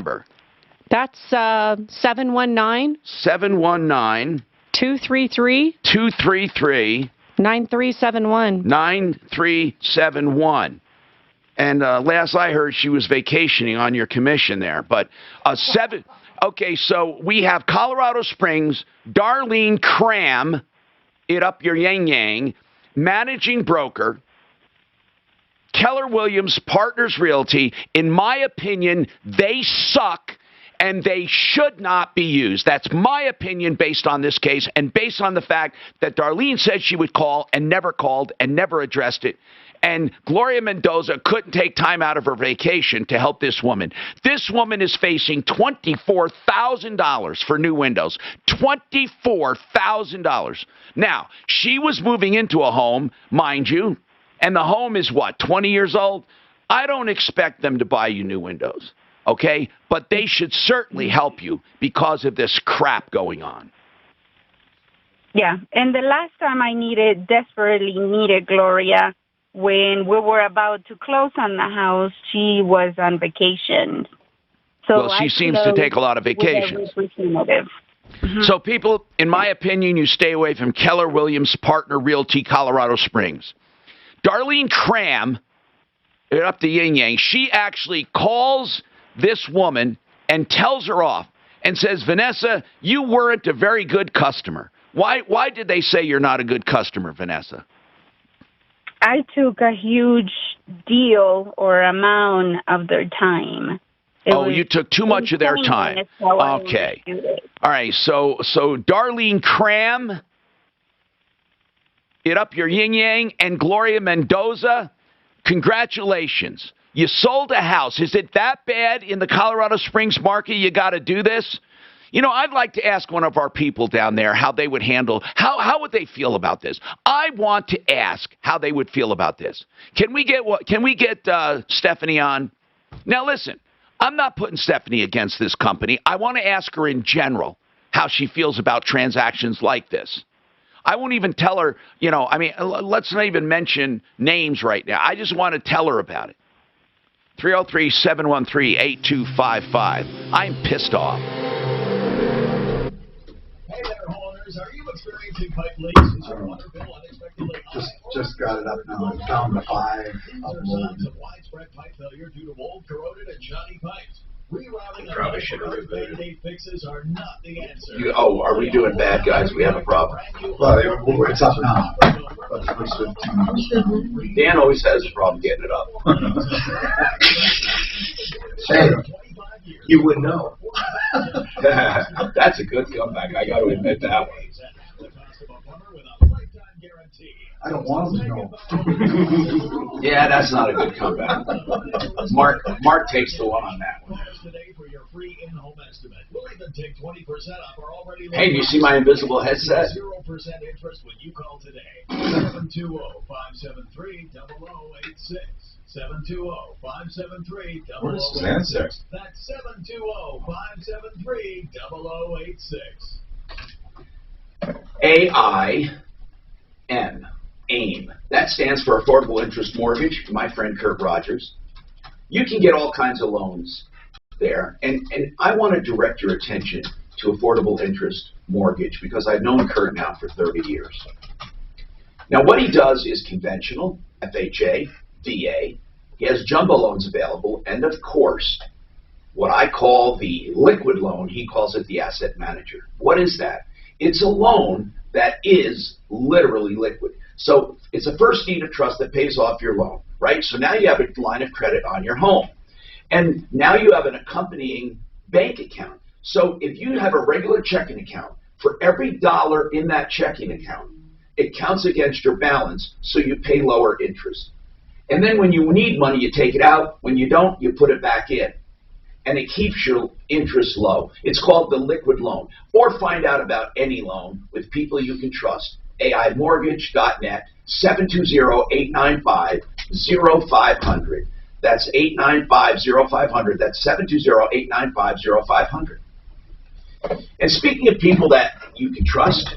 number? That's 719 719 233 233 9371. 9371. And last I heard, she was vacationing on your commission there. But okay, so we have Colorado Springs, Darlene Cram, it up your yang, managing broker, Keller Williams Partners Realty. In my opinion, they suck. And they should not be used. That's my opinion based on this case and based on the fact that Darlene said she would call and never called and never addressed it. And Gloria Mendoza couldn't take time out of her vacation to help this woman. This woman is facing $24,000 for new windows. $24,000. Now, she was moving into a home, mind you, and the home is what, 20 years old? I don't expect them to buy you new windows. Okay, but they should certainly help you because of this crap going on. Yeah, and the last time I desperately needed Gloria, when we were about to close on the house, she was on vacation. So well, she seems to take a lot of vacations. So people, in my opinion, you stay away from Keller Williams Partner Realty, Colorado Springs. Darlene Cram, up the yin-yang, she actually calls this woman and tells her off and says, Vanessa, you weren't a very good customer. Why did they say you're not a good customer, Vanessa? I took a huge deal or amount of their time. You took too much of their time. Okay. All right. So Darlene Cram, it up your yin-yang, and Gloria Mendoza, congratulations. You sold a house. Is it that bad in the Colorado Springs market you got to do this? You know, I'd like to ask one of our people down there how they would handle, how would they feel about this? I want to ask how they would feel about this. Can we get Stephanie on? Now, listen, I'm not putting Stephanie against this company. I want to ask her in general how she feels about transactions like this. I won't even tell her, let's not even mention names right now. I just want to tell her about it. 303-713-8255. I'm pissed off. Hey there, homeowners. Are you experiencing pipe leaks? Is your water bill unexpectedly high? Just got it up now. It's down to 5. Signs of widespread pipe failure due to mold, corroded, and shoddy pipes. Rerouting and band-aid fixes are not the answer. Are we doing bad, guys? We have a problem. Well, it's up now. Dan always has a problem getting it up. Hey, you would know. That's a good comeback. I got to admit that one. I don't want them to know. Yeah, that's not a good comeback. Mark takes the one on that one. Hey, do you see my invisible headset? 0% interest when you call today. 720-573-0086. 720-573-0086. That's 720-573-0086. AIM. AIM. That stands for Affordable Interest Mortgage, my friend Kurt Rogers. You can get all kinds of loans there. And I want to direct your attention to Affordable Interest Mortgage because I've known Kurt now for 30 years. Now, what he does is conventional, FHA, VA. He has jumbo loans available. And, of course, what I call the liquid loan, he calls it the asset manager. What is that? It's a loan that is literally liquid. So it's a first deed of trust that pays off your loan, right? So now you have a line of credit on your home. And now you have an accompanying bank account. So if you have a regular checking account, for every dollar in that checking account, it counts against your balance, so you pay lower interest. And then when you need money, you take it out. When you don't, you put it back in. And it keeps your interest low. It's called the liquid loan. Or find out about any loan with people you can trust. AImortgage.net, 720-895-0500. That's 895-0500. That's 720-895-0500. And speaking of people that you can trust,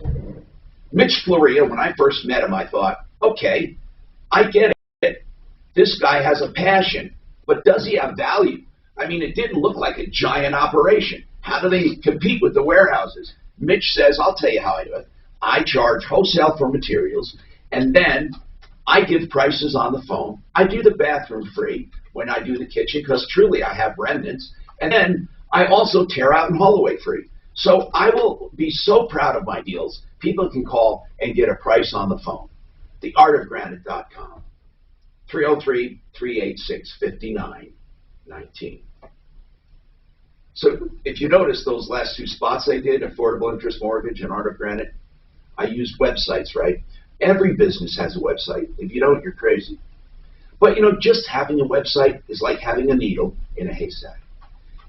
Mitch Floria, when I first met him, I thought, okay, I get it. This guy has a passion, but does he have value? I mean, it didn't look like a giant operation. How do they compete with the warehouses? Mitch says, I'll tell you how I do it. I charge wholesale for materials, and then I give prices on the phone. I do the bathroom free when I do the kitchen, because truly I have remnants. And then I also tear out and haul away free. So I will be so proud of my deals. People can call and get a price on the phone. TheArtOfGranite.com. 303-386-5919. So if you notice those last two spots I did, Affordable Interest Mortgage and Art of Granite, I used websites, right? Every business has a website. If you don't, you're crazy. But, you know, just having a website is like having a needle in a haystack.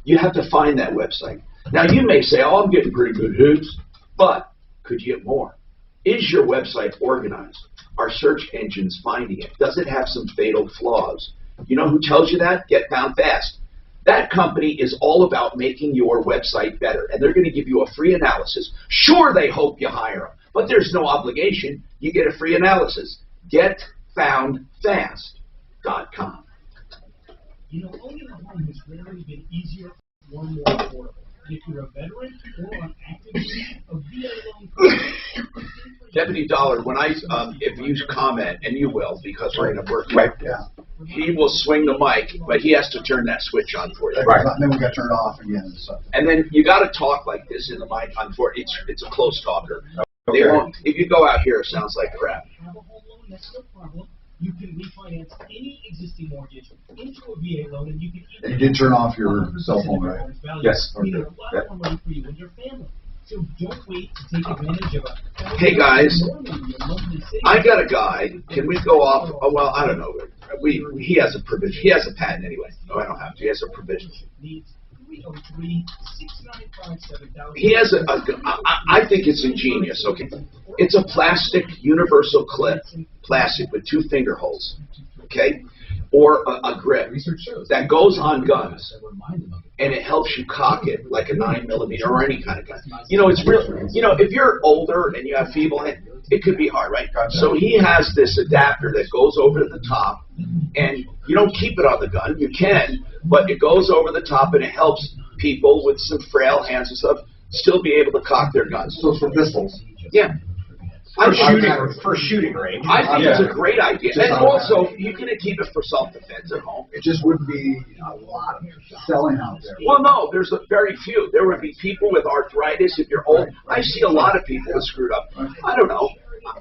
You have to find that website. Now, you may say, oh, I'm getting pretty good hits, but could you get more? Is your website organized? Are search engines finding it? Does it have some fatal flaws? You know who tells you that? Get Found Fast. That company is all about making your website better, and they're going to give you a free analysis. Sure, they hope you hire them, but there's no obligation. You get a free analysis. GetFoundFast.com. You know, owning a home has rarely been easier or more affordable. And if you're a veteran or on active duty, a VA loan. Deputy Dollar, when if you comment, and you will, because we're in a work, Right, yeah. he will swing the mic, but he has to turn that switch on for you. Right. Then we got turned off again. So. And then you got to talk like this in the mic. It's a close talker. They Okay. won't. If you go out here, it sounds like crap. Have a home loan, that's no problem. You can refinance any existing mortgage into a VA loan, and you can even. And you did turn off your cell phone, right? Yes. Meaning a lot more money for you and your family. So don't wait to take advantage of it. Hey, guys, I got a guy. Can we go off? Oh, well, I don't know. He has a provision. He has a patent anyway. No, I don't have to. He has a provision. He has I think it's ingenious. Okay, it's a plastic universal clip, plastic with 2 finger holes. Okay, or a grip that goes on guns, and it helps you cock it like a 9mm or any kind of gun. You know, it's real. You know, if you're older and you have feeble hand, it could be hard, right? So he has this adapter that goes over the top, and you don't keep it on the gun. You can, but it goes over the top, and it helps people with some frail hands and stuff still be able to cock their guns. So it's for pistols. Yeah. For shooting range. I think it's a great idea. And also, you can keep it for self-defense at home. It just wouldn't be a lot of selling out there. Well, no, there's very few. There would be people with arthritis if you're old. I see a lot of people with screwed up. I don't know.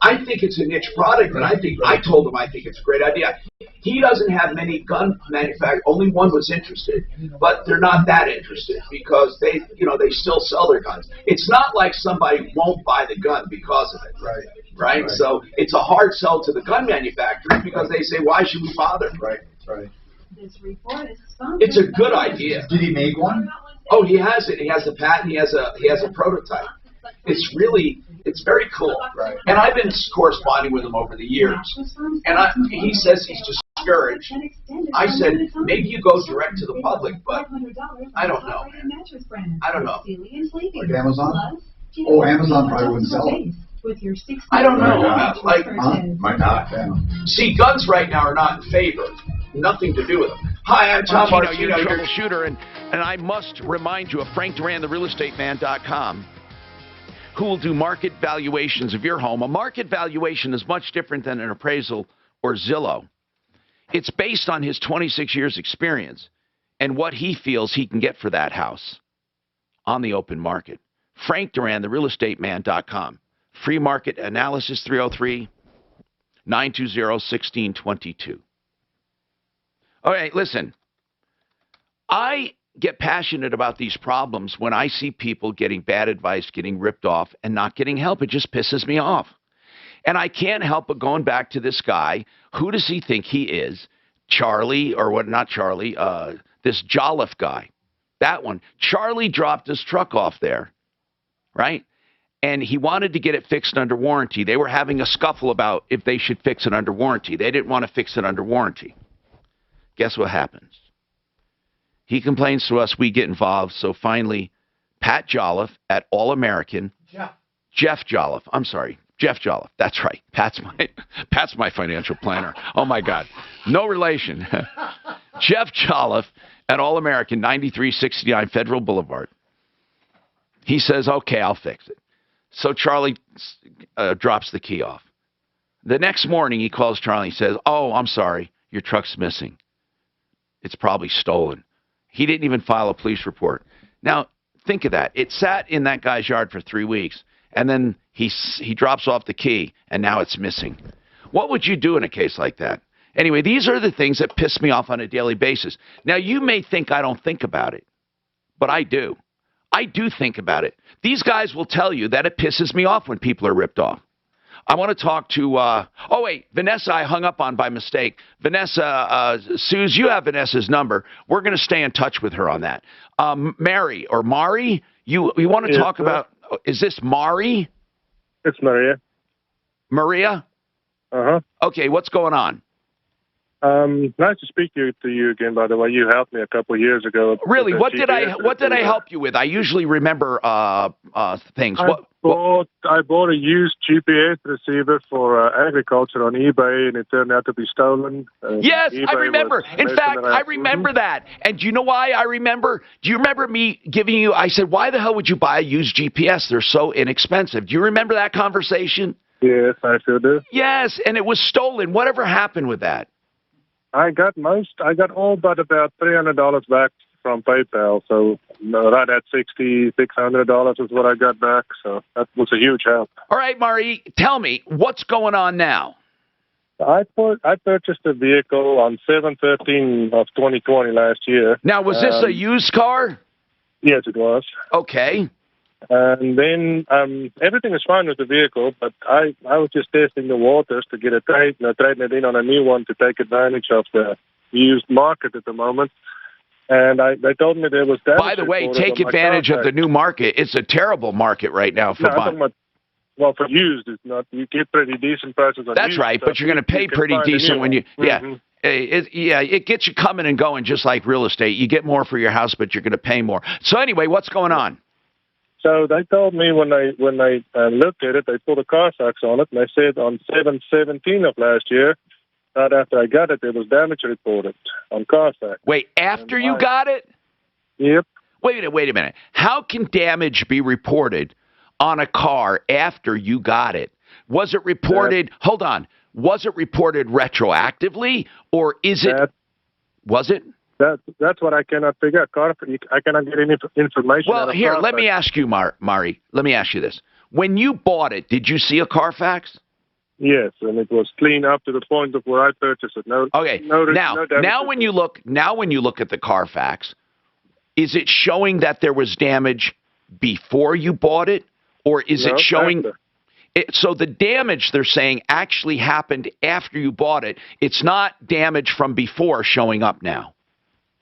I think it's a niche product, and I told him I think it's a great idea. He doesn't have many gun manufacturers. Only one was interested, but they're not that interested because they still sell their guns. It's not like somebody won't buy the gun because of it. Right? So it's a hard sell to the gun manufacturers because they say, why should we bother? Right. It's a good idea. Did he make one? Oh, he has it. He has a patent. He has a prototype. It's very cool. Right. And I've been corresponding with him over the years. And he says he's discouraged. I said, maybe you go direct to the public, but I don't know. I don't know. Like Amazon? Oh, Amazon probably wouldn't sell it. I don't know. Might not. Yeah. See, guns right now are not in favor. Nothing to do with them. Hi, I'm Tom Martino, your Troubleshooter, and I must remind you of Frank Duran, therealestateman.com, who will do market valuations of your home. A market valuation is much different than an appraisal or Zillow. It's based on his 26 years experience and what he feels he can get for that house on the open market. Frank Duran, therealestateman.com. Free market analysis 303-920-1622. All right, listen. I get passionate about these problems when I see people getting bad advice, getting ripped off, and not getting help. It just pisses me off. And I can't help but going back to this guy. Who does he think he is? Charlie, or what? Not Charlie, this Jolliffe guy. That one. Charlie dropped his truck off there, right? And he wanted to get it fixed under warranty. They were having a scuffle about if they should fix it under warranty. They didn't want to fix it under warranty. Guess what happens? He complains to us, we get involved, so finally, Pat Jolliffe at All American, Jeff Jolliffe, I'm sorry, Jeff Jolliffe, that's right, Pat's my financial planner. Oh my God, no relation. Jeff Jolliffe at All American, 9369 Federal Boulevard. He says, okay, I'll fix it. So Charlie drops the key off. The next morning, he calls Charlie and says, oh, I'm sorry, your truck's missing. It's probably stolen. He didn't even file a police report. Now, think of that. It sat in that guy's yard for 3 weeks, and then he drops off the key, and now it's missing. What would you do in a case like that? Anyway, these are the things that piss me off on a daily basis. Now, you may think I don't think about it, but I do. I do think about it. These guys will tell you that it pisses me off when people are ripped off. I want to talk to, oh, wait, Vanessa I hung up on by mistake. Vanessa, Suze, you have Vanessa's number. We're going to stay in touch with her on that. Mary, or Mari, you want to talk about, is this Mari? It's Maria. Maria? Uh-huh. Okay, what's going on? Nice to speak to you again, by the way. You helped me a couple of years ago. Really? What did I help you with? I usually remember things. I bought a used GPS receiver for agriculture on eBay, and it turned out to be stolen. Yes, I remember. In fact, I remember that. And do you know why I remember? Do you remember me giving you, I said, why the hell would you buy a used GPS? They're so inexpensive. Do you remember that conversation? Yes, I sure do. Yes, and it was stolen. Whatever happened with that? I got all but about $300 back from PayPal. So right at $600 is what I got back. So that was a huge help. All right, Mari, tell me, what's going on now? I purchased a vehicle on 7/13 of 2020 last year. Now, was this a used car? Yes, it was. Okay. And then everything is fine with the vehicle, but I was just testing the waters to get a trade, trading it in on a new one to take advantage of the used market at the moment. And they told me there was damage. By the way, take advantage of the new market. It's a terrible market right now for buying. Well, for used, it's not. You get pretty decent prices on That's used right, stuff. but you're going to pay pretty decent when you. Mm-hmm. Yeah. It gets you coming and going just like real estate. You get more for your house, but you're going to pay more. So anyway, what's going on? So they told me when they looked at it, they put a Carfax on it, and they said on 7/17 of last year, right after I got it, there was damage reported on Carfax. Wait, after you got it? Yep. Wait a minute. How can damage be reported on a car after you got it? Was it reported? Hold on. Was it reported retroactively, or is it? Was it? That's what I cannot figure out. I cannot get any information. Well, here, let me ask you, Mari. Let me ask you this. When you bought it, did you see a Carfax? Yes, and it was clean up to the point of where I purchased it. Okay. Now when you look at the Carfax, is it showing that there was damage before you bought it, or is it showing? So the damage they're saying actually happened after you bought it. It's not damage from before showing up now.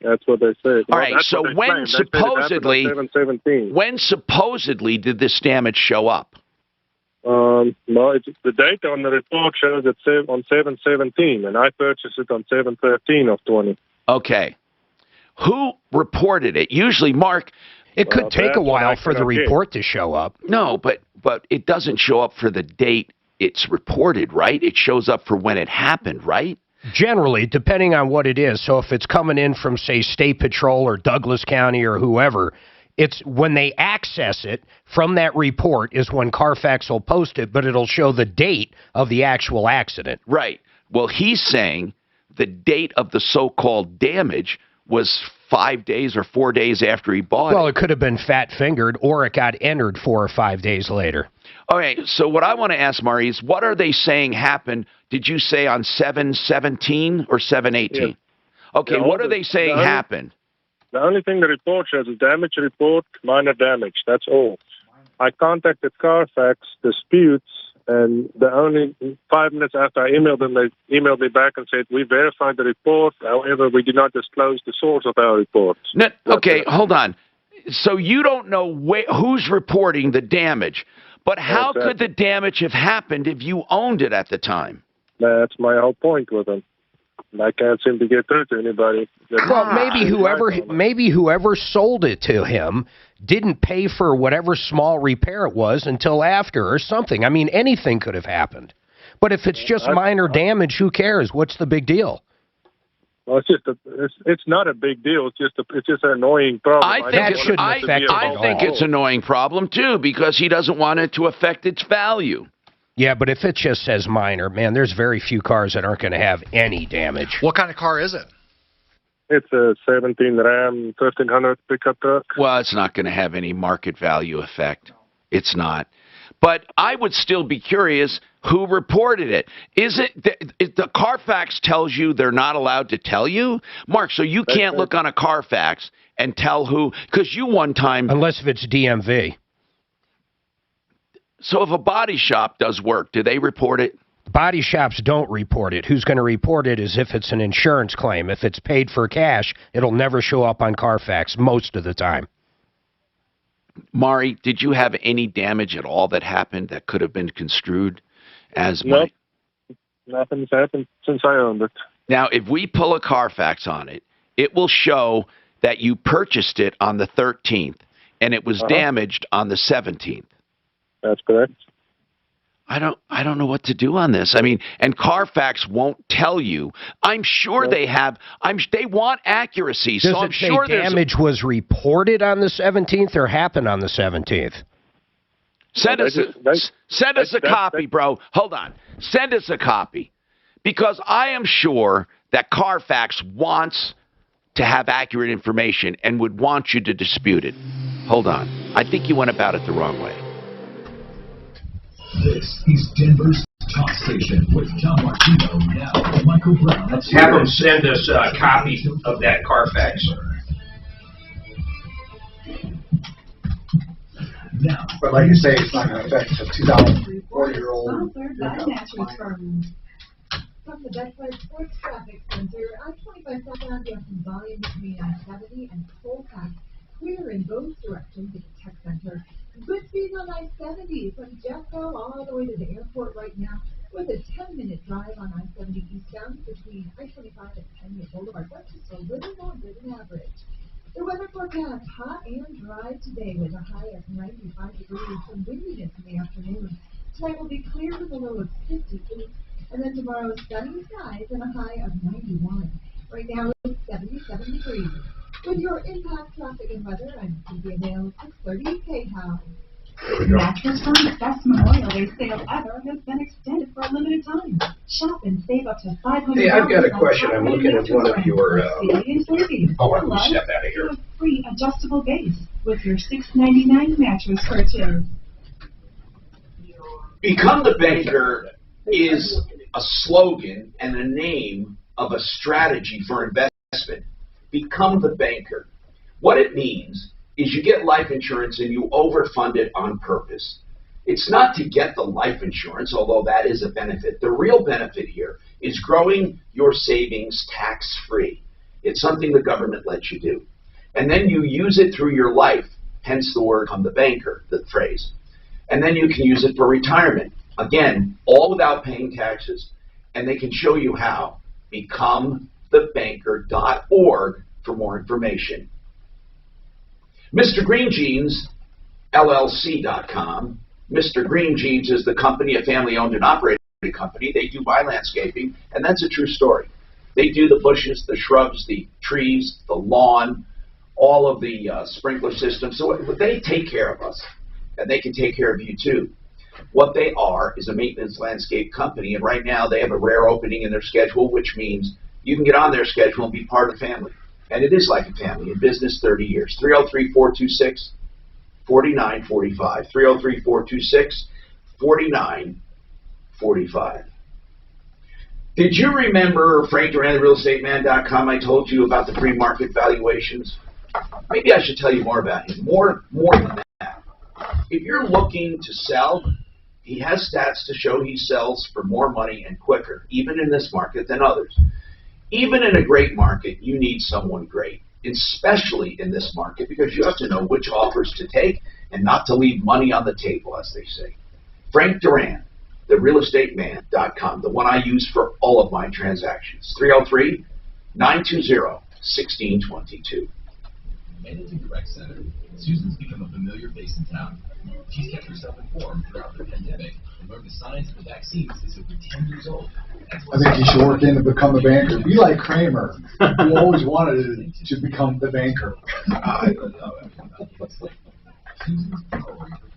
That's what they said. All right. So when supposedly did this damage show up? Well, the date on the report shows it on 7/17, and I purchased it on 7/13 of 20. Okay. Who reported it? Usually, Mark. It could take a while for the report to show up. No, but it doesn't show up for the date it's reported, right? It shows up for when it happened, right? Generally, depending on what it is. So if it's coming in from, say, State Patrol or Douglas County or whoever, it's when they access it from that report is when Carfax will post it, but it'll show the date of the actual accident. Right. Well, he's saying the date of the so-called damage was 5 days or 4 days after he bought it. Well, it could have been fat-fingered, or it got entered 4 or 5 days later. All right, so what I want to ask, Mari, is what are they saying happened, did you say on 7/17 or 7/18? Yeah. Okay, what are they saying happened? The only thing the report shows is damage report, minor damage. That's all. I contacted Carfax Disputes, and the only 5 minutes after I emailed them, they emailed me back and said, we verified the report. However, we did not disclose the source of our report. No, okay, hold on. So you don't know who's reporting the damage, but how could the damage have happened if you owned it at the time? That's my whole point with them. I can't seem to get through to anybody. Well, maybe whoever sold it to him didn't pay for whatever small repair it was until after or something. I mean, anything could have happened. But if it's just minor damage, who cares? What's the big deal? Well, it's not a big deal. It's just an annoying problem. I think it's an annoying problem too, because he doesn't want it to affect its value. Yeah, but if it just says minor, man, there's very few cars that aren't going to have any damage. What kind of car is it? It's a 17 Ram 1300 pickup truck. Well, it's not going to have any market value effect. It's not. But I would still be curious who reported it. Is it the Carfax tells you they're not allowed to tell you? Mark, so you can't look on a Carfax and tell who, because you one time... Unless if it's DMV. So if a body shop does work, do they report it? Body shops don't report it. Who's going to report it is if it's an insurance claim. If it's paid for cash, it'll never show up on Carfax most of the time. Mari, did you have any damage at all that happened that could have been construed as... Nope. Nothing's happened since I owned it. Now, if we pull a Carfax on it, it will show that you purchased it on the 13th and it was damaged on the 17th. That's correct. I don't know what to do on this. I mean, and Carfax won't tell you. I'm sure they have. They want accuracy. Does so I'm it say sure damage was reported on the 17th or happened on the 17th? Send us a copy, bro. Hold on. Send us a copy, because I am sure that Carfax wants to have accurate information and would want you to dispute it. Hold on. I think you went about it the wrong way. This is Denver's Talk Station with John Martino, now Michael Brown. Have them send us a copy of that Carfax. Now, but like you say, it's not going to affect a 2004-year-old. From the Bedford Sports Traffic Center, I-25 southbound, you have some volume between I-70 and Colfax. Clear in both directions at the Tech Center. Good speeds on I-70 from Jeffco all the way to the airport right now, with a 10-minute drive on I-70 eastbound between I-25 and Kenya Boulevard. That's just a little longer than average. The weather forecast, hot and dry today with a high of 95 degrees, some windiness in the afternoon. Tonight will be clear with a low of 58, and then tomorrow sunny skies and a high of 91. Right now it's 77 degrees. With your impact traffic and weather, I'm Cynthia Dale, 630 KHOW. Mattress Firm's best Memorial Day sale ever has been extended for a limited time. Shop and save up to $500. Hey, I've got a question. I'm looking at one of your... Oh, let me step out of here. A free adjustable base with your $6.99 mattress purchase. Become the Banker is a slogan and a name of a strategy for investment. Become the Banker. What it means is you get life insurance and you overfund it on purpose. It's not to get the life insurance, although that is a benefit. The real benefit here is growing your savings tax-free. It's something the government lets you do. And then you use it through your life, hence the word "become the Banker," the phrase. And then you can use it for retirement. Again, all without paying taxes. And they can show you how. BecomeTheBanker.org for more information. Mr. Green Jeans, LLC.com. Mr. Green Jeans is the company, a family-owned and operated company. They do my landscaping, and that's a true story. They do the bushes, the shrubs, the trees, the lawn, all of the sprinkler systems. So they take care of us, and they can take care of you too. What they are is a maintenance landscape company, and right now they have a rare opening in their schedule, which means you can get on their schedule and be part of the family. And it is like a family, in business 30 years. 303-426-4945. 303-426-4945. Did you remember Frank Duran, realestateman.com? I told you about the free market valuations. Maybe I should tell you more about him. More than that. If you're looking to sell, he has stats to show he sells for more money and quicker, even in this market, than others. Even in a great market, you need someone great, especially in this market, because you have to know which offers to take and not to leave money on the table, as they say. Frank Duran, therealestateman.com, the one I use for all of my transactions. 303-920-1622. Managing Direct Center. Susan's become a familiar face in town. She's kept herself informed throughout the pandemic and learned the science of the vaccines since over 10 years old. I think you should work in to become a banker. Be like Kramer, who always wanted to become the banker.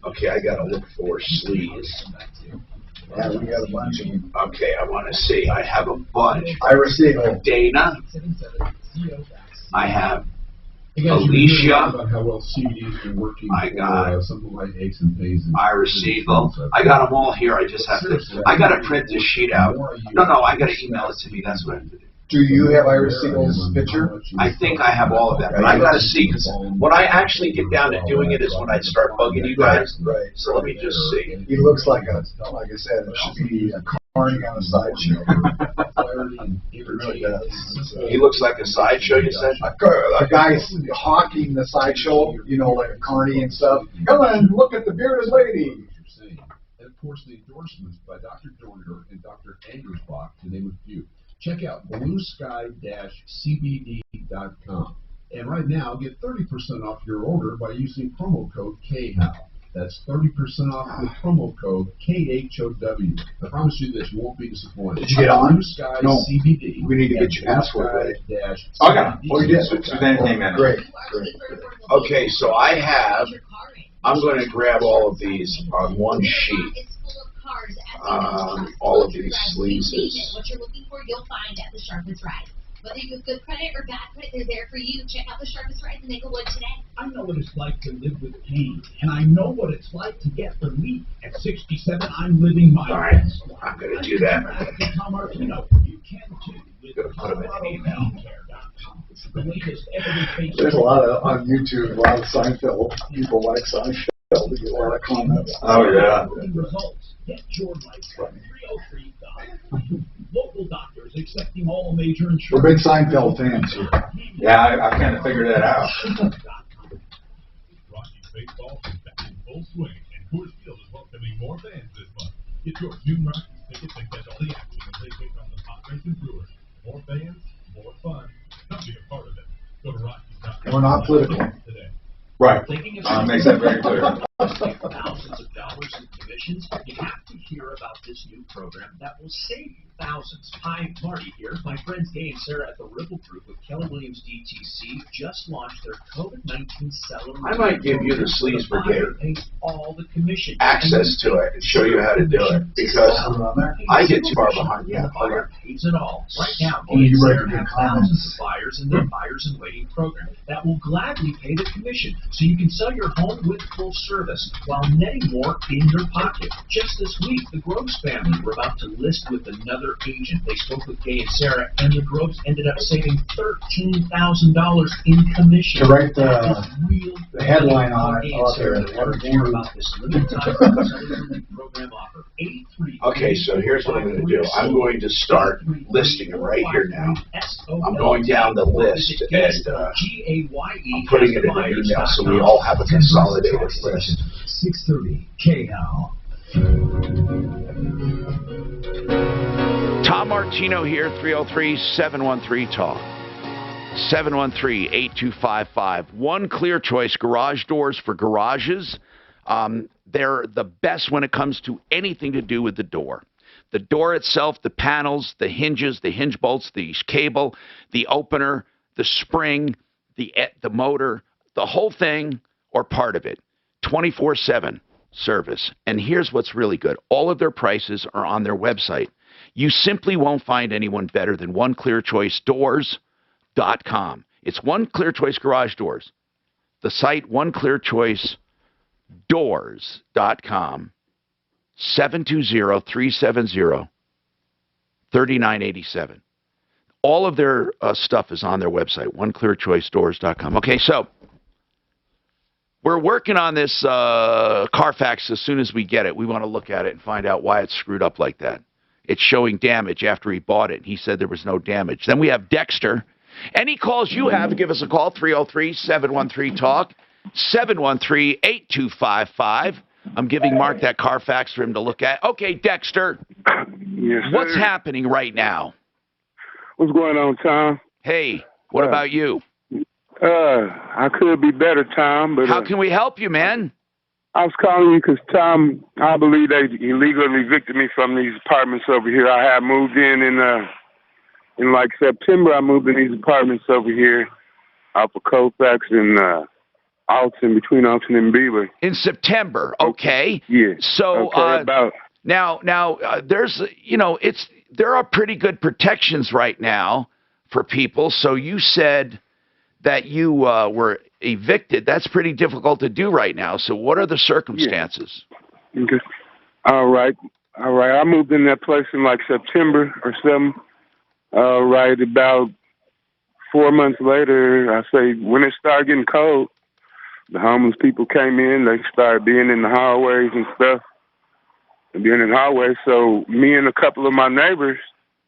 Okay, I gotta look for sleeves. Yeah, we got a bunch of them. Okay, I want to see. I have a bunch. Ira Siegel. Dana. I have Alicia. Alicia. How well CBD's been working I got for something like aches and pains. Ira Siegel. I got them all here. I just have to. I gotta print this sheet out. No, I gotta email it to me. That's what I have to do. Do you have Ira Siegel's picture? I think I have all of that, but I gotta see, because when I actually get down to doing it is when I start bugging you guys. Right. So let me just see. He looks like I said, it should be a carny on a sideshow. He really does. He looks like a sideshow, you said? A guy's hawking the sideshow, like a carny and stuff. Come on, look at the bearded lady. And of course, the endorsements by Dr. Dorner and Dr. Angersbach, to name a few. Check out bluesky-cbd.com. And right now, get 30% off your order by using promo code KHOW. That's 30% off with promo code KHOW. I promise you this, you won't be disappointed. Did you get on? Blue Sky No. CBD. We need to get your password ready. I got it. Oh, you did? Suzanne came in. Great. Okay, so I'm going to grab all of these on one sheet. All of these sleeves. What you're looking for, you'll find at the Sharpest Ride. Whether you have good credit or bad credit, they're there for you. Check out the Sharpest Ride in Inglewood today. I know what it's like to live with pain, and I know what it's like to get relief. At 67, I'm living my best life. I'm going to do that. Tom Martino, you can too. I'm going to put them in an email. The latest evidence-based. There's a lot of, on YouTube, a lot of Seinfeld. People like Seinfeld. We get a lot of comments. Oh, yeah. Results. Get your life from 303 Local doctors accepting all major insurance. We're big Seinfeld fans here. Yeah, I kind of figured that out. Rockies baseball is back in full swing, and Coors Field is welcoming more fans this month. Get your June Rockies tickets and catch all the action as they take on the Padres and Brewers. More fans, more fun. Come be a part of it. Go to Rockies.com. We're not political. Today. Right. Makes that very clear. Thousands of dollars in commissions, you have to hear about this new program that will save you thousands. Hi, Marty here. My friends Gay and Sarah at the Ripple Group with Keller Williams DTC just launched their COVID-19 seller. I might give you the sleeves brigade all the commission access to it and show you how to do it, because I get too far behind. Yeah, pays it all. Right now, Oh, Gay and you write Sarah good have comments. thousands of buyers in their buyers and waiting program that will gladly pay the commission, so you can sell your home with full service while netting more in your pocket. Just this week, the Groves family were about to list with another agent. They spoke with Gay and Sarah, and the Groves ended up saving $13,000 in commission. To write the headline on it, out there. More about this limited time program offer. Okay, so here's what I'm going to do. I'm going to start listing them right here now. I'm going down the list, and I'm putting it in an email so we all have a consolidated list. 630 KL. Tom Martino here, 303-713-TALK. 713-8255. One Clear Choice garage doors for garages. They're the best when it comes to anything to do with the door. The door itself, the panels, the hinges, the hinge bolts, the cable, the opener, the spring, the motor, the whole thing or part of it. 24/7 service. And here's what's really good. All of their prices are on their website. You simply won't find anyone better than OneClearChoiceDoors.com. It's One Clear Choice Garage Doors. The site, OneClearChoiceDoors.com. 720-370-3987. All of their stuff is on their website, OneClearChoiceDoors.com. Okay, so we're working on this Carfax as soon as we get it. We want to look at it and find out why it's screwed up like that. It's showing damage after he bought it. He said there was no damage. Then we have Dexter. Any calls you have, give us a call, 303-713-TALK, 713-8255. I'm giving Mark that Carfax for him to look at. Okay, Dexter, yes, what's sir. happening right now? What's going on, Tom? Hey, what about you? I could be better, Tom, but How can we help you, man? I was calling you because, Tom, I believe they illegally evicted me from these apartments over here. I had moved in like September. I moved in these apartments over here off of Colfax and Alton, between Alton and Beaver. In September, okay. Yeah. So now there's there are pretty good protections right now for people. So you said that you were evicted. That's pretty difficult to do right now. So what are the circumstances? Yeah. Okay. All right. I moved in that place in like September or something. All right. About 4 months later, I say when it started getting cold, the homeless people came in. They started being in the hallways and stuff, and being in the hallways. So me and a couple of my neighbors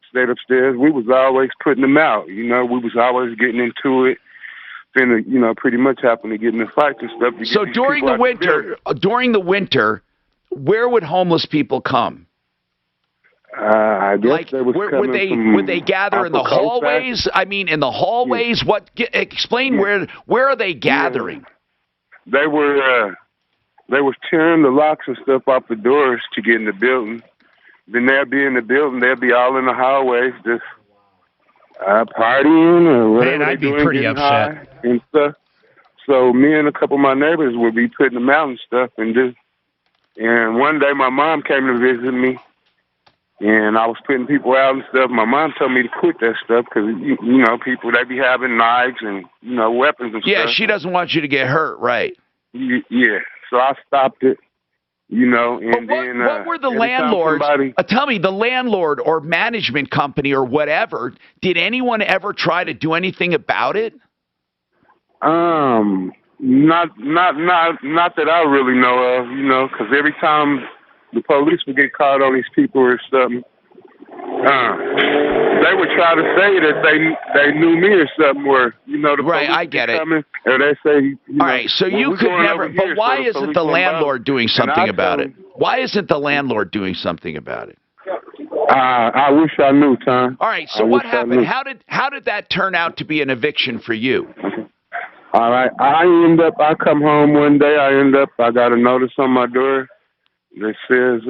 stayed upstairs. We was always putting them out. We was always getting into it. Then, pretty much happened to get in a fight and stuff. So during the winter, where would homeless people come? I guess they was coming would they gather in the hallways? I mean, in the hallways. Yeah. Explain where are they gathering? Yeah. They was tearing the locks and stuff off the doors to get in the building. Then they'll be in the building. They'll be all in the hallways, just partying or whatever. Man, I'd be pretty upset and stuff. So me and a couple of my neighbors would be putting them out and stuff, and one day my mom came to visit me, and I was putting people out and stuff. My mom told me to quit that stuff because people, they be having knives and weapons and stuff. Yeah, she doesn't want you to get hurt, right? Yeah, so I stopped it. And what were the landlords? Tell me, the landlord or management company or whatever, did anyone ever try to do anything about it? Not that I really know of, because every time the police would get caught on these people or something, they would try to say that they knew me or something, or the right. I get it. Coming, or they say, all right. So you could never. But why isn't the landlord doing something about it? Why isn't the landlord doing something about it? I wish I knew, Tom. All right. So what happened? How did that turn out to be an eviction for you? All right. I come home one day. I got a notice on my door that says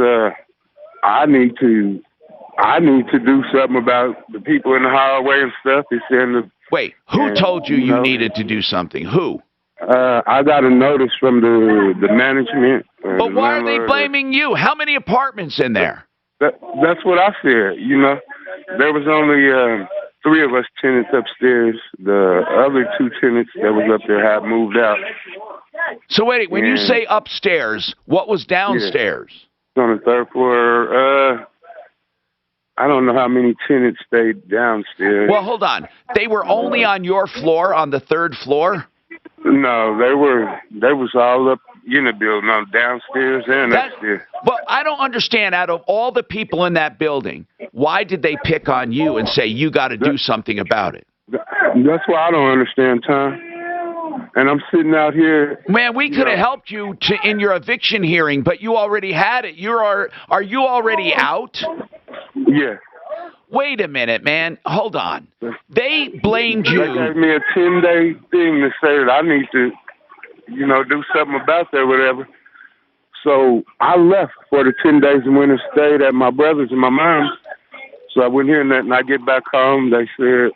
I need to do something about the people in the hallway and stuff. It's in Wait, who told you needed to do something? Who? I got a notice from the management. But why are they blaming you? How many apartments in there? That's what I said. There was only 3 of us tenants upstairs. The other 2 tenants that was up there had moved out. So wait, when you say upstairs, what was downstairs? Yeah, on the 3rd floor. I don't know how many tenants stayed downstairs. Well, hold on. They were only on your floor, on the 3rd floor? No, they was all up in the building, on downstairs and upstairs. Well, I don't understand. Out of all the people in that building, why did they pick on you and say you got to do something about it? That's why I don't understand, Tom. And I'm sitting out here. Man, we could have helped you in your eviction hearing, but you already had it. Are you already out? Yeah. Wait a minute, man. Hold on. They blamed you. They gave me a 10-day thing to say that I need to, do something about that, whatever. So I left for the 10 days and went and stayed at my brother's and my mom's. So I went here and I get back home. They said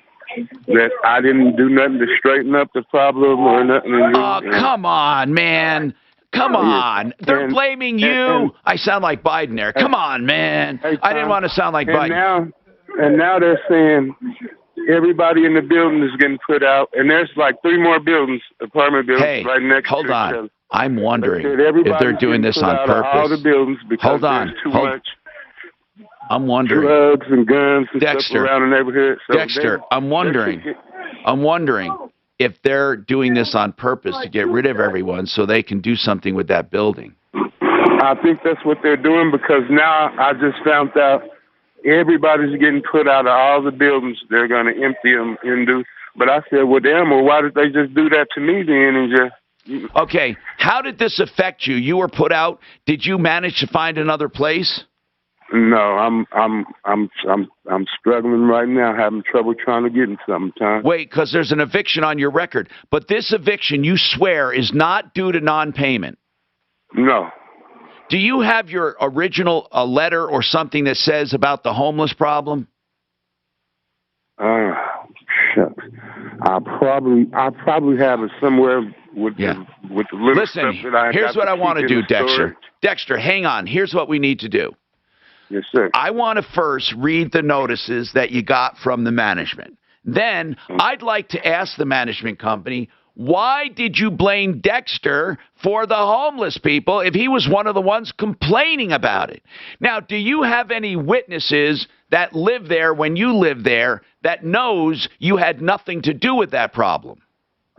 that I didn't do nothing to straighten up the problem or nothing. Oh, come on, man. Come on. They're blaming you. I sound like Biden there. Come on, man. Hey, Tom, I didn't want to sound like Biden. Now they're saying everybody in the building is getting put out. And there's like 3 more buildings, apartment buildings right next to each other. Hold on. I'm wondering if they're doing this on purpose. All the buildings because there's too much. I'm wondering. Drugs and guns and stuff around the neighborhood. So Dexter, I'm wondering if they're doing this on purpose to get rid of everyone so they can do something with that building. I think that's what they're doing because now I just found out everybody's getting put out of all the buildings. They're going to empty them and do. But I said, well, damn, why did they just do that to me then and just... Okay, how did this affect you? You were put out. Did you manage to find another place? No, I'm struggling right now, having trouble trying to get in something, Tom. Wait, because there's an eviction on your record. But this eviction, you swear, is not due to non-payment. No. Do you have your original letter or something that says about the homeless problem? Shucks. I probably have it somewhere with the little Listen, stuff that I here's what I want to do, Dexter. Dexter, hang on. Here's what we need to do. Yes, sir. I want to first read the notices that you got from the management. Then I'd like to ask the management company, why did you blame Dexter for the homeless people if he was one of the ones complaining about it? Now, do you have any witnesses that live there when you live there that knows you had nothing to do with that problem?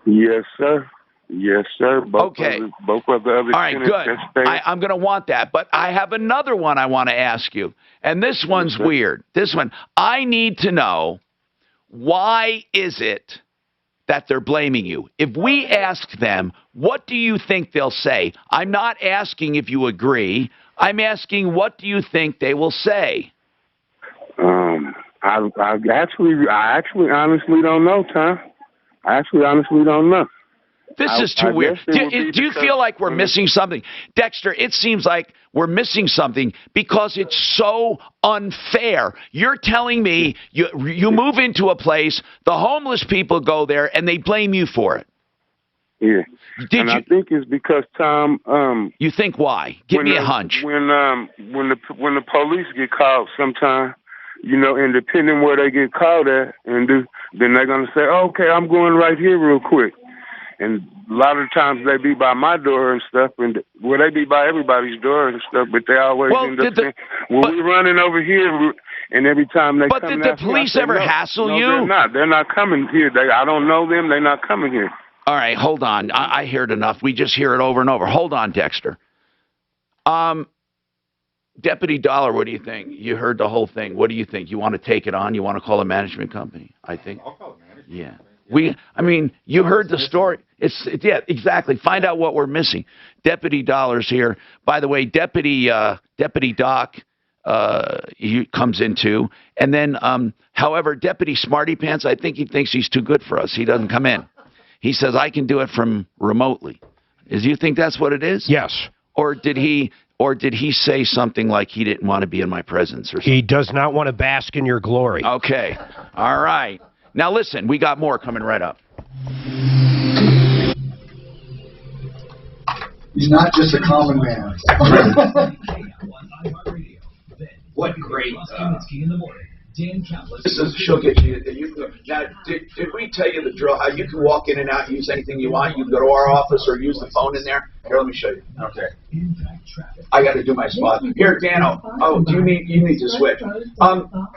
Yes, sir. Yes, sir. Both of the other All right, good. I'm going to want that. But I have another one I want to ask you. And this one's weird. This one, I need to know, why is it that they're blaming you? If we ask them, what do you think they'll say? I'm not asking if you agree. I'm asking, what do you think they will say? I actually honestly don't know, Tom. I actually honestly don't know. This is too weird. Do you feel like we're missing something? Dexter, it seems like we're missing something because it's so unfair. You're telling me you move into a place, the homeless people go there, and they blame you for it. Yeah. I think it's because, Tom... you think why? Give me a hunch. When the police get called sometime, and depending where they get called at, then they're going to say, okay, I'm going right here real quick. And a lot of times they be by my door and stuff, and they be by everybody's door and stuff, but they always end up saying, we're running over here, and every time they come... But did the police ever hassle you? They're not. They're not coming here. I don't know them. They're not coming here. All right, hold on. I heard enough. We just hear it over and over. Hold on, Dexter. Deputy Dollar, what do you think? You heard the whole thing. What do you think? You want to take it on? You want to call a management company? I think. I'll call a management company. You heard the story. Yeah, exactly. Find out what we're missing. Deputy Dollar's here. By the way, Deputy Doc, he comes in too. And then, however, Deputy Smarty Pants, I think he thinks he's too good for us. He doesn't come in. He says, I can do it from remotely. Do you think that's what it is? Yes. Or did he say something like he didn't want to be in my presence or something? He does not want to bask in your glory. Okay. All right. Now listen, we got more coming right up. He's not just a common man. What great... she'll get you. Now, did we tell you the drill? How you can walk in and out, use anything you want. You can go to our office or use the phone in there. Here, let me show you. Okay. I got to do my spot. Here, Dano. Oh, you need to switch.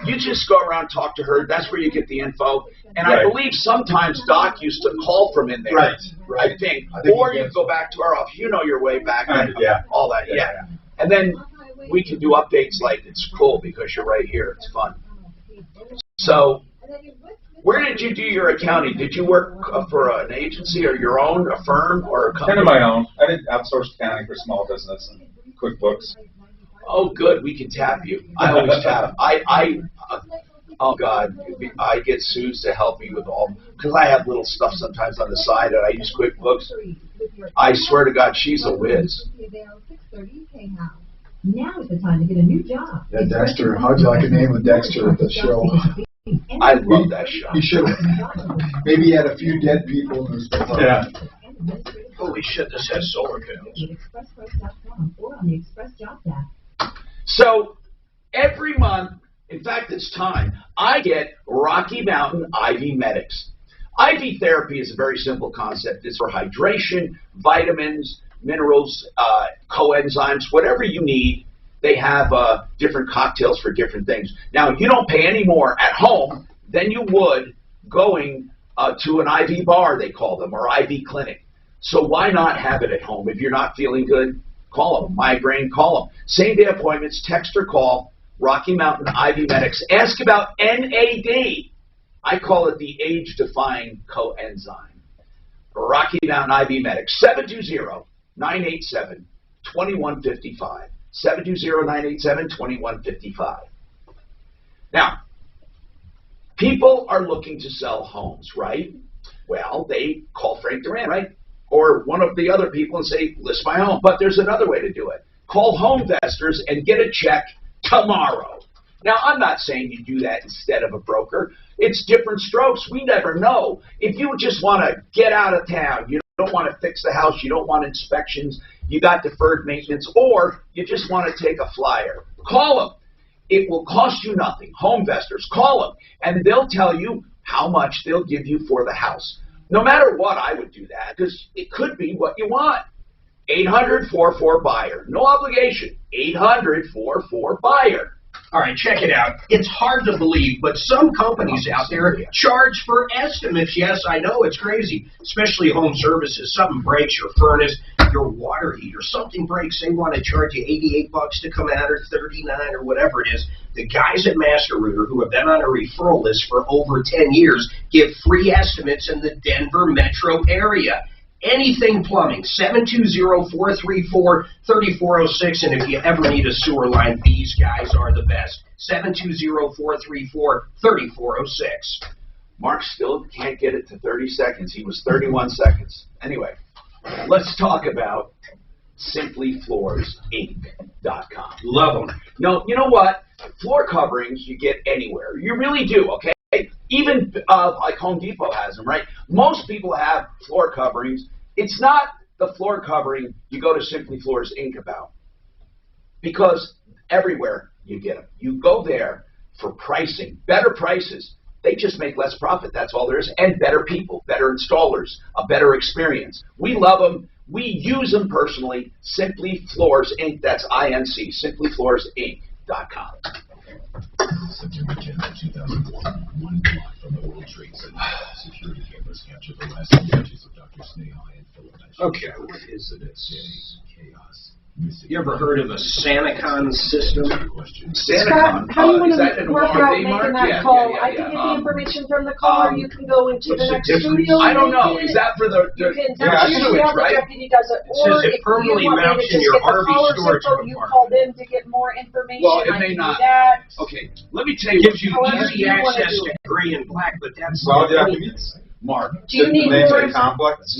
You just go around, talk to her. That's where you get the info. And I believe sometimes Doc used to call from in there. Right. I think. Or you go back to our office. You know your way back. Yeah. All that. Yeah. And then we can do updates like it's cool because you're right here. It's fun. So, where did you do your accounting? Did you work for an agency or your own, a firm, or a company? Kind of my own. I did outsourced accounting for small business and QuickBooks. Oh, good. We can tap you. I always tap. Oh, God. I get Suze to help me with all, because I have little stuff sometimes on the side and I use QuickBooks. I swear to God, she's a whiz. Now is the time to get a new job. Yeah, Dexter. How'd you like a name with Dexter at the show? I love that show. He should have. Maybe he had a few dead people in his life. Yeah. Holy shit, this has solar panels. So, every month, in fact, it's time, I get Rocky Mountain IV Medics. IV therapy is a very simple concept. It's for hydration, vitamins, minerals, coenzymes, whatever you need. They have different cocktails for different things. Now, you don't pay any more at home than you would going to an IV bar, they call them, or IV clinic. So why not have it at home? If you're not feeling good, call them. Migraine, call them. Same-day appointments, text or call Rocky Mountain IV Medics. Ask about NAD. I call it the age-defying coenzyme. Rocky Mountain IV Medics, 720-987-2155. 720-987-2155. Now, people are looking to sell homes, right? Well, they call Frank Duran, right? Or one of the other people and say, list my home. But there's another way to do it. Call Homevestors and get a check tomorrow. Now, I'm not saying you do that instead of a broker. It's different strokes. We never know. If you just want to get out of town, you don't want to fix the house, you don't want inspections, you got deferred maintenance, or you just want to take a flyer, call them. It will cost you nothing. Homevestors, call them, and they'll tell you how much they'll give you for the house. No matter what, I would do that, because it could be what you want. 800-44-BUYER. No obligation. 800-44-BUYER. All right, check it out. It's hard to believe, but some companies out there charge for estimates. Yes, I know, it's crazy, especially home services. Something breaks, your furnace, your water heater, something breaks, they want to charge you $88 to come out, or $39, or whatever it is. The guys at Master Router, who have been on a referral list for over 10 years, give free estimates in the Denver metro area. Anything plumbing, 720-434-3406, and if you ever need a sewer line, these guys are the best. 720-434-3406. Mark still can't get it to 30 seconds. He was 31 seconds. Anyway, let's talk about SimplyFloorsInc.com. Love them. No, you know what? Floor coverings you get anywhere. You really do, okay? Even like Home Depot has them, right? Most people have floor coverings. It's not the floor covering you go to Simply Floors Inc. about, because everywhere you get them. You go there for pricing, better prices. They just make less profit. That's all there is. And better people, better installers, a better experience. We love them. We use them personally. Simply Floors Inc. That's INC. SimplyFloorsInc.com. September 10th, 2001, one block from the World Trade Center. Security cameras captured the last images of Dr. Sneha and Philip. Okay, what is this? Chaos. You ever heard of a SantaCon system? SantaCon? How do you want Is that to an work RV, out making Mark? that Yeah, call? yeah, I yeah, can get yeah. the information from the caller. You can go into the next studio. I don't know. and Is that for the You can yeah, usually how the right? deputy does it. It says it permanently mounts in your RV storage you call them to get more information. Well, it I may can not. do that. Okay, let me tell you. Gives you However easy you wanna access do to it. gray and black, but that's Well, yeah, we need Mark. Do you need more? complex.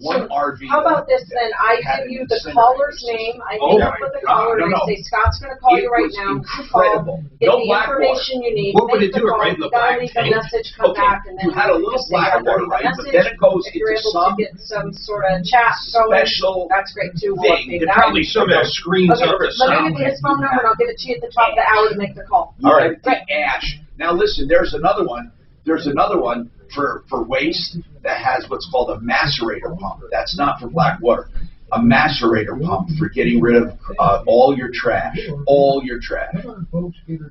One RV. How about this then? I give you the caller's name. I Oh hang up my with the God, caller and no, I no. say, Scott's going to call you right was now. incredible. Get No the black information you need. What would make it do? the call. Right in the You gotta black leave a tank? message, come Okay, back, and then you had a little just say, black I'm gonna water, leave a right? But message. then it goes If you're into able some to get some sort of chat going, special that's great too. We'll thing. update It that. probably somehow screens Okay, over let me give you his phone number and I'll give it to you at the top of the hour to make the call. All right, Ash. Now listen, there's another one. There's another one for waste that has what's called a macerator pump. That's not for black water. A macerator pump for getting rid of all your trash. All your trash.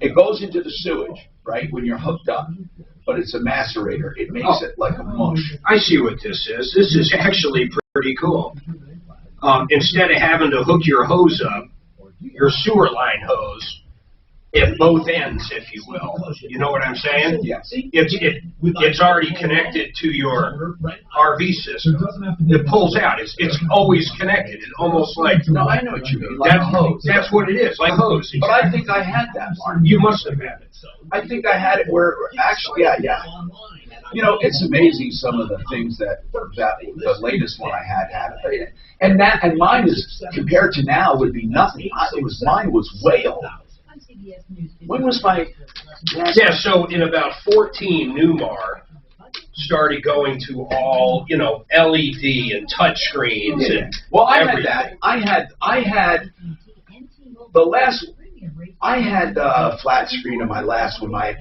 It goes into the sewage, right, when you're hooked up. But it's a macerator. It makes it like a mush. I see what this is. This is actually pretty cool. Instead of having to hook your hose up, your sewer line hose, at both ends, if you will. You know what I'm saying? Yes. It's already connected to your RV system. It pulls out. It's always connected. It's almost like No, I know what you mean. Like a hose. That's what it is, like a hose. But I think I had that, Mark. You must have had it. I think I had it where actually, yeah. You know, it's amazing some of the things that the latest one I had. And mine is, compared to now, would be nothing. Mine was way old. When was my... Yeah, so in about 14, Newmar started going to all, LED and touch screens and well, I everything. had that. I had flat screen in my last one, my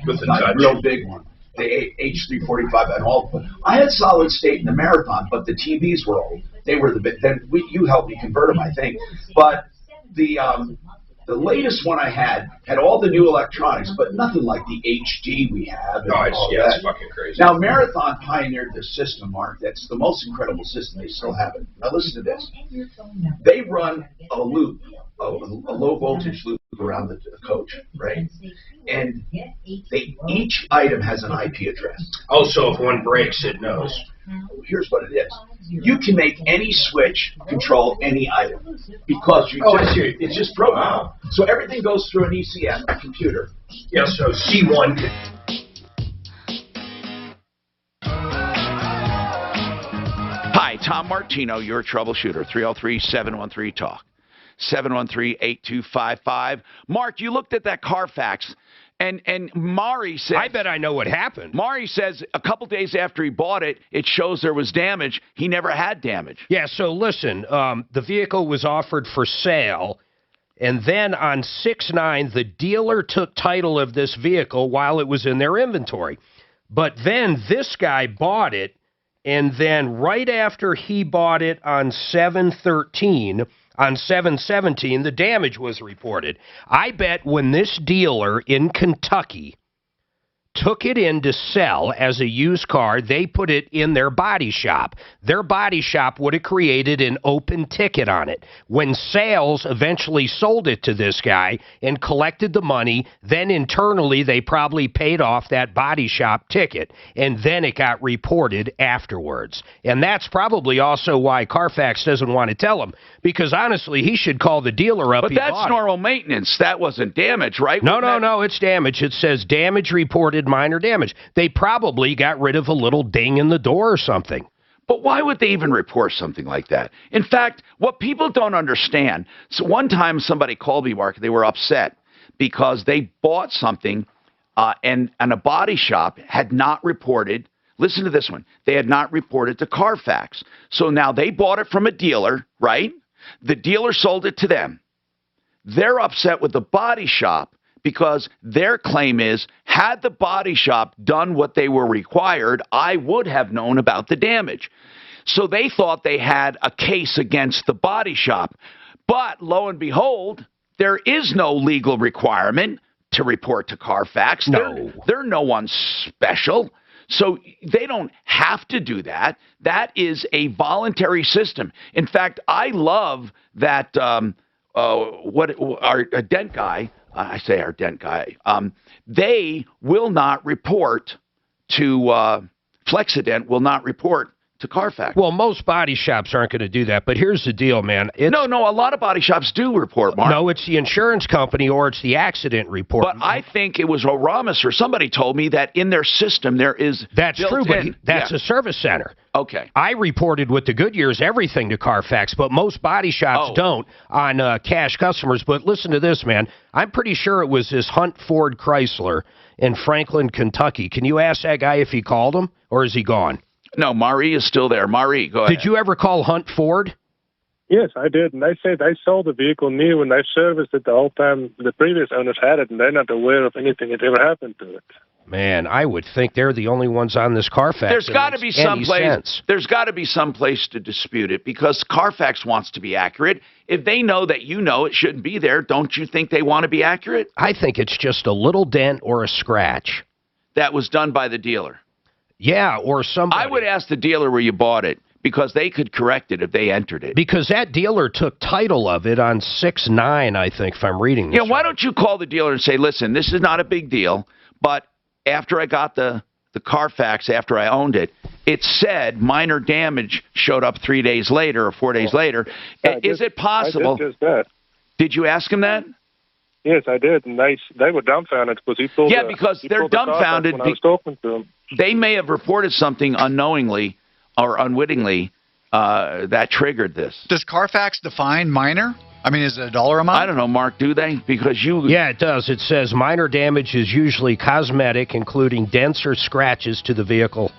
real big one, the H345 and all. I had solid state in the Marathon, but the TVs were old. They were the big. Then you helped me convert them, I think. But the latest one I had all the new electronics, but nothing like the HD we have. And it's fucking crazy. Now, Marathon pioneered this system, Mark. That's the most incredible system. They still have it. Now, listen to this. They run a loop, a low voltage loop around the coach, right? And each item has an IP address. Oh, so if one breaks, it knows. Here's what it is. You can make any switch control any item because it's just programmed. So everything goes through an ECM, a computer. Yeah, so C1 could Hi, Tom Martino, your troubleshooter, 303-713-TALK, 713-8255. Mark, you looked at that Carfax, and Mari said... I bet I know what happened. Mari says a couple days after he bought it, it shows there was damage. He never had damage. Yeah, so listen, the vehicle was offered for sale, and then on 6/9, the dealer took title of this vehicle while it was in their inventory. But then this guy bought it, and then right after he bought it on 7/13, on 7/17, the damage was reported. I bet when this dealer in Kentucky took it in to sell as a used car, they put it in their body shop. Their body shop would have created an open ticket on it. When sales eventually sold it to this guy and collected the money, then internally they probably paid off that body shop ticket, and then it got reported afterwards. And that's probably also why Carfax doesn't want to tell him, because honestly, he should call the dealer up. But that's normal maintenance. That wasn't damage, right? No, it's damage. It says damage reported, minor damage. They probably got rid of a little ding in the door or something. But why would they even report something like that? In fact, what people don't understand, so one time somebody called me, Mark, they were upset because they bought something and a body shop had not reported, listen to this one, they had not reported to Carfax. So now they bought it from a dealer, right? The dealer sold it to them. They're upset with the body shop because their claim is, had the body shop done what they were required, I would have known about the damage. So they thought they had a case against the body shop. But lo and behold, there is no legal requirement to report to Carfax. No. They're no one special. So they don't have to do that. That is a voluntary system. In fact, I love that our dent guy, I say our dent guy, they will not report to Flexident, will not report to Carfax. Well, most body shops aren't going to do that, but here's the deal, man. No, a lot of body shops do report, Mark. No, it's the insurance company or it's the accident report. But I think it was Oramus or somebody told me that in their system there is That's true, but that's a a service center. Okay. I reported with the Goodyears everything to Carfax, but most body shops don't on cash customers. But listen to this, man. I'm pretty sure it was this Hunt Ford Chrysler in Franklin, Kentucky. Can you ask that guy if he called him, or is he gone? No, Marie is still there. Marie, go ahead. Did you ever call Hunt Ford? Yes, I did. And they said they sold the vehicle new and they serviced it the whole time the previous owners had it, and they're not aware of anything that ever happened to it. Man, I would think they're the only ones on this Carfax. There's got to be some place. There's got to be some place to dispute it because Carfax wants to be accurate. If they know that you know it shouldn't be there, don't you think they want to be accurate? I think it's just a little dent or a scratch. That was done by the dealer. Yeah, or somebody. I would ask the dealer where you bought it because they could correct it if they entered it. Because that dealer took title of it on 6/9, I think, if I'm reading this. Yeah, why don't you call the dealer and say, listen, this is not a big deal, but after I got the Carfax, after I owned it, it said minor damage showed up 3 days later or 4 days later. Is it possible? I did just that. Did you ask him that? Yes, I did, and they were dumbfounded because he pulled. Yeah, because they're dumbfounded. When I was talking to him. They may have reported something unknowingly or unwittingly that triggered this. Does Carfax define minor? I mean, is it a dollar amount? I don't know, Mark, do they? Because you... Yeah, it does. It says minor damage is usually cosmetic, including dents or scratches to the vehicle.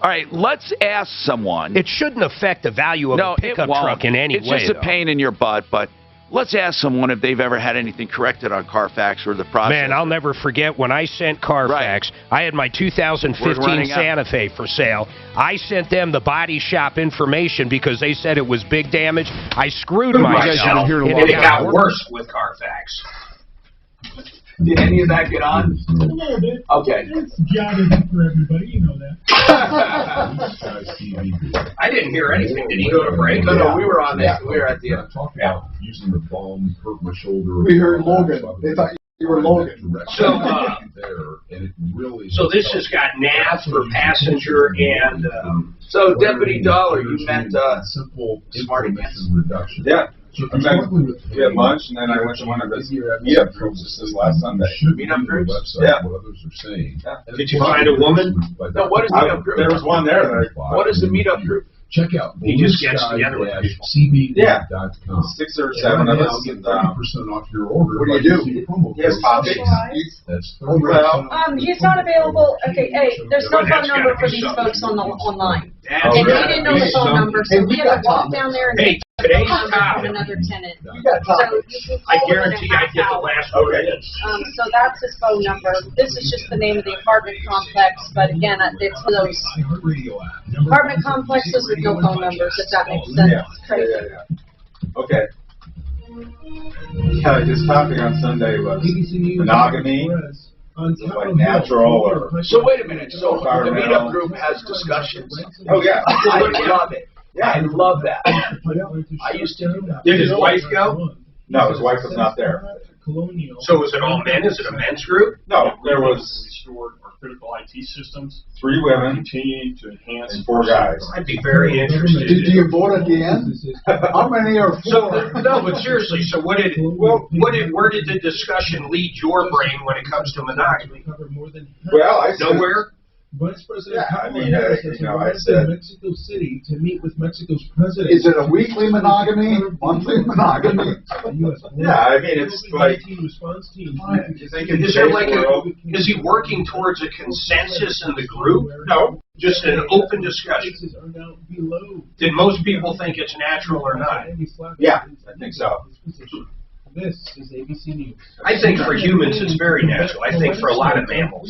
All right, let's ask someone. It shouldn't affect the value of a pickup truck in any way, It's just a pain in your butt, but let's ask someone if they've ever had anything corrected on Carfax or the process. Man, I'll never forget when I sent Carfax. I had my 2015 Santa Fe for sale. I sent them the body shop information because they said it was big damage. I screwed myself. And it got worse with Carfax. Did any of that get on? A little bit. Okay. It's jotted in for everybody, you know that. I didn't hear anything. Did he go to break? No, we were on that. We were at the end. Talking about using the phone, hurt my shoulder. We heard Logan. They thought You were Logan. So, so this has got nav for passenger and, So Deputy Dollar, you meant, Smarty Pants? Yeah. I met, we had lunch, and then I went to one of his meetup groups this last Sunday. Meetup groups? Yeah. did you find a woman? No, what is the meetup group? There was one there. What is the meetup group? Check out He just gets together with people. Yeah. CBD.com. 6 or 7 of us. Get 30% off your order. What do you do? He has coffee. That's Well, He's not available. Okay, hey, there's no phone number for these folks on the online. And he didn't know the phone number, so we had to walk down there and Hey, today's topic, another tenant. I So guarantee I get the last word in. So that's his phone number. This is just the name of the apartment complex, but again, it's one of those apartment complexes with no phone numbers, if that makes sense. It's crazy. Okay. Yeah, his topic on Sunday was monogamy, like natural or. So wait a minute, so the meetup group has discussions? Oh, yeah. I love it. Yeah, I love that. I used to do that. Did his wife go? No, his wife was not there. So is it all men? Is it a men's group? No, there was Restored our critical IT systems. 3 women Continuing to enhance. and 4 guys. I'd be very interested. Did you vote at the end? How many are So, for? no, but seriously, so where did the discussion lead your brain when it comes to monogamy? Well, I said. Nowhere? Vice President Yeah, I mean, Harris has you know, I arrived said- in Mexico City to meet with Mexico's president. Is it a weekly monogamy? Monthly monogamy? Yeah, I mean, it's like. Response team. You think in Is there today's like world- is he working towards a consensus in the group? No. Just an open discussion? Prices are now below. Did most people think it's natural or not? Yeah, I think so. This is ABC News. I think for humans it's very natural. I think for a lot of mammals.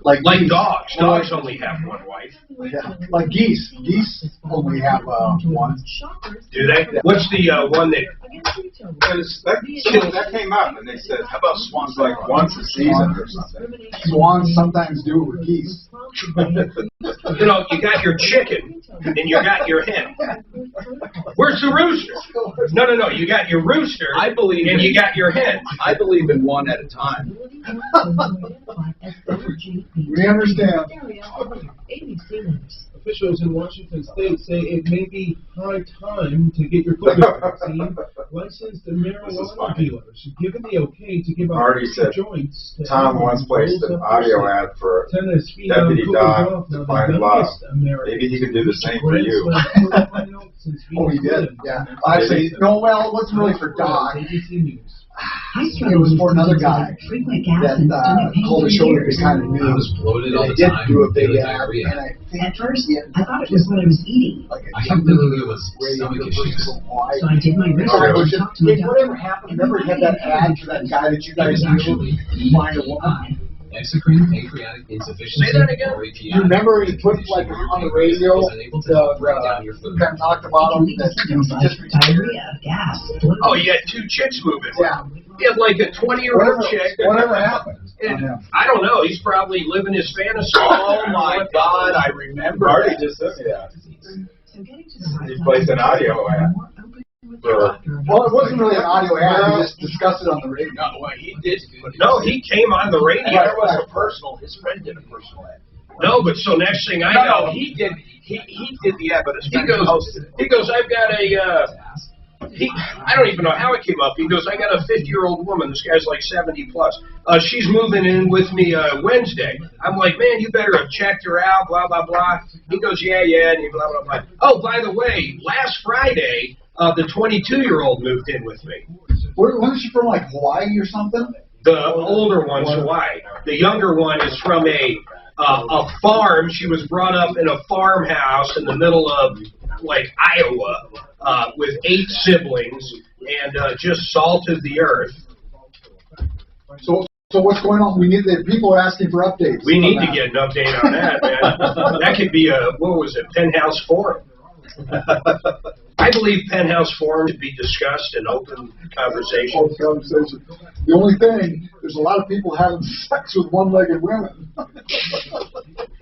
Like Dogs. Dogs only have one wife. Yeah, like geese. Geese only have one. Do they? What's the one that... That came up, and they said, how about swans like once a season or something? Swans sometimes do it with geese. You know, you got your chicken, and you got your hen. Where's the rooster? No. You got your rooster, I believe and in- you got your hen. I believe in one at a time. We understand. Officials in Washington State say it may be high time to get your COVID vaccine. Licensed marijuana dealers given the okay to give out Marty said joints. to Tom once placed an audio ad for Tennis, Deputy COVID Dog golf, now to the find love. youngest American. Maybe he could do the same for you. Oh, he did. Yeah. I say no. Well, it wasn't really for Doc. It was for another guy that called the show to be kind of new. I was bloated all the They did time. do a big with ad, diarrhea. and I think At first, I thought it was what I was eating. like I kept thinking it was stomach issues. So I did my research and talked to my doctor. whatever happened, remember you had that ad for that guy that you It guys was knew? actually Find a woman. exocrine pancreatic insufficiency. Say that again? or API. You remember he put like on the radio, Was unable to break down your food. kind of talked about him that he was just Diarrhea, gas. Oh, you had 2 chicks moving. yeah. He had like a 20-year-old chick. Whatever happened. And I don't know. He's probably living his fantasy. Oh my God, I remember Marty that. just said that. He placed an audio ad. Well, it wasn't really an audio ad. He just discussed it on the radio. No, well, he did. No, he came on the radio. There was a personal. His friend did a personal ad. No, but so next thing I No, know, he did. He did the ad, but his he friend goes, hosted it. he goes, I've got a, I don't even know how it came up. He goes, I got a 50-year-old woman. This guy's like 70 plus. She's moving in with me Wednesday. I'm like, man, you better have checked her out, blah, blah, blah. He goes, yeah, and he blah, blah, blah. Oh, by the way, last Friday, the 22-year-old moved in with me. Wasn't she from like Hawaii or something? The older one's Hawaii. The younger one is from a farm. She was brought up in a farmhouse in the middle of like Iowa with 8 siblings and just salted the earth. So what's going on? We need the people are asking for updates. We need on to that. get an update on that, man. That could be a, what was it, Penthouse Forum. I believe Penthouse Forum should be discussed in open conversation. Open conversation. The only thing, there's a lot of people having sex with one-legged women.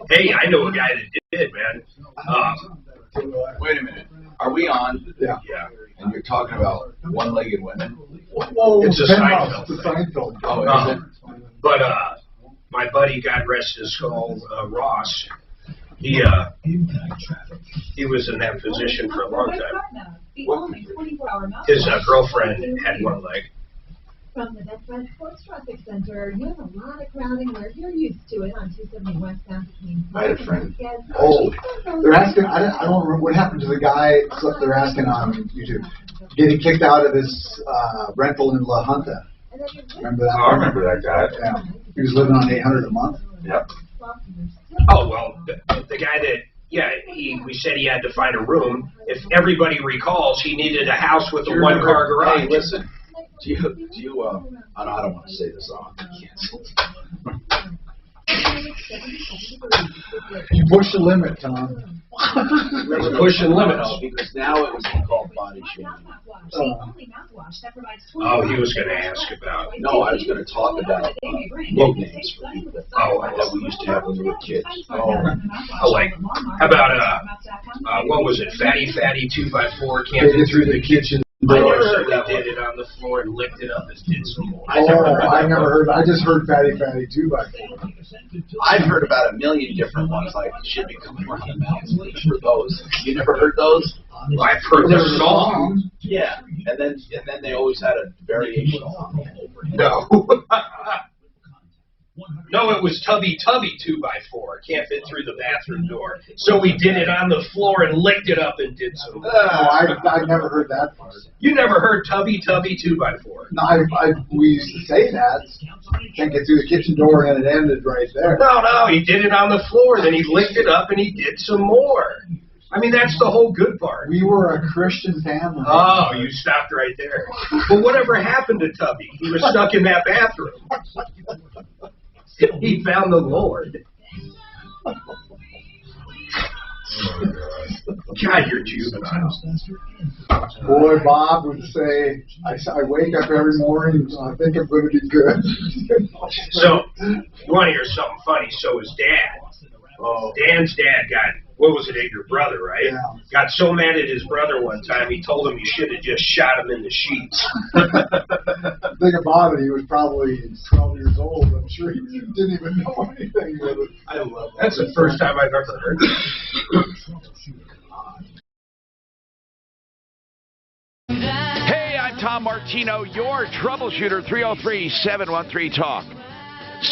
Hey, I know a guy that did, man. Wait a minute. Are we on? Yeah. Yeah. And you're talking about one-legged women? Whoa, It's a Seinfeld. Seinfeld It's a thing. Seinfeld. Oh, is it? But my buddy, God rest his soul, Ross, he was in that position for a long time. His girlfriend had one leg. From the Best Sports Traffic Center, you have a lot of crowding where you're used to it on 270 westbound between. I had a friend. Oh, they're asking, I don't remember what happened to the guy, so they're asking on YouTube, getting kicked out of his rental in La Junta. Remember that? Oh, I remember that guy. Yeah. He was living on $800 a month. Yep. Oh, well, the guy that, we said he had to find a room. If everybody recalls, he needed a house with a one-car garage. Hey, listen. I don't want to say this on. You push the limit, Tom. We're pushing limits. Because now it was called body shaming. Oh, he was going to ask about. No, I was going to talk about nicknames for people that we used to have when we were kids. Like, how about, what was it, Fatty 2x4 can't get through the kitchen. I never heard that. Did it on the floor and licked it up and did some more. I never heard. I just heard Fatty 2x4. I've heard about a million different ones, like should be coming around the mountains for those. You never heard those? Well, I've heard the song. Yeah, and then they always had a variation on it. No. No, it was Tubby 2x4. Can't fit through the bathroom door. So we did it on the floor and licked it up and did some. I never heard that part. You never heard Tubby 2x4? No, we used to say that. Can't get through the kitchen door and it ended right there. No, he did it on the floor. Then he licked it up and he did some more. I mean, that's the whole good part. We were a Christian family. Oh, you stopped right there. But whatever happened to Tubby? He was stuck in that bathroom. He found the Lord. God, you're juvenile. Boy, Bob would say, I wake up every morning and I think I'm going to be good. So, you want to hear something funny? So his dad. Oh. Dan's dad got, what was it, your brother, right? Yeah. Got so mad at his brother one time, he told him he should have just shot him in the sheets. Think about it, he was probably 12 years old. I'm sure he didn't even know anything with it. I love that. That's the first time I've ever heard it. Hey, I'm Tom Martino, your troubleshooter, 303-713-TALK.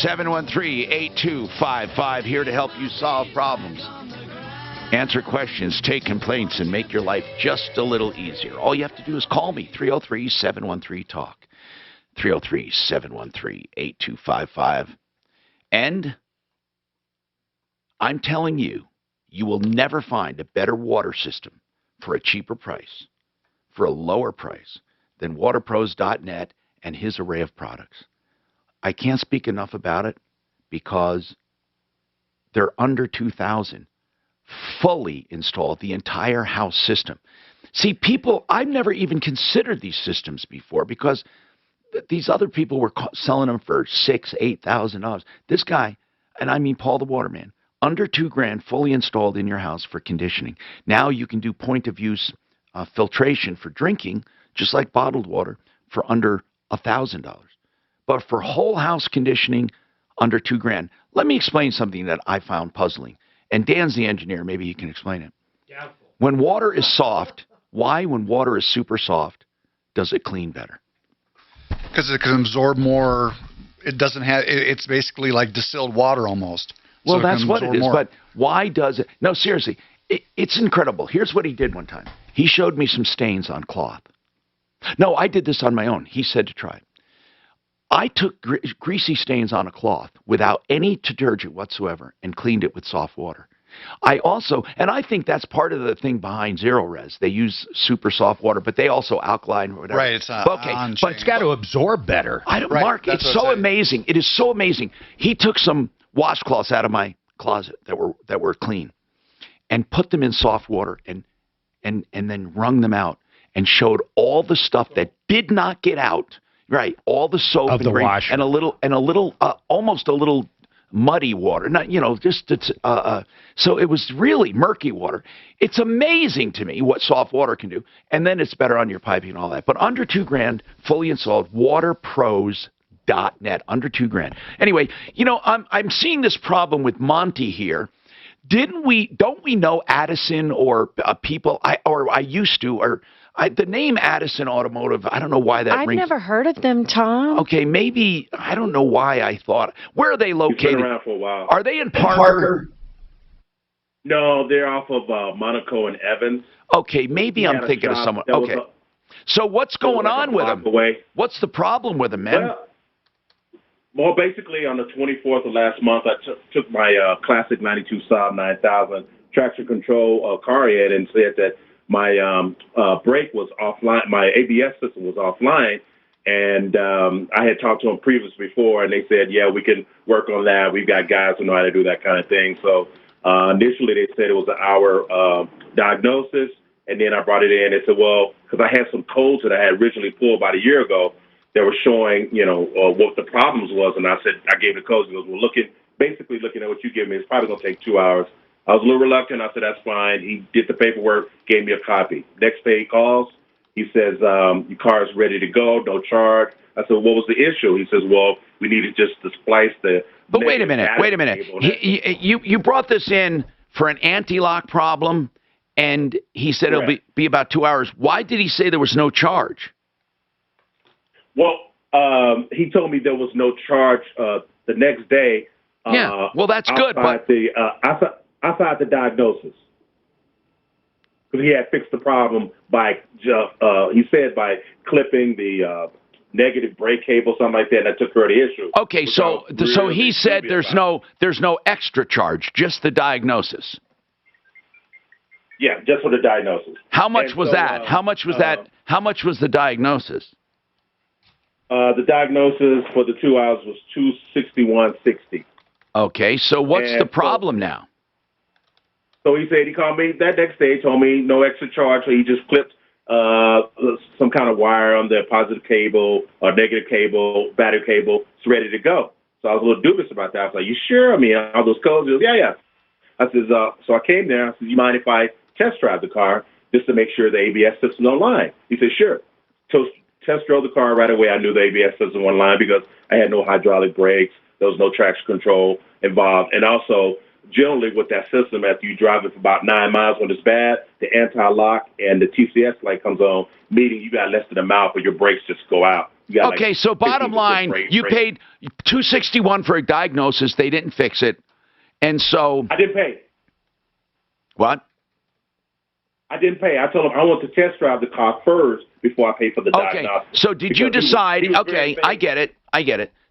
713-8255, here to help you solve problems. Answer questions, take complaints, and make your life just a little easier. All you have to do is call me, 303-713-TALK. 303-713-8255. And I'm telling you, you will never find a better water system for a cheaper price, for a lower price, than waterpros.net and his array of products. I can't speak enough about it because they're under 2,000 fully installed, the entire house system. See, people, I've never even considered these systems before because these other people were selling them for $6,000, $8,000. This guy, and I mean Paul the Waterman, under $2,000 fully installed in your house for conditioning. Now you can do point of use filtration for drinking, just like bottled water, for under $1,000. But for whole house conditioning, under $2,000. Let me explain something that I found puzzling. And Dan's the engineer. Maybe he can explain it. When water is soft, why, when water is super soft, does it clean better? Because it can absorb more. It doesn't have. It's basically like distilled water almost. Well, so that's what it is. More. But why does it? No, seriously. It's incredible. Here's what he did one time. He showed me some stains on cloth. No, I did this on my own. He said to try it. I took greasy stains on a cloth without any detergent whatsoever and cleaned it with soft water. I also, and I think that's part of the thing behind Zero Res. They use super soft water, but they also alkaline or whatever. Right, it's okay, but it's got to absorb better. I don't, Mark, it's so amazing. It is so amazing. He took some washcloths out of my closet that were clean and put them in soft water and then wrung them out and showed all the stuff that did not get out. Right, all the soap of and the washer and a little, almost a little muddy water, not, just it's, so it was really murky water. It's amazing to me what soft water can do, and then it's better on your piping and all that. But under $2,000, fully installed, waterpros.net, under $2,000. Anyway, I'm seeing this problem with Monty here. Don't we know Addison or people? I used to, or the name Addison Automotive. I don't know why that rings. I've never heard of them, Tom. Okay, maybe I don't know why I thought. Where are they located? Been around for a while. Are they in Parker? No, they're off of Monaco and Evans. Okay, maybe I'm thinking of someone. Okay, so what's going on with them? What's the problem with them, man? Well, basically, on the 24th of last month, I took my classic 92 Saab 9000 traction control car in and said that my brake was offline, my ABS system was offline, and I had talked to them previously before, and they said, yeah, we can work on that. We've got guys who know how to do that kind of thing. So initially they said it was an hour diagnosis, and then I brought it in and said, well, because I had some codes that I had originally pulled about a year ago that were showing, what the problems was, and I said, I gave the codes. He goes, well, basically looking at what you give me, it's probably going to take 2 hours. I was a little reluctant. I said, that's fine. He did the paperwork, gave me a copy. Next day he calls. He says, your car is ready to go, no charge. I said, what was the issue? He says, well, we needed just to splice the... But wait a minute. You brought this in for an anti-lock problem, and he said it'll be about 2 hours. Why did he say there was no charge? Well, he told me there was no charge the next day. Yeah, well, that's good. But outside the diagnosis, because he had fixed the problem by he said by clipping the negative brake cable, something like that, and that took care of the issue. Okay, so he said there's no extra charge, just the diagnosis. Yeah, just for the diagnosis. How much was that? How much was that? How much was the diagnosis? The diagnosis for the 2 hours was $261.60. Okay, so what's the problem now? So he said he called me that next day, told me no extra charge. So he just clipped some kind of wire on the positive cable or negative cable, battery cable. It's ready to go. So I was a little dubious about that. I was like, you sure? I mean, all those codes? He goes, yeah. I said, so I came there. I said, you mind if I test drive the car just to make sure the ABS system's online? He said, sure. So test drove the car right away. I knew the ABS system was online because I had no hydraulic brakes. There was no traction control involved. And also, generally with that system, after you drive it for about 9 miles when it's bad, the anti-lock and the TCS light comes on, meaning you got less than a mile for your brakes just go out. Okay, so bottom line, you paid $261 for a diagnosis. They didn't fix it. And so... I didn't pay. What? I didn't pay. I told him I want to test drive the car first before I pay for the diagnosis. So did you decide... Okay, I get it.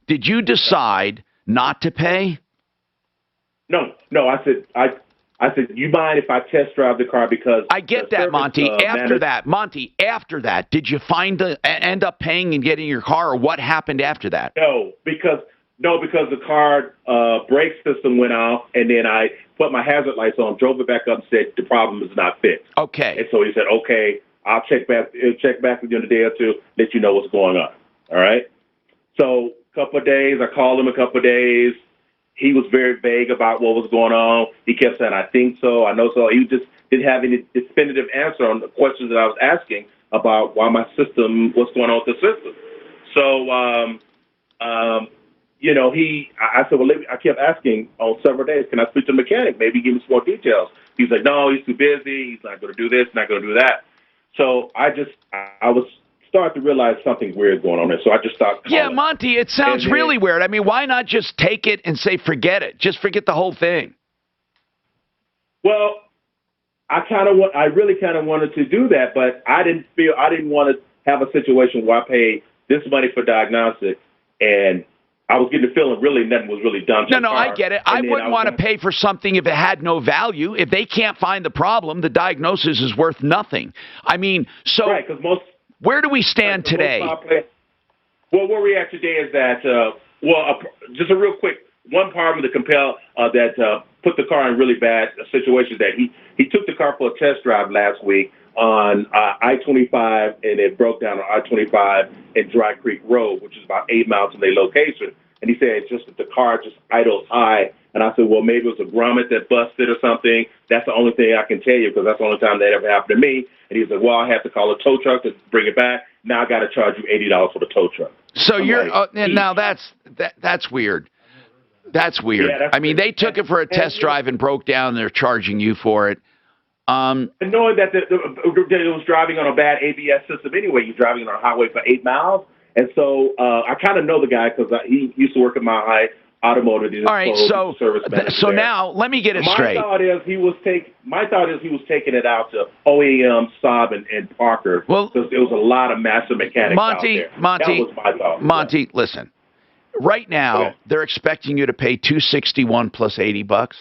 Did you decide not to pay? No. I said, you mind if I test drive the car because I get that, Monty. After that, did you end up paying and getting your car, or what happened after that? No, because the car brake system went off, and then I put my hazard lights on, drove it back up, and said the problem is not fixed. Okay. And so he said, okay, I'll check back with you in a day or two, let you know what's going on. All right. So a couple of days, I called him a couple of days. He was very vague about what was going on. He kept saying, I think so, I know so. He just didn't have any definitive answer on the questions that I was asking about why my system, what's going on with the system. So, I said, well, I kept asking on several days, can I speak to the mechanic? Maybe give me some more details. He's like, no, he's too busy. He's not going to do this, not going to do that. So I was starting to realize something weird going on there. So I just stopped calling. Yeah, Monty, it sounds really weird. I mean, why not just take it and say, forget it? Just forget the whole thing. Well, I really kind of wanted to do that, but I didn't want to have a situation where I paid this money for diagnostic and I was getting the feeling really nothing was really done to the car. I get it. I wouldn't want to pay for something if it had no value. If they can't find the problem, the diagnosis is worth nothing. I mean, so right, 'cause where do we stand today? Well, where we're at today is that, just a real quick, one part of the compel that put the car in really bad situation that he took the car for a test drive last week on I-25, and it broke down on I-25 and Dry Creek Road, which is about 8 miles from their location. And he said just that the car just idles high. And I said, well, maybe it was a grommet that busted or something. That's the only thing I can tell you because that's the only time that ever happened to me. And he said, well, I have to call a tow truck to bring it back. Now I got to charge you $80 for the tow truck. So now that's weird. That's weird. Yeah, that's I mean, they took it for a test drive and broke down. And they're charging you for it. And knowing that it was driving on a bad ABS system anyway, you're driving on a highway for 8 miles. And so I kind of know the guy because he used to work at my automotive. All right, so now let me get it straight. My thought is he was taking it out to OEM, Saab, and Parker. Well, because there was a lot of master mechanics out there. That was my thought. Monty, listen. Right now, they're expecting you to pay $261 plus $80.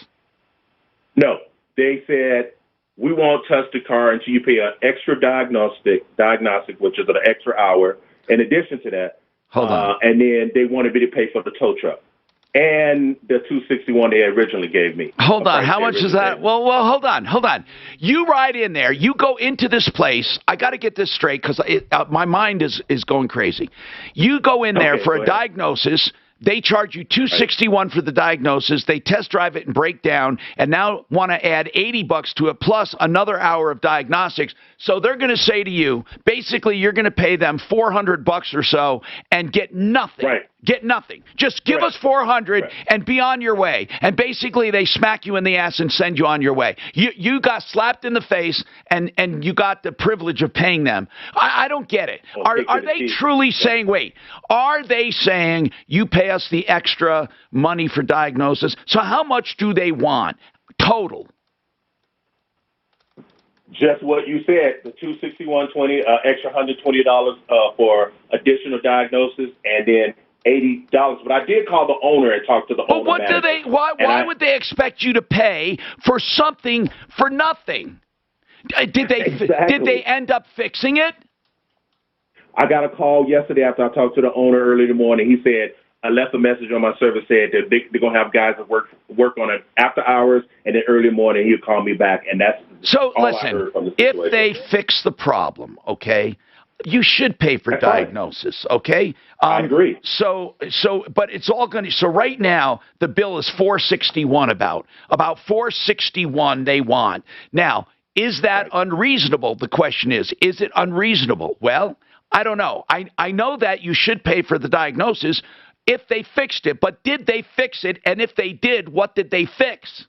No, they said we won't touch the car until you pay an extra diagnostic, which is an extra hour. In addition to that, hold on, and then they wanted me to pay for the tow truck and the $261 they originally gave me. Hold on, how much is that? Well, hold on. You ride in there, you go into this place. I got to get this straight because my mind is going crazy. You go in there for a diagnosis. They charge you $261 for the diagnosis. They test drive it and break down, and now want to add $80 to it plus another hour of diagnostics. So they're going to say to you, basically, you're going to pay them $400 or so and get nothing. Right. Get nothing. Just give us $400 and be on your way. And basically, they smack you in the ass and send you on your way. You got slapped in the face, and you got the privilege of paying them. I don't get it. Are they truly saying, wait, are they saying you pay us the extra money for diagnosis? So how much do they want total? Just what you said, the $261.20, extra $120 for additional diagnosis, and then $80. But I did call the owner and talk to the owner. But what do they? Why would they expect you to pay for something for nothing? Did they end up fixing it? I got a call yesterday after I talked to the owner early in the morning. He said I left a message on my service said that they're gonna have guys that work on it after hours, and then early in the morning he'll call me back, and that's so. All listen, I heard from the if they fix the problem, okay, you should pay for diagnosis, okay? I agree. But it's all going to. So right now the bill is $461 about $461 they want. Now, is that unreasonable? The question is it unreasonable? Well, I don't know. I know that you should pay for the diagnosis if they fixed it, but did they fix it? And if they did, what did they fix?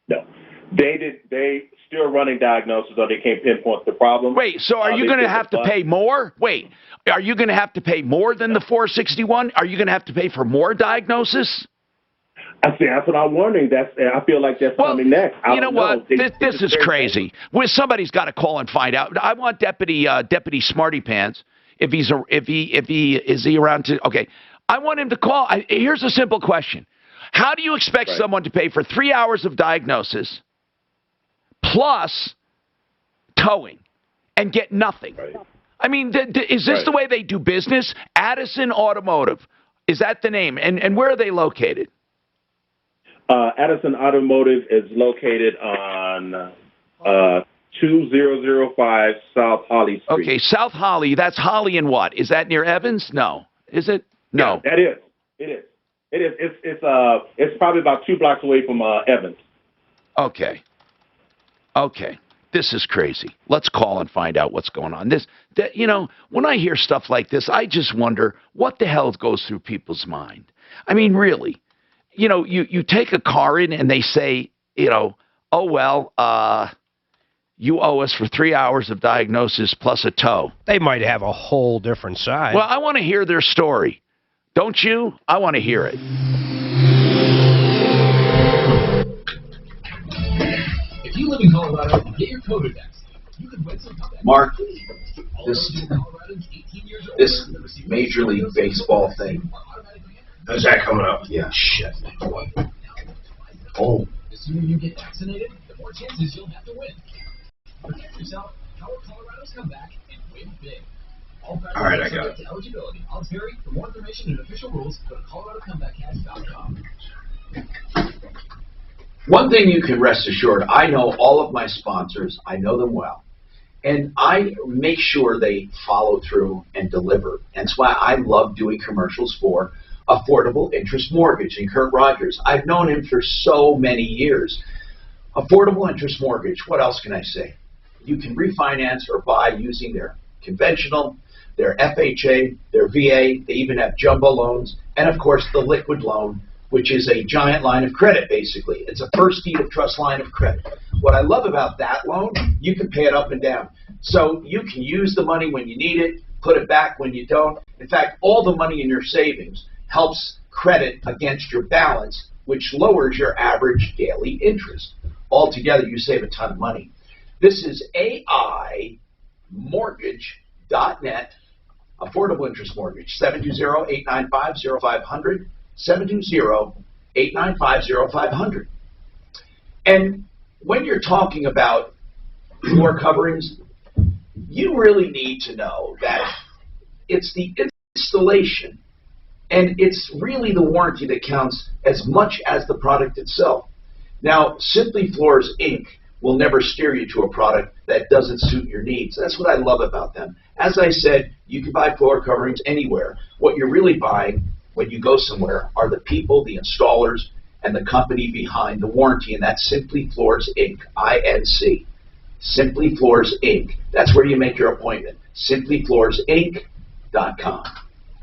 No, they did. They still running diagnosis, though they can't pinpoint the problem. Wait, so are you going to have to pay more? Wait, are you going to have to pay more than the $461? Are you going to have to pay for more diagnosis? I see. That's what I'm wondering. I feel like that's coming next. You know what? This is crazy. Well, somebody's got to call and find out. I want Deputy Smarty Pants if he is around to. Okay, I want him to call. Here's a simple question: how do you expect someone to pay for 3 hours of diagnosis plus towing and get nothing? I mean, is this the way they do business? Addison Automotive, is that the name? And where are they located? Addison Automotive is located on 2005 South Holly Street. Okay, South Holly. That's Holly and what? Is that near Evans? No. Is it? No. Yeah, that is. It is. It's probably about 2 blocks away from Evans. Okay. This is crazy. Let's call and find out what's going on. When I hear stuff like this, I just wonder what the hell goes through people's mind. I mean, really. You take a car in and they say, oh, well, you owe us for 3 hours of diagnosis plus a tow. They might have a whole different side. Well, I want to hear their story. Don't you? I want to hear it. If you live in Colorado and get your COVID vaccine, you can win some comeback. Mark, this Major League Baseball thing. Is that coming up? Yeah. Shit. Oh. The sooner you get vaccinated, the more chances you'll have to win. Protect yourself, power Colorado's comeback, and win big. All right, I got it. Eligibility. Odds vary. For more information and official rules, go to coloradocomebackcast.com. One thing you can rest assured, I know all of my sponsors. I know them well. And I make sure they follow through and deliver. And that's why I love doing commercials for Affordable Interest Mortgage and Kurt Rogers. I've known him for so many years. Affordable Interest Mortgage, what else can I say? You can refinance or buy using their conventional, their FHA, their VA, they even have jumbo loans, and of course the liquid loan, which is a giant line of credit basically. It's a first deed of trust line of credit. What I love about that loan, you can pay it up and down. So you can use the money when you need it, put it back when you don't. In fact, all the money in your savings helps credit against your balance, which lowers your average daily interest. Altogether, you save a ton of money. This is AImortgage.net, Affordable Interest Mortgage, 720-895-0500, 720-895-0500. And when you're talking about floor coverings, you really need to know that it's the installation and it's really the warranty that counts as much as the product itself. Now, Simply Floors, Inc. will never steer you to a product that doesn't suit your needs. That's what I love about them. As I said, you can buy floor coverings anywhere. What you're really buying when you go somewhere are the people, the installers, and the company behind the warranty, and that's Simply Floors, Inc., I-N-C. Simply Floors, Inc. That's where you make your appointment. SimplyFloorsInc.com.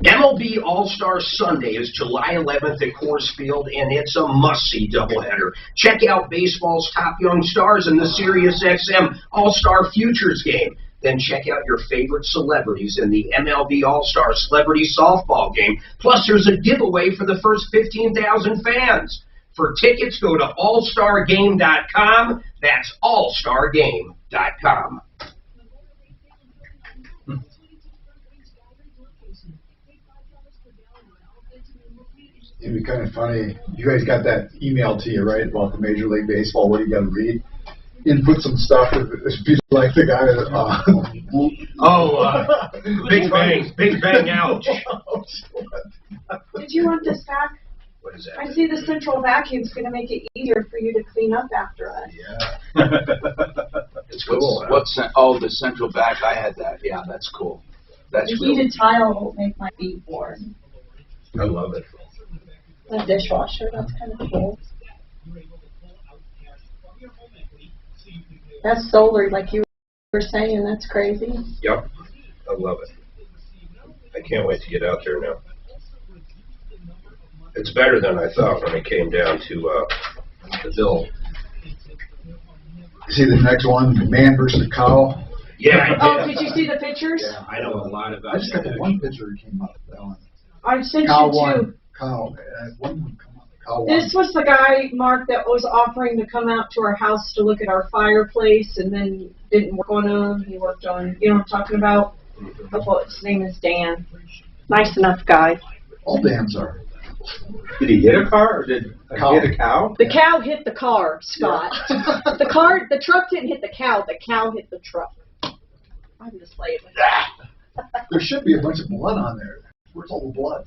MLB All-Star Sunday is July 11th at Coors Field, and it's a must-see doubleheader. Check out baseball's top young stars in the SiriusXM All-Star Futures game. Then check out your favorite celebrities in the MLB All-Star Celebrity Softball game. Plus, there's a giveaway for the first 15,000 fans. For tickets, go to allstargame.com. That's allstargame.com. It'd be kind of funny. You guys got that email to you, right, about the Major League Baseball, what you got to read? Input some stuff that people like the guy that, Big Bang, ouch. Did you want this back? What is that? I see the central vacuum's going to make it easier for you to clean up after us. Yeah. It's cool. The central back, I had that. Yeah, that's cool. That's The really heated tile will make my feet warm. I love it. The dishwasher, that's kind of cool. That's solar, like you were saying, that's crazy. Yep, I love it. I can't wait to get out there now. It's better than I thought when it came down to the bill. see the next one, man versus cow? Yeah. Oh, did you see the pictures? Yeah. I know a lot about I just got the one picture that came up. That one. I sent Cow you two. one. Cow. One would come up. Cow one. This was the guy, Mark, that was offering to come out to our house to look at our fireplace and then didn't work on them. He worked on, you know what I'm talking about? His name is Dan. Nice enough guy. All Dans are. Did he hit a car or did he hit a cow? The cow hit the car, Scott. The truck didn't hit the cow hit the truck. I'm just playing with that. There should be a bunch of blood on there. Where's all the blood?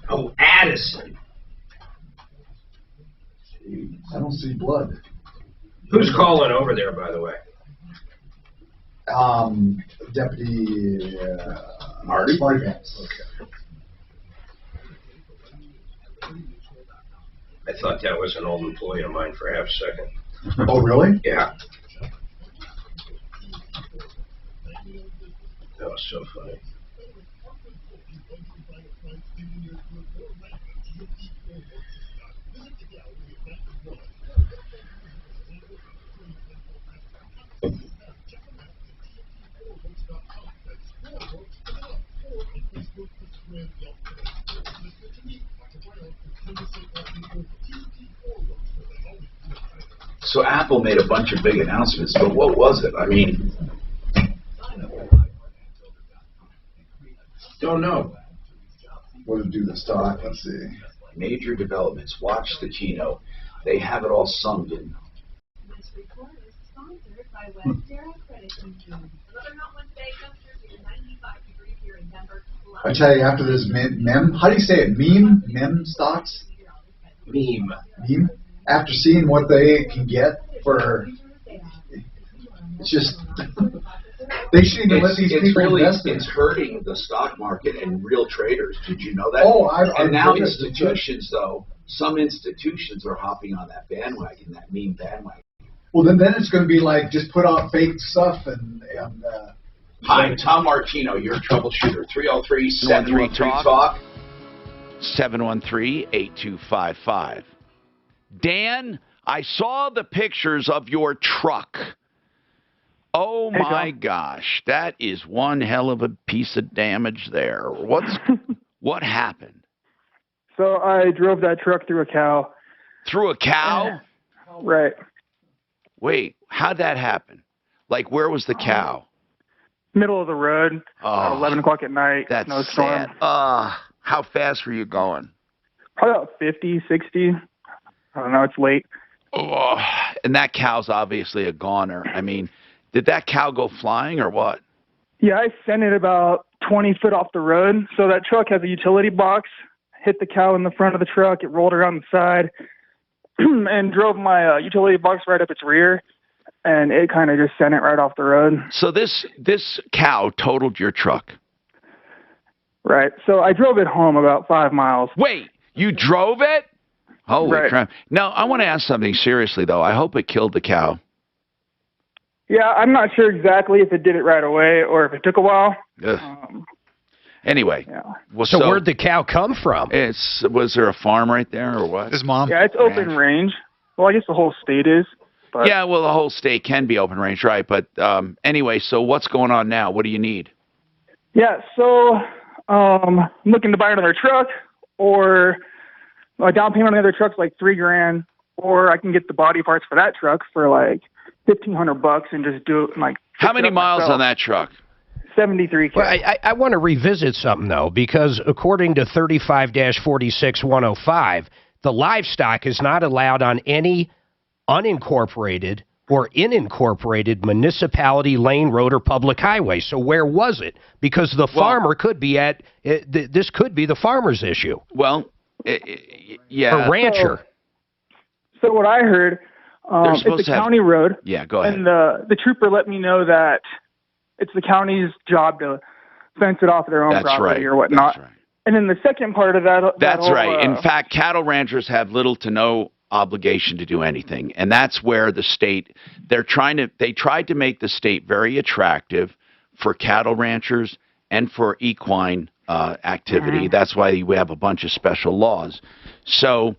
Oh, Addison. I don't see blood. Who's calling over there, by the way? Deputy Marty? Marty Vance. Okay. I thought that was an old employee of mine for half a second. Oh, really? Yeah. That was so funny. So Apple made a bunch of big announcements, but what was it? I mean, don't know. What to do the stock? Let's see. Major developments. Watch the keynote. They have it all summed in. This report is sponsored by Westera Credit Union. I tell you, after this meme, how do you say it? Meme stocks? Meme. After seeing what they can get for, it's just, They shouldn't even let these people invest in it. It's hurting the stock market and real traders. Did you know that? Oh, and now institutions, though, some institutions are hopping on that bandwagon, that meme bandwagon. Well, then it's going to be like just put out fake stuff and Hi, Tom Martino, your troubleshooter. 303-713-TALK. 713-8255. Dan, I saw the pictures of your truck. Oh, my gosh. That is one hell of a piece of damage there. What happened? So I drove that truck through a cow. Through a cow? Right. Wait, how'd that happen? Like, where was the cow? Middle of the road, 11 o'clock at night, That's snowstorm. sad. How fast were you going? Probably about 50, 60. I don't know, it's late. Oh, and that cow's obviously a goner. I mean, did that cow go flying or what? Yeah, I sent it about 20 foot off the road. So that truck has a utility box, hit the cow in the front of the truck, it rolled around the side, and drove my utility box right up its rear. And it kind of just sent it right off the road. So this cow totaled your truck? Right. So I drove it home about 5 miles. Wait, you drove it? Holy Right. crap. Now, I want to ask something seriously, though. I hope it killed the cow. Yeah, I'm not sure exactly if it did it right away or if it took a while. Anyway. Yeah. Well, So where'd the cow come from? Was there a farm right there or what? His mom. Yeah, it's open range. Well, I guess the whole state is. But Yeah, well, the whole state can be open range, right? But anyway, so what's going on now? What do you need? Yeah, so I'm looking to buy another truck, or my down payment on the other truck's like $3,000, or I can get the body parts for that truck for like $1,500 and just do it like. How many miles on that truck? 73K. Well, I want to revisit something, though, because according to 35-46105, the livestock is not allowed on any unincorporated or unincorporated municipality lane, road, or public highway. So where was it? Because the farmer could be at this could be the farmer's issue. Well, yeah. A rancher. So what I heard, it's a county road. Yeah, go ahead. And the trooper let me know that it's the county's job to fence it off their own property or whatnot. That's right. And then the second part of that. That's right. In fact, cattle ranchers have little to no obligation to do anything, and that's where the state they tried to make the state very attractive for cattle ranchers and for equine activity. That's why we have a bunch of special laws. So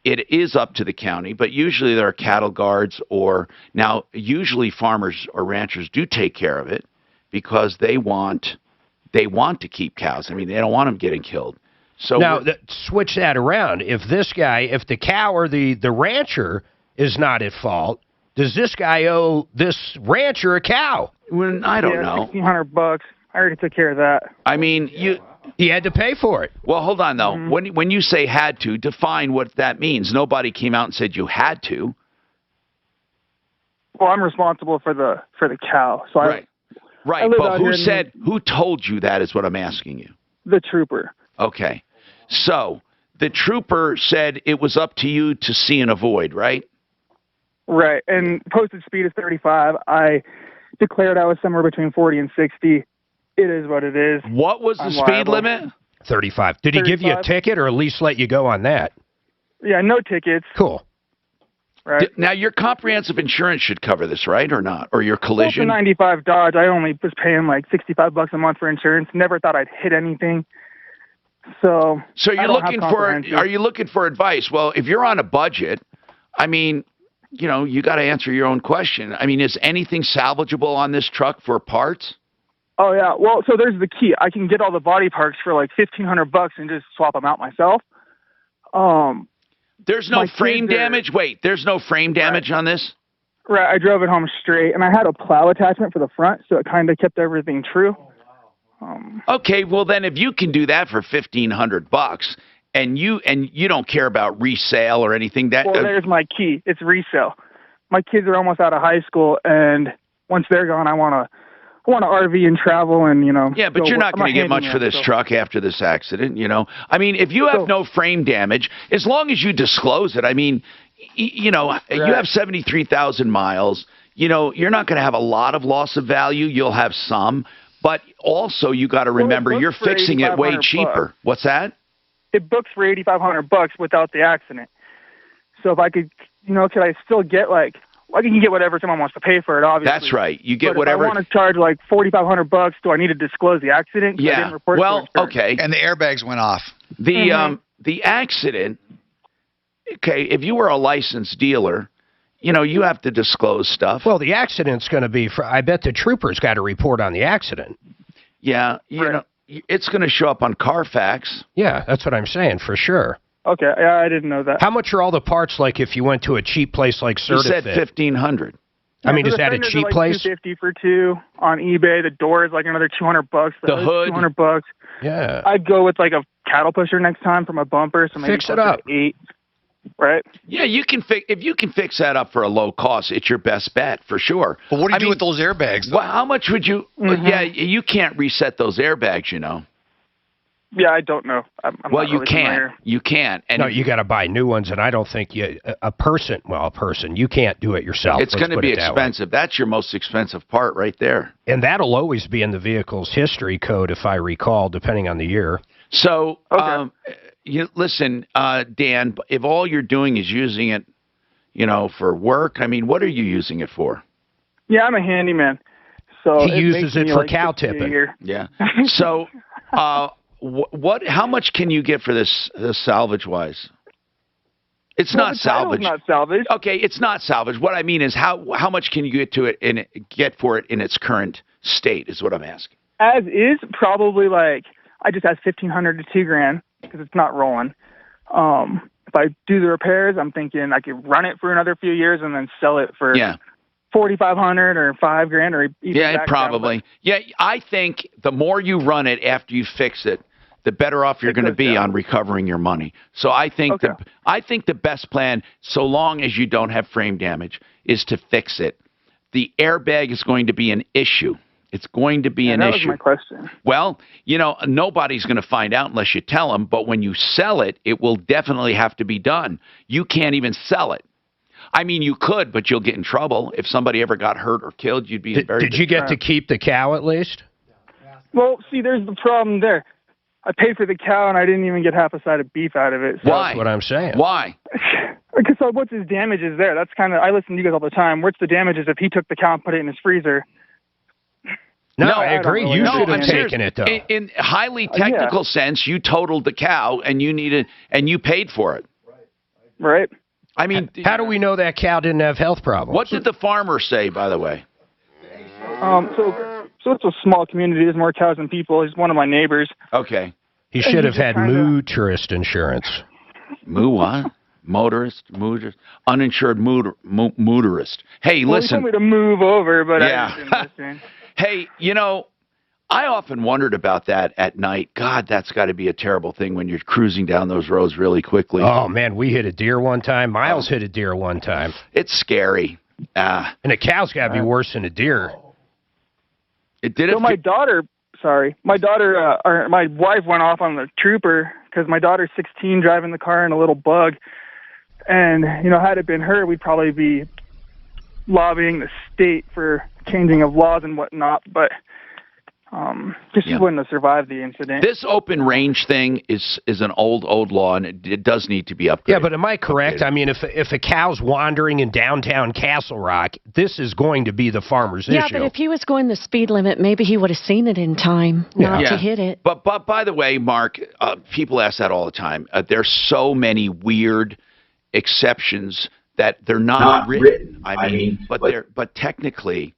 it is up to the county, but usually there are cattle guards, or now usually farmers or ranchers do take care of it because they want to keep cows. I mean, they don't want them getting killed. So now, switch that around. If the cow or the rancher is not at fault, does this guy owe this rancher a cow? Well, I don't know. $1,500. I already took care of that. I mean, he had to pay for it. Well, hold on, though. When you say had to, define what that means. Nobody came out and said you had to. Well, I'm responsible for the cow. So right. I live But out who here who told you that is what I'm asking you? The trooper. Okay. So the trooper said it was up to you to see and avoid, right? Right. And posted speed is 35. I declared I was somewhere between 40 and 60. It is what it is. What was the speed limit? 35. Did he give you a ticket or at least let you go on that? Yeah, no tickets. Cool. Right. Now, your comprehensive insurance should cover this, right, or not? Or your collision? Well, it's a 95 Dodge. I only was paying like $65 a month for insurance. Never thought I'd hit anything. So you're looking are you looking for advice? Well, if you're on a budget, I mean, you got to answer your own question. I mean, is anything salvageable on this truck for parts? Oh yeah. Well, so there's the key. I can get all the body parts for like $1,500 and just swap them out myself. There's no frame damage. Wait, there's no frame damage on this? Right. I drove it home straight, and I had a plow attachment for the front, so it kind of kept everything true. Okay, well then, if you can do that for $1,500, and you don't care about resale or anything, well, there's my key. It's resale. My kids are almost out of high school, and once they're gone, I want to RV and travel, and Yeah, but you're not going to get much for this truck after this accident. I mean, if you have no frame damage, as long as you disclose it. I mean, you have 73,000 miles. you're not going to have a lot of loss of value. You'll have some, but also you got to remember you're fixing it way cheaper. What's that? It books for $8,500 without the accident. So if I could, could I still get I can get whatever someone wants to pay for it, obviously. That's right. You get but whatever. If I want to charge like $4,500, do I need to disclose the accident? I didn't report it to insurance. Okay. And the airbags went off. The accident. Okay, if you were a licensed dealer, you have to disclose stuff. Well, the accident's going to be I bet the trooper's got to report on the accident. Yeah, it's going to show up on Carfax. Yeah, that's what I'm saying for sure. Okay, yeah, I didn't know that. How much are all the parts like if you went to a cheap place like Certifit? You said $1,500. I mean, is that a cheap like place? $250 for two on eBay. The door is like another $200. The hood, $200. Yeah. I'd go with like a cattle pusher next time for my bumper. So maybe fix it up. 8, right? Yeah, you can fix if you can fix that up for a low cost. It's your best bet for sure. But what do you do with those airbags? Though? Well, how much would you? Yeah, you can't reset those airbags. Yeah, I don't know. I'm well, not you really can't. familiar. You can't. And no, you got to buy new ones, and I don't think a person, you can't do it yourself. It's going to be expensive. That's your most expensive part right there. And that'll always be in the vehicle's history code, if I recall, depending on the year. So, listen, Dan, if all you're doing is using it, for work, what are you using it for? Yeah, I'm a handyman. So he uses it for cow tipping. Yeah. So, how much can you get for this salvage wise? It's not salvage. Not salvage. Okay, it's not salvage. What I mean is how much can you get for it in its current state is what I'm asking. As is, probably I just asked $1,500 to $2,000 because it's not rolling. If I do the repairs, I'm thinking I could run it for another few years and then sell it for $4,500 or $5,000 or even probably. Yeah, I think the more you run it after you fix it, the better off you're going to be on recovering your money. So I think the best plan, so long as you don't have frame damage, is to fix it. The airbag is going to be an issue. It's going to be an issue. That was my question. Well, nobody's going to find out unless you tell them, but when you sell it, it will definitely have to be done. You can't even sell it. You could, but you'll get in trouble. If somebody ever got hurt or killed, you'd be in very Did you get to keep the cow at least? Well, see, there's the problem there. I paid for the cow, and I didn't even get half a side of beef out of it. So. Why? That's what I'm saying. Why? Because what's his damages there? That's I listen to you guys all the time. What's the damages if he took the cow and put it in his freezer? No, I agree. You should have taken it, though. In highly technical sense, you totaled the cow, and you paid for it. Right. How do we know that cow didn't have health problems? What did the farmer say, by the way? So it's a small community. There's more cows than people. He's one of my neighbors. Okay. He should have had motorist insurance. What? Motorist? Uninsured motorist. Hey, listen. He told me to move over, but I didn't listen. Hey, I often wondered about that at night. God, that's got to be a terrible thing when you're cruising down those roads really quickly. Oh, man, we hit a deer one time. Miles hit a deer one time. It's scary. And a cow's got to be worse than a deer. My wife went off on the trooper because my daughter's 16 driving the car in a little Bug. And, had it been her, we'd probably be lobbying the state for changing of laws and whatnot. But she wouldn't have survived the incident. This open range thing is an old law, and it does need to be upgraded. Yeah, but am I correct? If a cow's wandering in downtown Castle Rock, this is going to be the farmer's issue. Yeah, but if he was going the speed limit, maybe he would have seen it in time not to hit it. But by the way, Mark, people ask that all the time. There's so many weird exceptions that they're not written. But technically,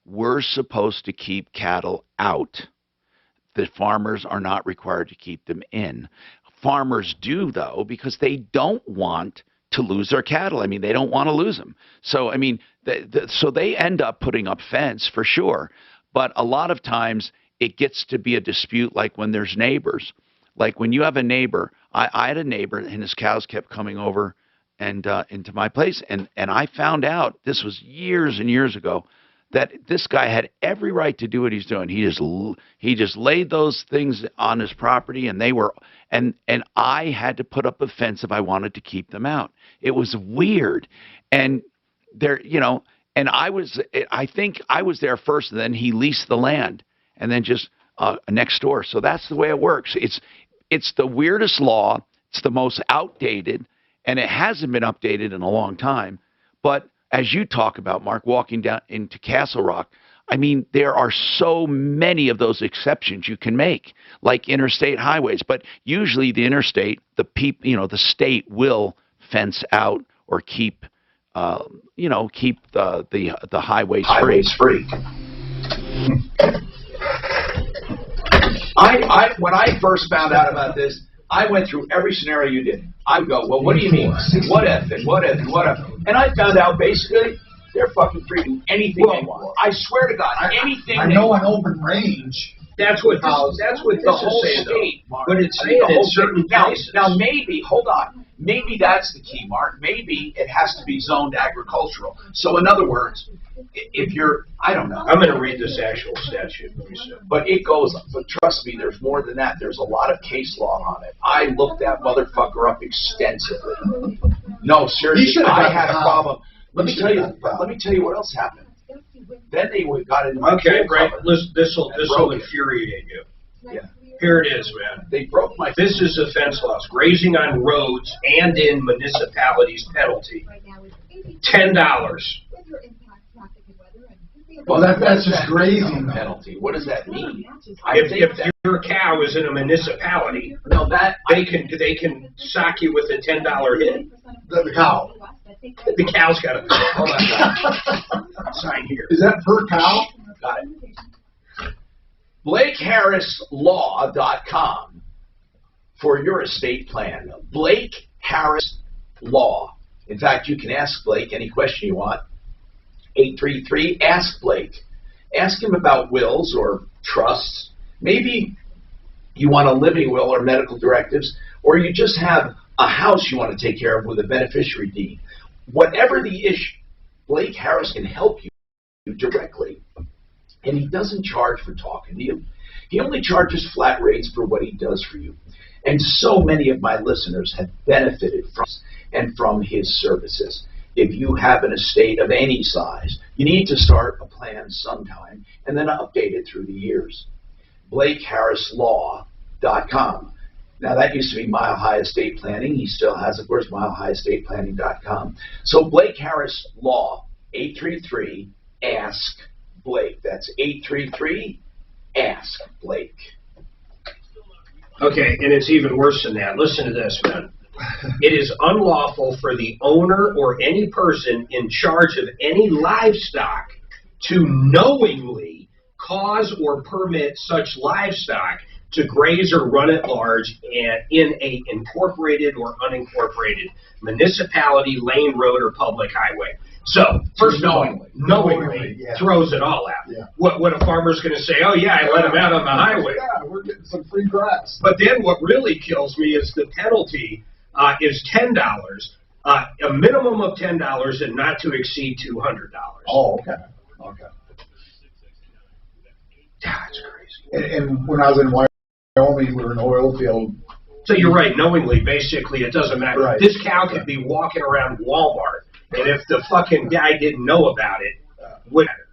we're supposed to keep cattle out. The farmers are not required to keep them in. Farmers do, though, because they don't want to lose their cattle. They don't want to lose them. So, so they end up putting up fence for sure. But a lot of times it gets to be a dispute, like when there's neighbors. Like when you have a neighbor, I had a neighbor and his cows kept coming over and into my place. And I found out, this was years and years ago, that this guy had every right to do what he's doing. He just laid those things on his property, and they were and I had to put up a fence if I wanted to keep them out. It was weird, and there, and I think I was there first, and then he leased the land, and then just next door. So that's the way it works. It's the weirdest law. It's the most outdated, and it hasn't been updated in a long time. But as you talk about, Mark, walking down into Castle Rock, I mean, there are so many of those exceptions you can make, like interstate highways. But usually the interstate, the state will fence out or keep the highways free. When I first found out about this, I went through every scenario you did. I go, well, what do you mean? What if and what if and what if? And I found out basically they're fucking free to do anything they want. I swear to God, anything. I know an open range. That's what the whole state. But it's saying in certain places. Now maybe, hold on. Maybe that's the key, Mark. Maybe it has to be zoned agricultural. So in other words, if you're, I don't know. I'm going to read this actual statute. But it goes, but trust me, there's more than that. There's a lot of case law on it. I looked that motherfucker up extensively. No, seriously, I had a problem. Let me tell you what else happened. Then they got into my right. This will infuriate you. Yeah. Here it is, man. They broke my. This is offense laws. Grazing on roads and in municipalities penalty. $10. Well, that's just grazing penalty. What does that mean? If your cow is in a municipality, they can sock you with a $10 hit. The cow. The cow's got to pay. Hold on. Sign here. Is that per cow? Got it. BlakeHarrisLaw.com for your estate plan. Blake Harris Law. In fact, you can ask Blake any question you want. 833 Ask Blake. Ask him about wills or trusts. Maybe you want a living will or medical directives, or you just have a house you want to take care of with a beneficiary deed. Whatever the issue, Blake Harris can help you directly. And he doesn't charge for talking to you. He only charges flat rates for what he does for you. And so many of my listeners have benefited from his services. If you have an estate of any size, you need to start a plan sometime and then update it through the years. BlakeHarrisLaw.com. Now, that used to be Mile High Estate Planning. He still has, of course, MileHighEstatePlanning.com. So Blake Harris Law, 833 Ask Blake. That's 833 Ask Blake. Okay, and it's even worse than that. Listen to this, man. It is unlawful for the owner or any person in charge of any livestock to knowingly cause or permit such livestock to graze or run at large in a incorporated or unincorporated municipality, lane, road, or public highway. So, first of all, knowingly throws it all out. Yeah. What a farmer's going to say, oh yeah, I let him out on the highway. Yeah, we're getting some free grass. But then what really kills me is the penalty is $10, a minimum of $10 and not to exceed $200. Oh, okay. That's crazy. And when I was in Wyoming, we were in an oil field. So you're right, knowingly, basically, it doesn't matter. Right. This cow could be walking around Walmart, and if the fucking guy didn't know about it, would matter.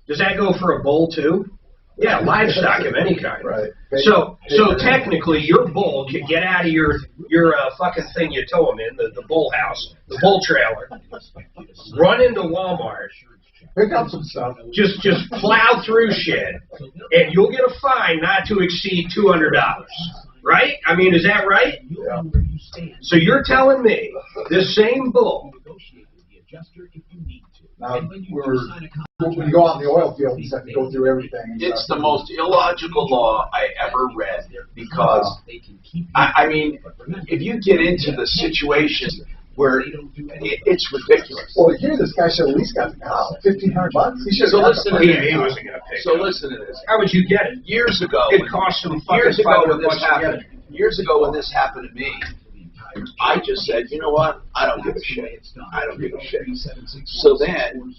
Does that go for a bull, too? Yeah, livestock of any kind. Right. So technically, your bull could get out of your fucking thing you tow him in, the bull house, the bull trailer, run into Walmart, pick up some stuff, just plow through shit, and you'll get a fine not to exceed $200. Right? I mean, is that right? Yeah. So you're telling me this same bull. Now, when you go out in the oil field, you have to go through everything. It's the most illogical law I ever read because, I mean, if you get into the situation where it's ridiculous. Well, here this guy should at least got the cow, $1,500. He should. So listen to he wasn't going to pay. So listen to this. How would you get it? Years ago, it cost him years ago when this happened to me, I just said, you know what? I don't give a shit. So then,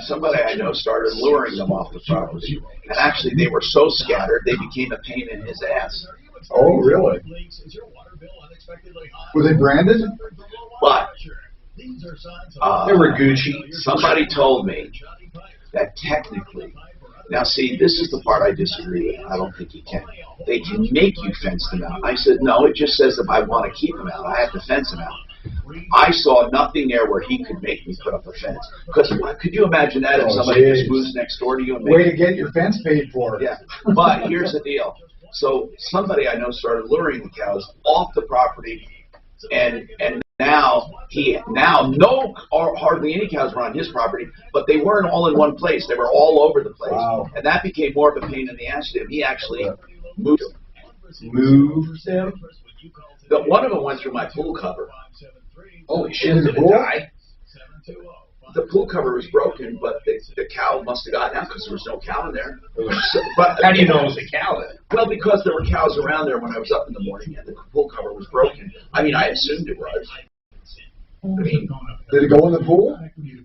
somebody I know started luring them off the property. And actually, they were so scattered, they became a pain in his ass. Oh, really? Were they branded? But They were Gucci. Somebody told me that technically, now see, this is the part I disagree with. I don't think you can. They can make you fence them out. I said, no, it just says if I want to keep them out, I have to fence them out. I saw nothing there where he could make me put up a fence. Because could you imagine that if somebody just moves next door to you? And Way to get your fence paid for. Yeah, but here's the deal. So somebody I know started luring the cows off the property, and now hardly any cows were on his property, but they weren't all in one place. They were all over the place, and that became more of a pain in the ass to him. He actually moved them. One of them went through my pool cover. Holy shit! Did it die? The pool cover was broken, but the cow must have gotten out because there was no cow in there. But how do you know it was a cow then? Well, because there were cows around there when I was up in the morning, and the pool cover was broken. I mean, I assumed it was. I mean, did it go in the pool?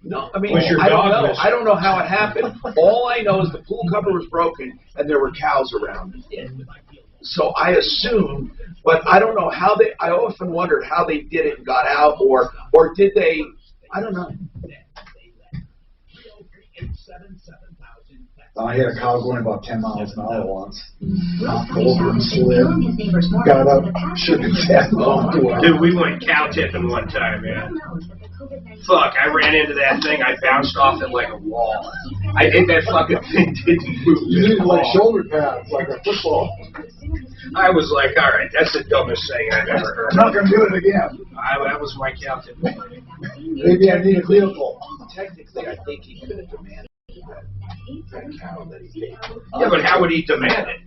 No, I mean, I don't know. I don't know how it happened. All I know is the pool cover was broken, and there were cows around it. So I assumed, but I don't know how they. I often wondered how they did it and got out, or did they? I don't know. I had a cow going about 10 miles an hour once. Knocked over and slid. Got up, shook its head. Dude, we went cow tipping one time, man. Fuck, I ran into that thing. I bounced off it like a wall. I hit that fucking thing, didn't move. You need like shoulder pads, like a football. I was like, all right, that's the dumbest thing I've ever heard. I'm not going to do it again. That was my cow tipping. Maybe I need a vehicle. Technically, I think he could have demanded that cow that he paid. Yeah, but how would he demand it?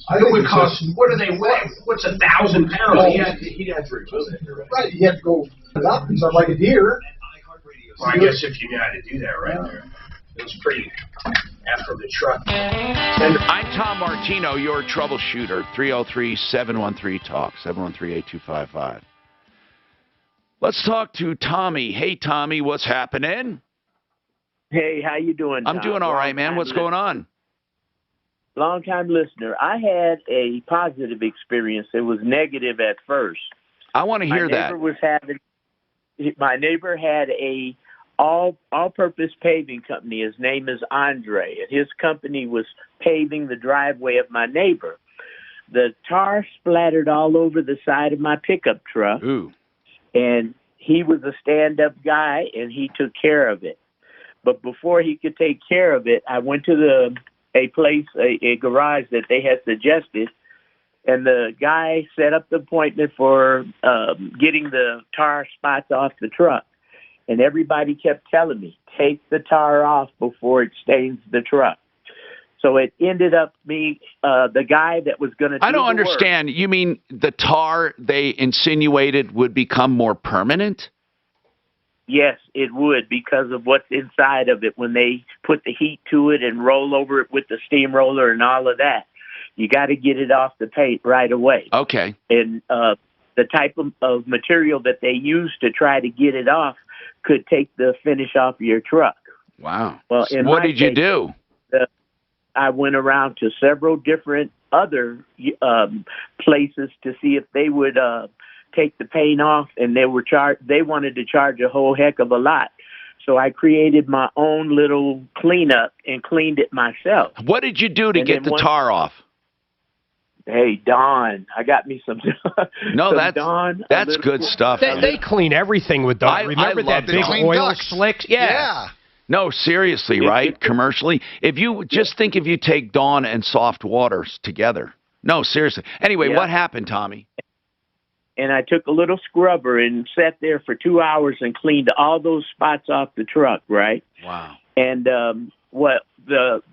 It would cost, what do they weigh? What's 1,000 pounds? Well, he'd have to remove it. Right, you have to go put it up and stuff like a deer. Well, I guess if you knew how to do that right there. It was pretty after the truck. I'm Tom Martino, your troubleshooter. 303-713-TALK, 713-8255. Let's talk to Tommy. Hey, Tommy, what's happening? Hey, how you doing, Tom? I'm doing all right, man. What's going on? Long-time listener. I had a positive experience. It was negative at first. I want to hear that. My neighbor had a all-purpose paving company. His name is Andre, and his company was paving the driveway of my neighbor. The tar splattered all over the side of my pickup truck. Ooh. And he was a stand-up guy, and he took care of it. But before he could take care of it, I went to a garage that they had suggested, and the guy set up the appointment for getting the tar spots off the truck. And everybody kept telling me, take the tar off before it stains the truck. So it ended up being the guy that was going to do I don't the understand. work. You mean the tar they insinuated would become more permanent? Yes, it would, because of what's inside of it when they put the heat to it and roll over it with the steamroller and all of that. You got to get it off the paint right away. Okay. And the type of material that they use to try to get it off could take the finish off of your truck. Wow. Well, what did you do? I went around to several different other places to see if they would take the paint off, and they wanted to charge a whole heck of a lot. So I created my own little cleanup and cleaned it myself. What did you do to get the tar off? Hey, Dawn, I got me some. No, some that's good stuff. They clean everything with Dawn. Remember that big oil slick? Yeah. No, seriously, right? Commercially, if you take Dawn and soft waters together. No, seriously. Anyway, what happened, Tommy? And I took a little scrubber and sat there for 2 hours and cleaned all those spots off the truck, right? Wow. And what the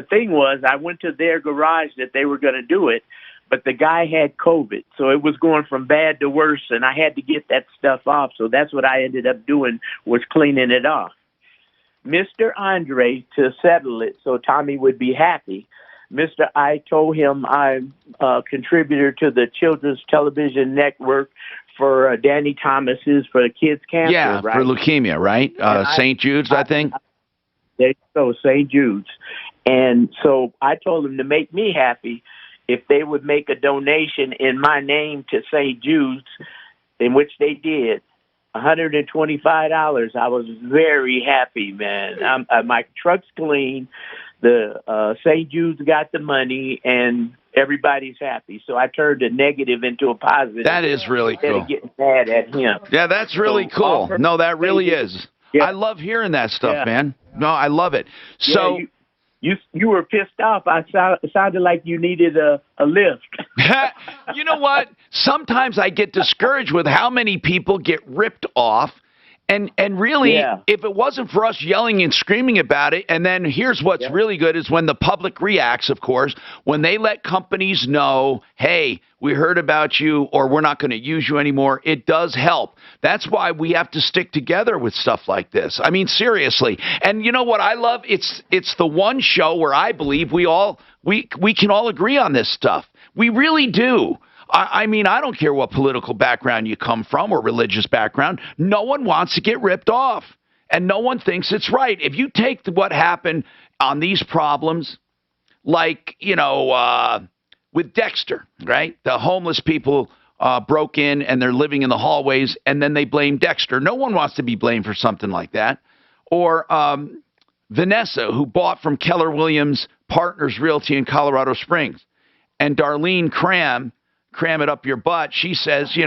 thing was, I went to their garage that they were going to do it, but the guy had COVID, so it was going from bad to worse, and I had to get that stuff off. So that's what I ended up doing, was cleaning it off. Mr. Andre, to settle it so Tommy would be happy, I told him I'm a contributor to the Children's Television Network for Danny Thomas's for kids cancer, right? For leukemia, right? St. Jude's, I think. So St. Jude's. And so I told him to make me happy if they would make a donation in my name to St. Jude's, in which they did. $125. I was very happy, man. My truck's clean. The St. Jude's got the money, and everybody's happy. So I turned a negative into a positive. That is really cool. Instead of getting mad at him. Yeah, that's really cool. No, that really is. Yeah. I love hearing that stuff, man. No, I love it. So you were pissed off. It sounded like you needed a lift. You know what? Sometimes I get discouraged with how many people get ripped off. And really, if it wasn't for us yelling and screaming about it, and then here's what's really good is when the public reacts, of course, when they let companies know, hey, we heard about you or we're not going to use you anymore, it does help. That's why we have to stick together with stuff like this. I mean, seriously. And you know what I love? It's the one show where I believe we can all agree on this stuff. We really do. I mean, I don't care what political background you come from or religious background. No one wants to get ripped off, and no one thinks it's right. If you take what happened on these problems, like, with Dexter, right? The homeless people broke in, and they're living in the hallways, and then they blame Dexter. No one wants to be blamed for something like that. Or Vanessa, who bought from Keller Williams Partners Realty in Colorado Springs, and Darlene Cram it up your butt. She says,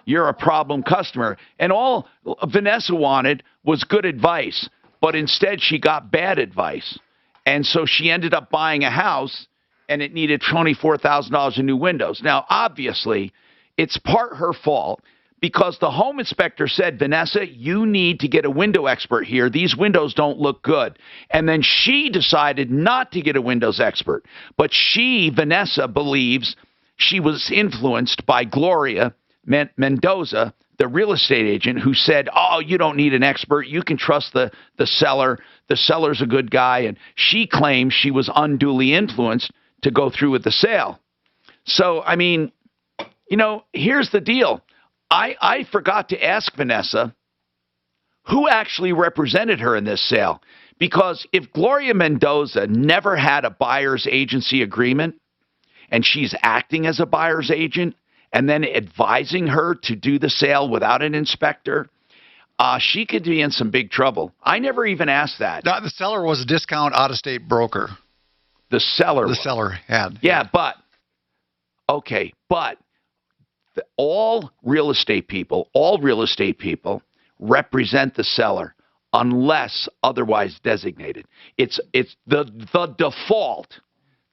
you're a problem customer. And all Vanessa wanted was good advice, but instead she got bad advice. And so she ended up buying a house, and it needed $24,000 in new windows. Now, obviously, it's part her fault because the home inspector said, Vanessa, you need to get a window expert here. These windows don't look good. And then she decided not to get a windows expert. But Vanessa, believes she was influenced by Gloria Mendoza, the real estate agent, who said, oh, you don't need an expert. You can trust the seller. The seller's a good guy. And she claims she was unduly influenced to go through with the sale. So, I mean, here's the deal. I forgot to ask Vanessa who actually represented her in this sale. Because if Gloria Mendoza never had a buyer's agency agreement, and she's acting as a buyer's agent and then advising her to do the sale without an inspector, she could be in some big trouble. I never even asked that. No, the seller was a discount out-of-state broker. The seller had. Yeah, but all real estate people represent the seller unless otherwise designated. It's the default.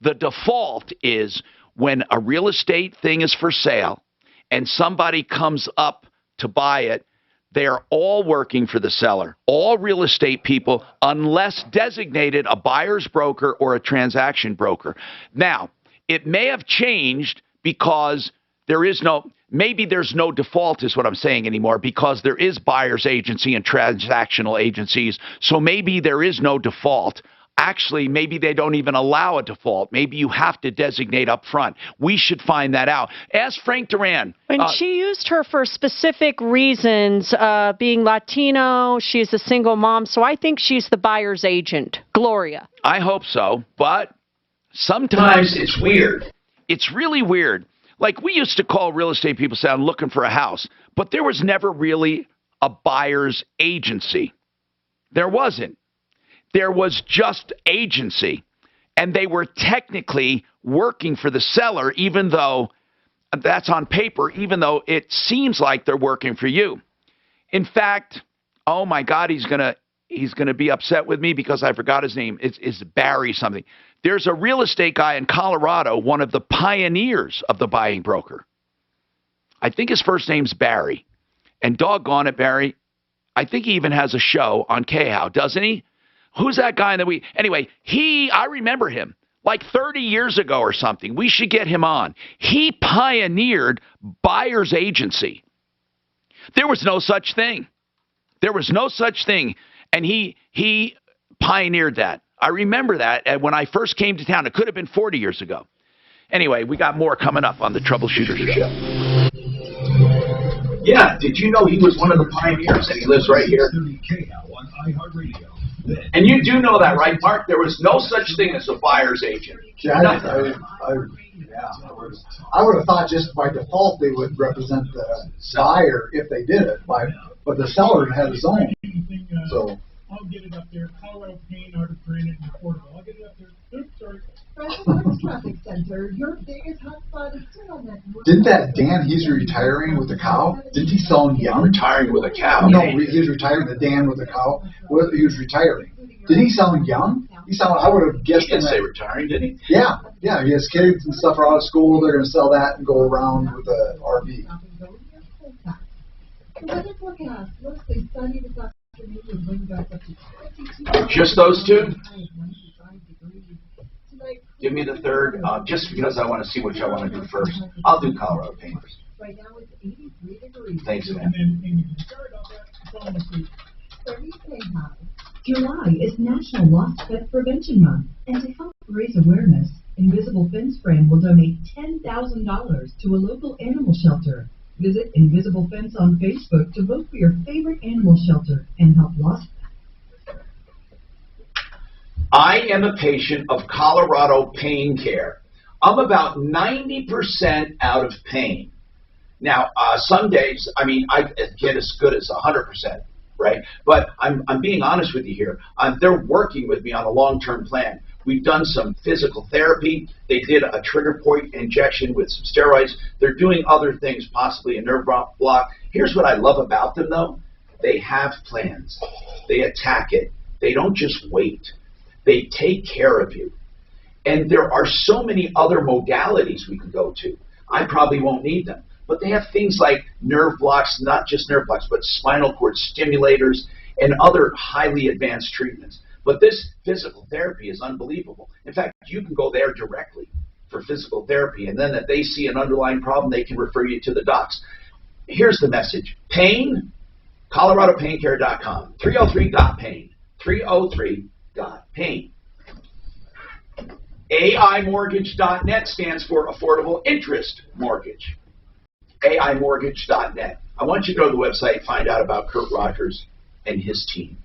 The default is when a real estate thing is for sale and somebody comes up to buy it, they're all working for the seller. All real estate people, unless designated a buyer's broker or a transaction broker. Now, it may have changed because maybe there's no default is what I'm saying anymore, because there is buyer's agency and transactional agencies. So maybe there is no default. Actually, maybe they don't even allow a default. Maybe you have to designate up front. We should find that out. Ask Frank Duran. And she used her for specific reasons, being Latino. She's a single mom. So I think she's the buyer's agent, Gloria. I hope so. But sometimes it's weird. It's really weird. Like we used to call real estate people say, I'm looking for a house. But there was never really a buyer's agency. There wasn't. There was just agency, and they were technically working for the seller, even though that's on paper, even though it seems like they're working for you. In fact, oh my God, he's gonna be upset with me because I forgot his name. It's Barry something. There's a real estate guy in Colorado, one of the pioneers of the buying broker. I think his first name's Barry, and doggone it, Barry, I think he even has a show on KHOW, doesn't he? Who's that guy anyway, I remember him like 30 years ago or something. We should get him on. He pioneered buyer's agency. There was no such thing. And he pioneered that. I remember that when I first came to town. It could have been 40 years ago. Anyway, we got more coming up on the Troubleshooter Show. Yeah, did you know he was one of the pioneers and he lives right here? And you do know that, right, Mark? There was no such thing as a buyer's agent. Yeah, I would have thought just by default they would represent the buyer if they did it. but the seller had his own. Anything, So I'll get it up there. Colorado Paint, Art of Granite, and Affordable. I'll get it up there. Oops, sorry. Francis Traffic Center, your biggest hotspot is still on that. didn't that Dan? He's retiring with the cow. Didn't he sell him young? Retiring with a cow. No, he was retiring. The Dan with the cow. Well, he was retiring. Did he sell him young? He sounded. I would have guessed. He didn't say retiring, did he? Yeah, yeah. His kids and stuff are out of school. They're going to sell that and go around with the RV. The weather forecast mostly sunny this afternoon with wind gusts up to 22. Just those two? Give me the third, just because I want to see which I want to do first. I'll do Colorado Painters. Right now it's 83 degrees. Thanks, man. July is National Lost Pet Prevention Month, and to help raise awareness, Invisible Fence Frame will donate $10,000 to a local animal shelter. Visit Invisible Fence on Facebook to vote for your favorite animal shelter and help lost pets. I am a patient of Colorado Pain Care. I'm about 90% out of pain. Now, some days, I mean, I get as good as 100%, right? But I'm being honest with you here. They're working with me on a long-term plan. We've done some physical therapy. They did a trigger point injection with some steroids. They're doing other things, possibly a nerve block. Here's what I love about them, though. They have plans. They attack it. They don't just wait. They take care of you. And there are so many other modalities we can go to. I probably won't need them. But they have things like nerve blocks, not just nerve blocks, but spinal cord stimulators and other highly advanced treatments. But this physical therapy is unbelievable. In fact, you can go there directly for physical therapy, and then if they see an underlying problem, they can refer you to the docs. Here's the message. Pain, ColoradoPainCare.com, 303-GOT-PAIN, 303-GOT-PAIN. AIMortgage.net stands for Affordable Interest Mortgage. AIMortgage.net. I want you to go to the website, find out about Kurt Rogers and his team.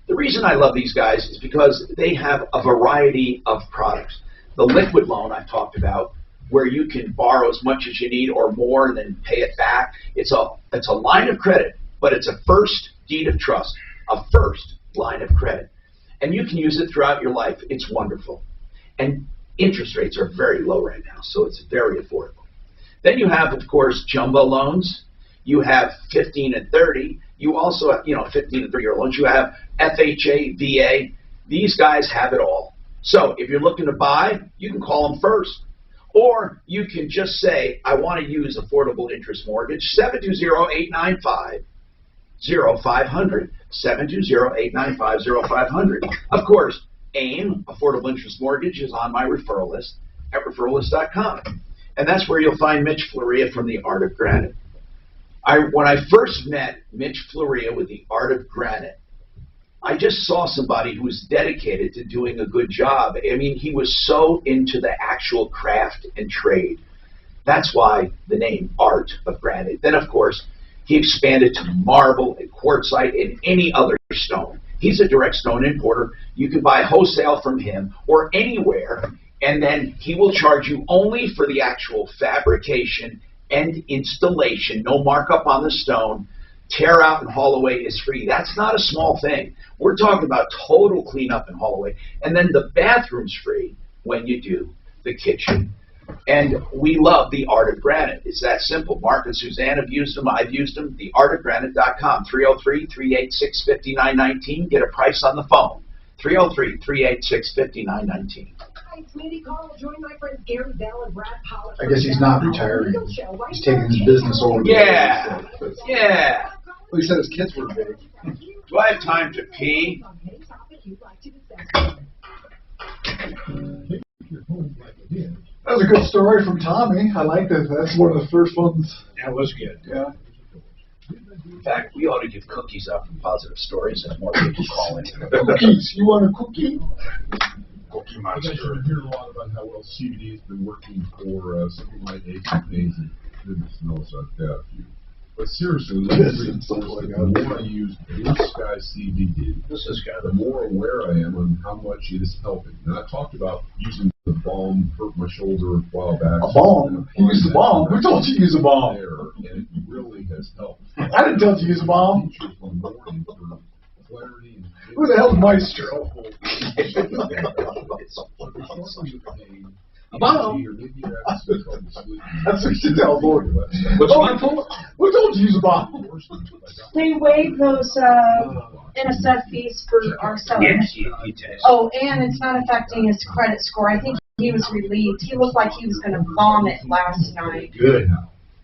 The reason I love these guys is because they have a variety of products. The liquid loan I've talked about, where you can borrow as much as you need or more and then pay it back. It's a line of credit, but it's a first deed of trust, a first line of credit. And you can use it throughout your life. It's wonderful. And interest rates are very low right now, so it's very affordable. Then you have, of course, jumbo loans. You have 15 and 30. You also have, 15 and 30-year loans. You have FHA, VA. These guys have it all. So if you're looking to buy, you can call them first. Or you can just say, I want to use affordable interest mortgage, 720-895-0500. 720-895-0500. Of course, AIM, Affordable Interest Mortgage, is on my referral list at referrallist.com. And that's where you'll find Mitch Floria from the Art of Granite. When I first met Mitch Floria with the Art of Granite, I just saw somebody who was dedicated to doing a good job. I mean, he was so into the actual craft and trade. That's why the name Art of Granite. Then, of course, he expanded to marble and quartzite and any other stone. He's a direct stone importer. You can buy wholesale from him or anywhere, and then he will charge you only for the actual fabrication and installation. No markup on the stone. Tear out and haul away is free. That's not a small thing. We're talking about total cleanup and haul away. And then the bathroom's free when you do the kitchen. And we love the Art of Granite. It's that simple. Mark and Suzanne have used them. I've used them. TheArtofGranite.com. 303-386-5919. Get a price on the phone. 303-386-5919. Hi, sweetie, Carl. Join my friends Gary Bell and Brad Pollard. I guess he's not retiring. He's taking his business over. Yeah. Yeah. Well, he said his kids were big. Do I have time to pee? That was a good story from Tommy. I liked it. That's one of the first ones. That was good. Yeah. In fact, we ought to give cookies out from Positive Stories and more people call in. Cookies. You want a cookie? Cookie Monster. You guys hear a lot about how well CBD has been working for something like aches and pains and goodness knows I've got a few. But seriously, the more I use Blue Sky CBD, the more aware I am on how much it is helping. And I talked about using the balm, hurt my shoulder a while back. A balm? You use the balm? Who told you to use a balm? And it really has helped. I didn't tell you to use a bomb. Who the hell's Maestro? Bomb. That's what you tell Lord. What's one for? Who told you to use a bomb? They waive those NSF fees for our sellers. Oh, and it's not affecting his credit score. I think he was relieved. He looked like he was going to vomit last night. Good.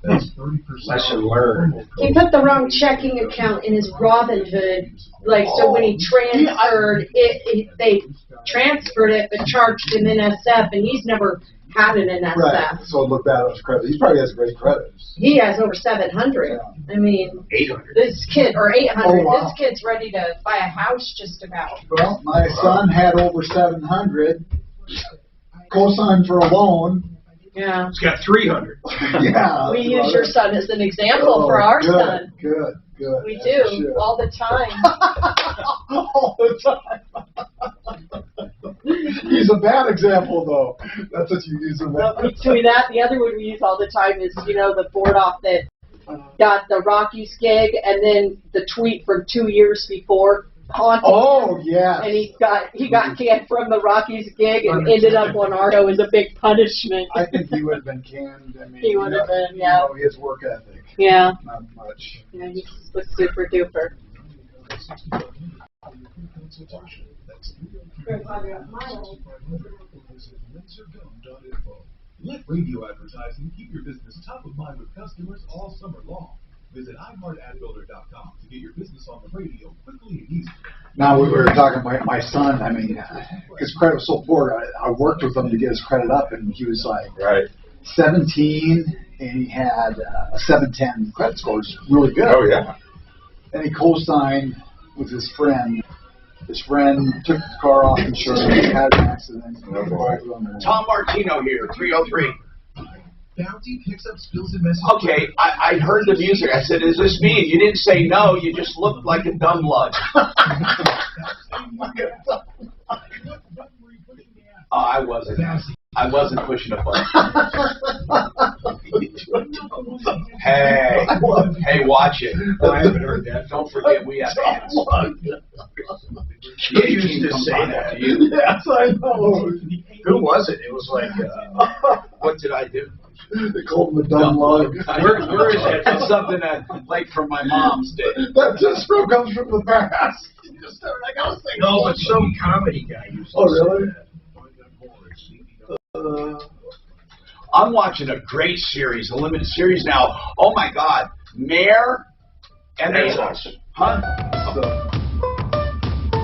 That's 30% lesson learned. He put the wrong checking account in his Robinhood. Like, so when he transferred they transferred it, but charged him NSF, and he's never had an NSF. Right. So it looked bad on his credit. He probably has great credit. He has over 700. Yeah. I mean, 800. This kid, or 800. Oh, wow. This kid's ready to buy a house just about. Well, my son had over 700. Co-signed for a loan. Yeah. He's got 300. Yeah. We use your son as an example for our son. Good. We do all the time. All the time. He's a bad example, though. That's what you use. Between that, the other one we use all the time is, the board off that got the Rockies gig, and then the tweet from 2 years before. Oh, yeah. And he got canned from the Rockies gig and ended up on our show as a big punishment. I think he would have been canned. I mean, he would have been, yeah. His work ethic. Yeah. Not much. Yeah, he was super duper. Let radio advertising keep your business top of mind with customers all summer long. Visit iHeartAdBuilder.com to get your business on the radio quickly and easily. Now, we were talking about my son. I mean, his credit was so poor. I worked with him to get his credit up, and he was like 17, and he had a 710 credit score, which is really good. Oh, yeah. And he co-signed with his friend. His friend took the car off insurance, had an accident. Tom Martino here, 303. Bounty picks up spills and messes. Okay, I heard the music. I said, is this me? And you didn't say no. You just looked like a dumb lug. I wasn't. I wasn't pushing a button. Hey, watch it. I haven't heard that. Don't forget we have hands. You used to say that. Yes, I know. Who was it? It was like, what did I do? They called him a dumb lug. Where is that? That's something that like from my mom's day. That just comes from the past. no, but some comedy guy used to say really? that. I'm watching a great series, a limited series now. Oh my God, Mayor and That's us. Huh?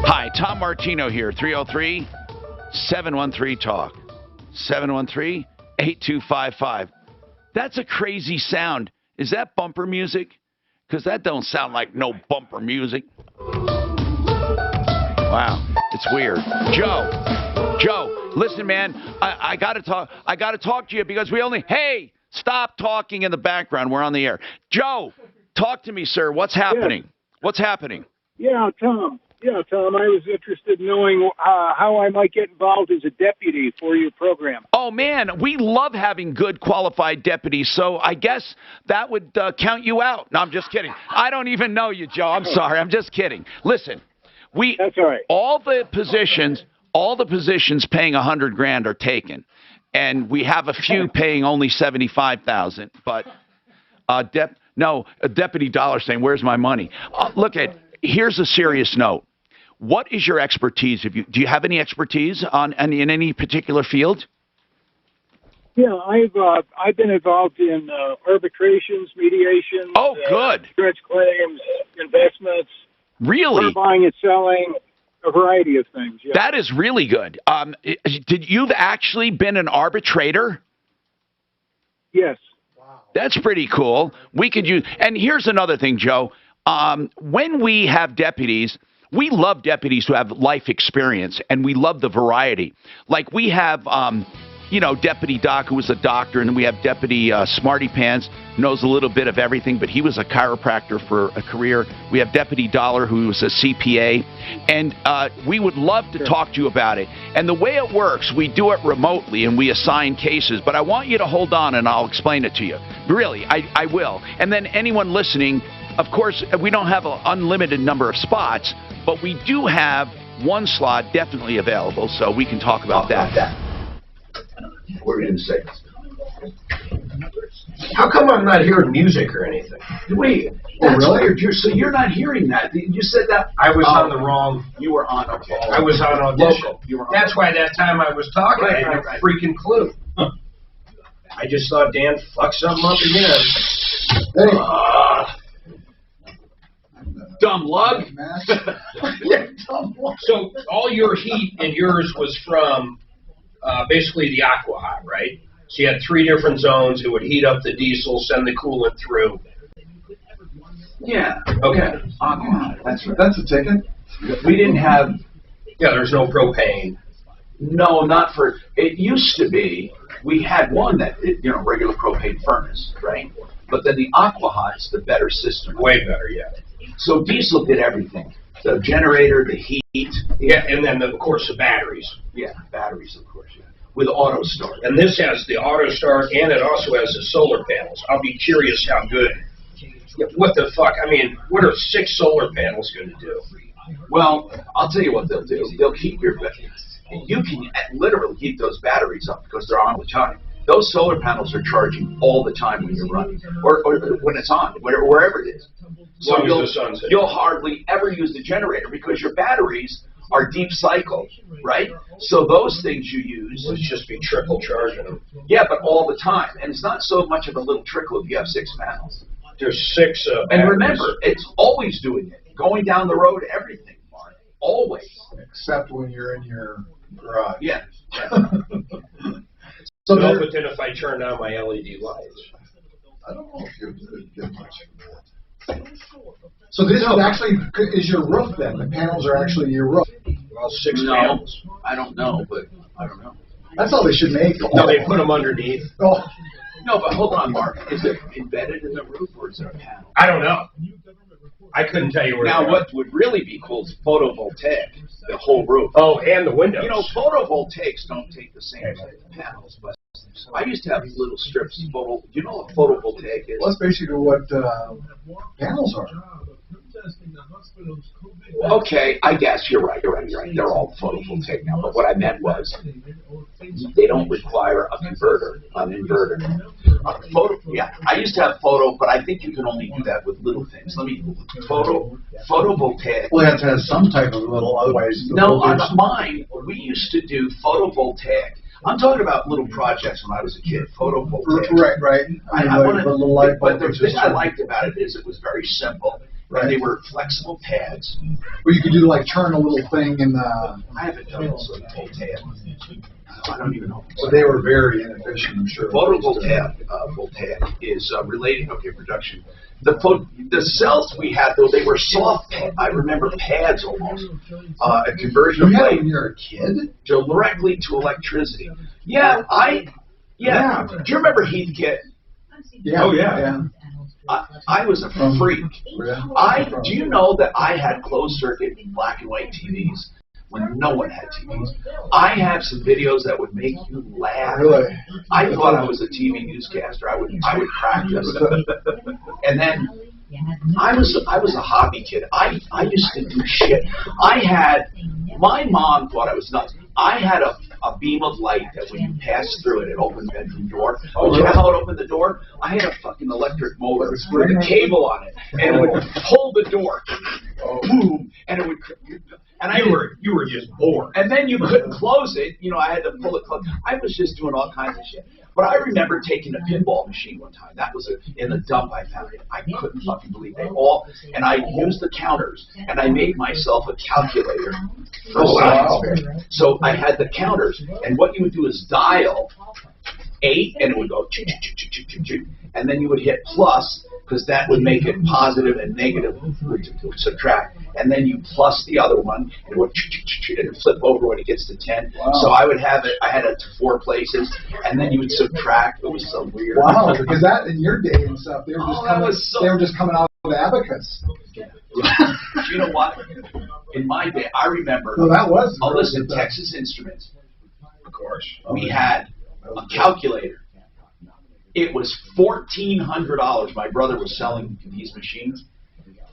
Hi, Tom Martino here, 303-713-TALK. 713-8255. That's a crazy sound. Is that bumper music? Because that don't sound like no bumper music. Wow, it's weird. Joe, listen, man. I gotta talk. I gotta talk to you because we only. Hey, stop talking in the background. We're on the air. Joe, talk to me, sir. What's happening? What's happening? Yeah, Tom. I was interested in knowing how I might get involved as a deputy for your program. Oh, man, we love having good qualified deputies, so I guess that would count you out. No, I'm just kidding. I don't even know you, Joe. I'm sorry. I'm just kidding. Listen, That's all right. all the positions paying $100,000 are taken, and we have a few paying only $75,000. But a deputy dollar saying, "Where's my money?" Here's a serious note. What is your expertise? Do you have any expertise in any particular field? Yeah, I've been involved in arbitrations, mediation. Oh, good. Insurance claims, investments. Really? Buying and selling, a variety of things. Yeah. That is really good. You've actually been an arbitrator? Yes. That's pretty cool. We could use. And here's another thing, Joe. When we have deputies, we love deputies who have life experience, and we love the variety. Like we have, Deputy Doc, who was a doctor, and then we have Deputy Smarty Pants, knows a little bit of everything, but he was a chiropractor for a career. We have Deputy Dollar, who was a CPA, and we would love to talk to you about it. And the way it works, we do it remotely, and we assign cases, but I want you to hold on, and I'll explain it to you. Really, I will. And then anyone listening, of course, we don't have an unlimited number of spots, but we do have one slot definitely available, so we can talk about that. What are you going to say? How come I'm not hearing music or anything? Wait, that's weird. So you're not hearing that. You said that. I was on the wrong. You were on, okay. I was on audition. Local. You were on That's why that time I was talking, I had no freaking clue. I just thought Dan fucked something up again. Dumb lug. Yeah, dumb lug. So all your heat and yours was from basically the aqua hot, right? So you had 3 different zones. It would heat up the diesel, send the coolant through. Yeah. Okay. That's right. That's a ticket. We didn't have. Yeah, there's no propane. No, not for. It used to be. We had one that, regular propane furnace, right? But then the aqua hot's the better system. Way better, yeah. So diesel did everything. The generator, the heat. Yeah, and then, of course, the batteries. Yeah, batteries, of course, yeah. With auto start. And this has the auto start, and it also has the solar panels. I'll be curious how good. Yeah, what the fuck? I mean, what are 6 solar panels going to do? Well, I'll tell you what they'll do. They'll keep your batteries. You can literally keep those batteries up because they're on all the time. Those solar panels are charging all the time when you're running, or when it's on, wherever it is. So you'll hardly ever use the generator because your batteries are deep cycle, right? So those things you use would just be trickle charging them. Yeah, but all the time, and it's not so much of a little trickle if you have 6 panels. There's 6 And batteries. remember, it's always doing it, going down the road, everything, Mark, always. Except when you're in your garage. Yeah. So no, but then if I turn on my LED lights, I don't know if you get much of that. So this is actually is your roof then? The panels are actually your roof. Well, 6 No, panels. I don't know, but I don't know. That's all they should make. No, they put them underneath. Oh. No, but hold on, Mark. Is it embedded in the roof or is it a panel? I don't know. I couldn't tell you where. Now, what would really be cool is photovoltaic, the whole roof. Oh, and the windows. Photovoltaics don't take the same type of panels, but I used to have these little strips. You know what photovoltaic is? Well, that's basically what panels are. Okay, I guess you're right. They're all photovoltaic now. But what I meant was, they don't require an inverter. I used to have photo, but I think you can only do that with little things. Photovoltaic. Well, you have to have some type of little, otherwise. No, on mine, we used to do photovoltaic. I'm talking about little projects when I was a kid, photovoltaic. Right. But the thing I liked about it is it was very simple. Right. And they were flexible pads. Well, you could do turn a little thing in the. I haven't done this with voltaic. I don't even know. So they were very inefficient, I'm sure. Voltaic is related. Okay, production. The cells we had though, they were soft. I remember pads almost. A conversion you had plate. When you were a kid. Directly to electricity. Yeah. Do you remember Heathkit? Yeah. Oh yeah. I was a freak. Do you know that I had closed circuit black and white TVs when no one had TVs? I have some videos that would make you laugh. Really? I thought I was a TV newscaster. I would practice. And then I was a hobby kid. I used to do shit. My mom thought I was nuts. I had a beam of light that when you passed through it, it opened the bedroom door. Oh, you know how it opened the door? I had a fucking electric motor with a cable on it, and it would pull the door. Boom, and it would. And you were just bored. And then you couldn't close it. I had to pull it closed. I was just doing all kinds of shit. But I remember taking a pinball machine one time. That was in the dump. I found it. I couldn't fucking believe it. And I used the counters, and I made myself a calculator for science fair. So I had the counters, and what you would do is dial 8, and it would go, and then you would hit plus, because that would make it positive and negative, would subtract. And then you plus the other one, and it would flip over when it gets to 10. Wow. So I would have it, I had it to 4 places, and then you would subtract. It was so weird. Wow, because that in your day and stuff, they were just coming out of abacus. You know what? In my day, I remember. Well, that was. Oh, listen, Texas Instruments. Of course. We had a calculator. It was $1,400. My brother was selling these machines.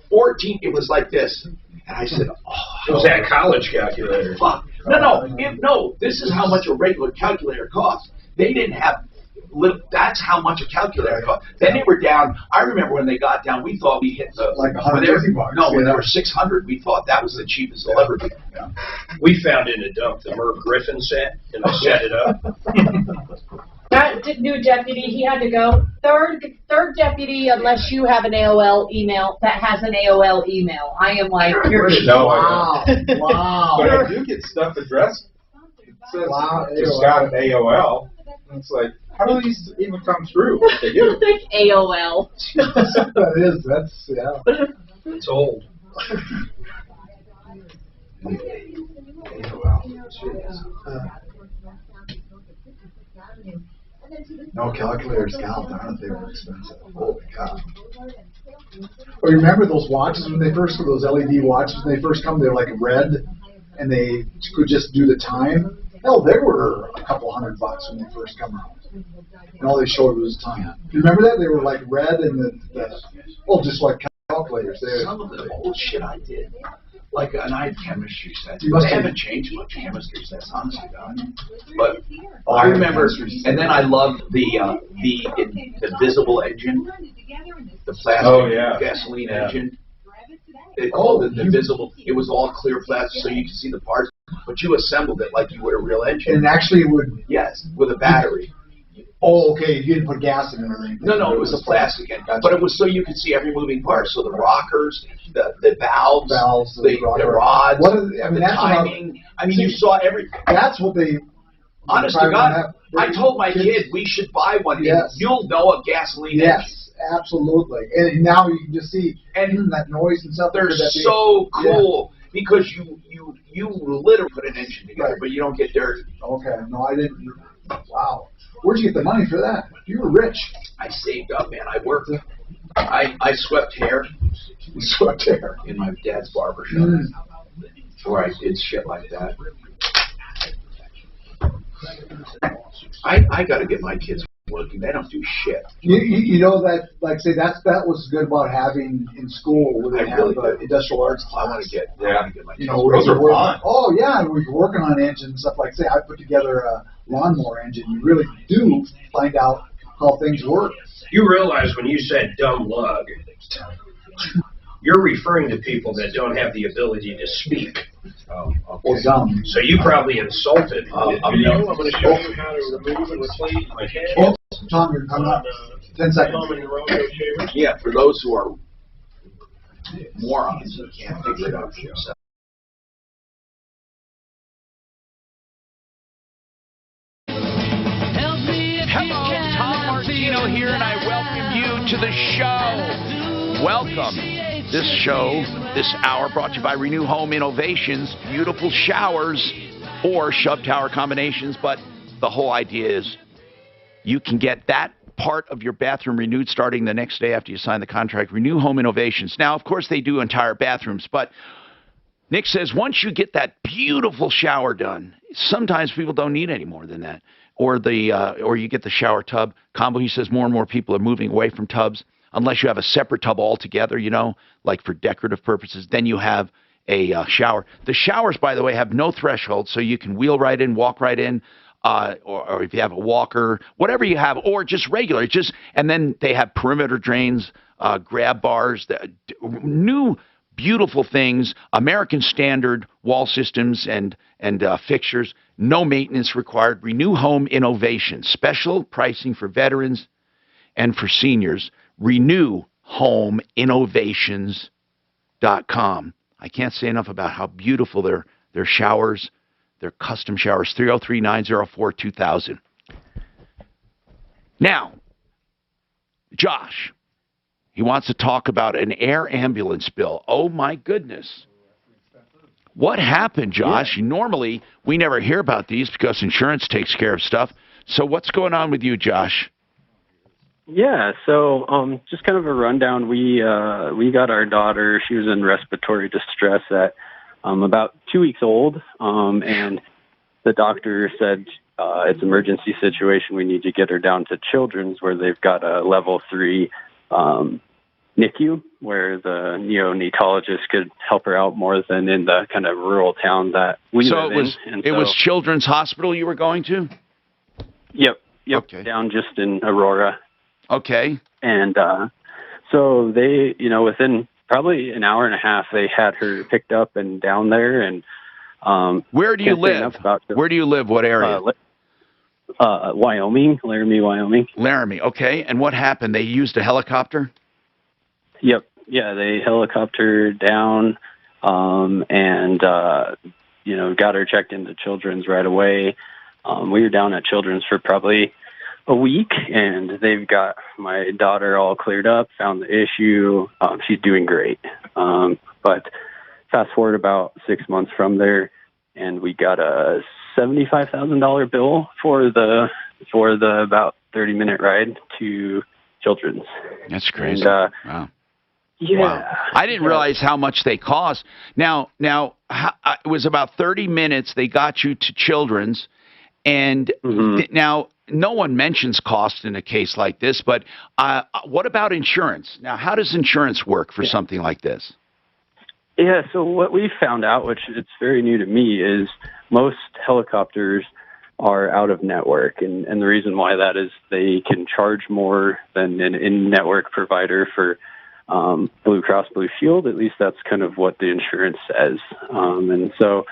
14, it was like this. And I said, oh. It was that college calculator. Fuck. No, this is how much a regular calculator costs. They didn't have, that's how much a calculator cost. Then they were down, I remember when they got down, we thought we hit the, like $150. No, when they were 600, we thought that was the cheapest they'll ever be. Yeah. We found in a dump the Merv Griffin set, and I set it up. That new deputy, he had to go. Third deputy, unless you have an AOL email, that has an AOL email. I am like, you're Wow. Wow. But I do get stuff addressed. It says it's got an AOL. And it's like, how do these even come through? They do. AOL. That's, yeah. It's old. No, calculators count, aren't they? They were expensive. Holy cow. Well, you remember those watches when they first, those LED watches, when they first come, they were like red, and they could just do the time? Hell, they were a couple $100 when they first come out. And all they showed was time. Do you remember that? They were like red and just like calculators. Some of the old shit I did. Like, and I had chemistry sets. You must They have- haven't changed much chemistry sets, honestly, God. But I remember, and then I loved the visible engine, the plastic gasoline engine. They called it the visible. It was all clear plastic, so you could see the parts, but you assembled it like you would a real engine. And actually it would... Yes, with a battery. Oh, okay, you didn't put gas in it or anything. No, it was a plastic engine, but it was so you could see every moving part. So the rockers, the valves, the rods, the timing. I mean, you saw everything. That's what they... Honest to God, I told my kid we should buy one. Yes. You'll know a gasoline engine. Yes, absolutely. And now you can just see that noise and stuff. They're so cool because you literally put an engine together, but you don't get dirty. Okay, no, I didn't. Wow. Where'd you get the money for that? You were rich. I saved up, man. I worked. I swept hair. Swept hair in my dad's barber shop. Where I did shit like that. I got to get my kids working. They don't do shit. You know that, like, say that was good about having in school where they have industrial arts class. I want to get my kids. Those are fun. Oh yeah, we were working on engines and stuff. Like, say I put together a lawnmower engine. You really do find out how things work. You realize when you said dumb lug, you're referring to people that don't have the ability to speak. Or dumb. So you probably insulted. I'm going to show you how to remove and replace my head. Oh, Tom, you're coming up. 10 seconds. Yeah, for those who are morons who can't figure it out for themselves. Hello, Tom Martino here, and I welcome you to the show. Welcome. This show, this hour, brought to you by Renew Home Innovations. Beautiful showers or shove tower combinations, but the whole idea is you can get that part of your bathroom renewed starting the next day after you sign the contract. Renew Home Innovations. Now, of course, they do entire bathrooms, but Nick says once you get that beautiful shower done, sometimes people don't need any more than that. Or you get the shower tub combo. He says more and more people are moving away from tubs unless you have a separate tub altogether, like for decorative purposes. Then you have a shower. The showers, by the way, have no threshold, so you can wheel right in, walk right in, or if you have a walker, whatever you have, or just regular. And then they have perimeter drains, grab bars, new beautiful things, American standard wall systems and fixtures, no maintenance required. Renew Home Innovation, special pricing for veterans and for seniors. RenewHomeInnovations.com. I can't say enough about how beautiful their showers, their custom showers. 303-904-2000. Now, Josh. He wants to talk about an air ambulance bill. Oh, my goodness. What happened, Josh? Yeah. Normally, we never hear about these because insurance takes care of stuff. So what's going on with you, Josh? Yeah, so just kind of a rundown. We got our daughter. She was in respiratory distress at about 2 weeks old, and the doctor said it's an emergency situation. We need to get her down to Children's where they've got a level 3 NICU, where the neonatologist could help her out more than in the kind of rural town that we live in. And it was Children's Hospital you were going to? Yep, Okay. down just in Aurora. Okay. And so they, within probably an hour and a half, they had her picked up and down there. And where do you live? Where do you live? What area? Wyoming, Laramie, Wyoming. Laramie. Okay. And what happened? They used a helicopter? Yep. Yeah, they helicoptered down, and got her checked into Children's right away. We were down at Children's for probably a week, and they've got my daughter all cleared up, found the issue. She's doing great. But fast forward about 6 months from there, and we got a $75,000 bill for the about 30-minute ride to Children's. That's crazy. And, wow. Yeah. Wow. I didn't realize how much they cost. Now, it was about 30 minutes. They got you to Children's, and now no one mentions cost in a case like this. But what about insurance? Now, how does insurance work for something like this? Yeah. So what we found out, which it's very new to me, is most helicopters are out of network, and the reason why that is they can charge more than an in-network provider for Blue Cross Blue Shield. At least that's kind of what the insurance says. And so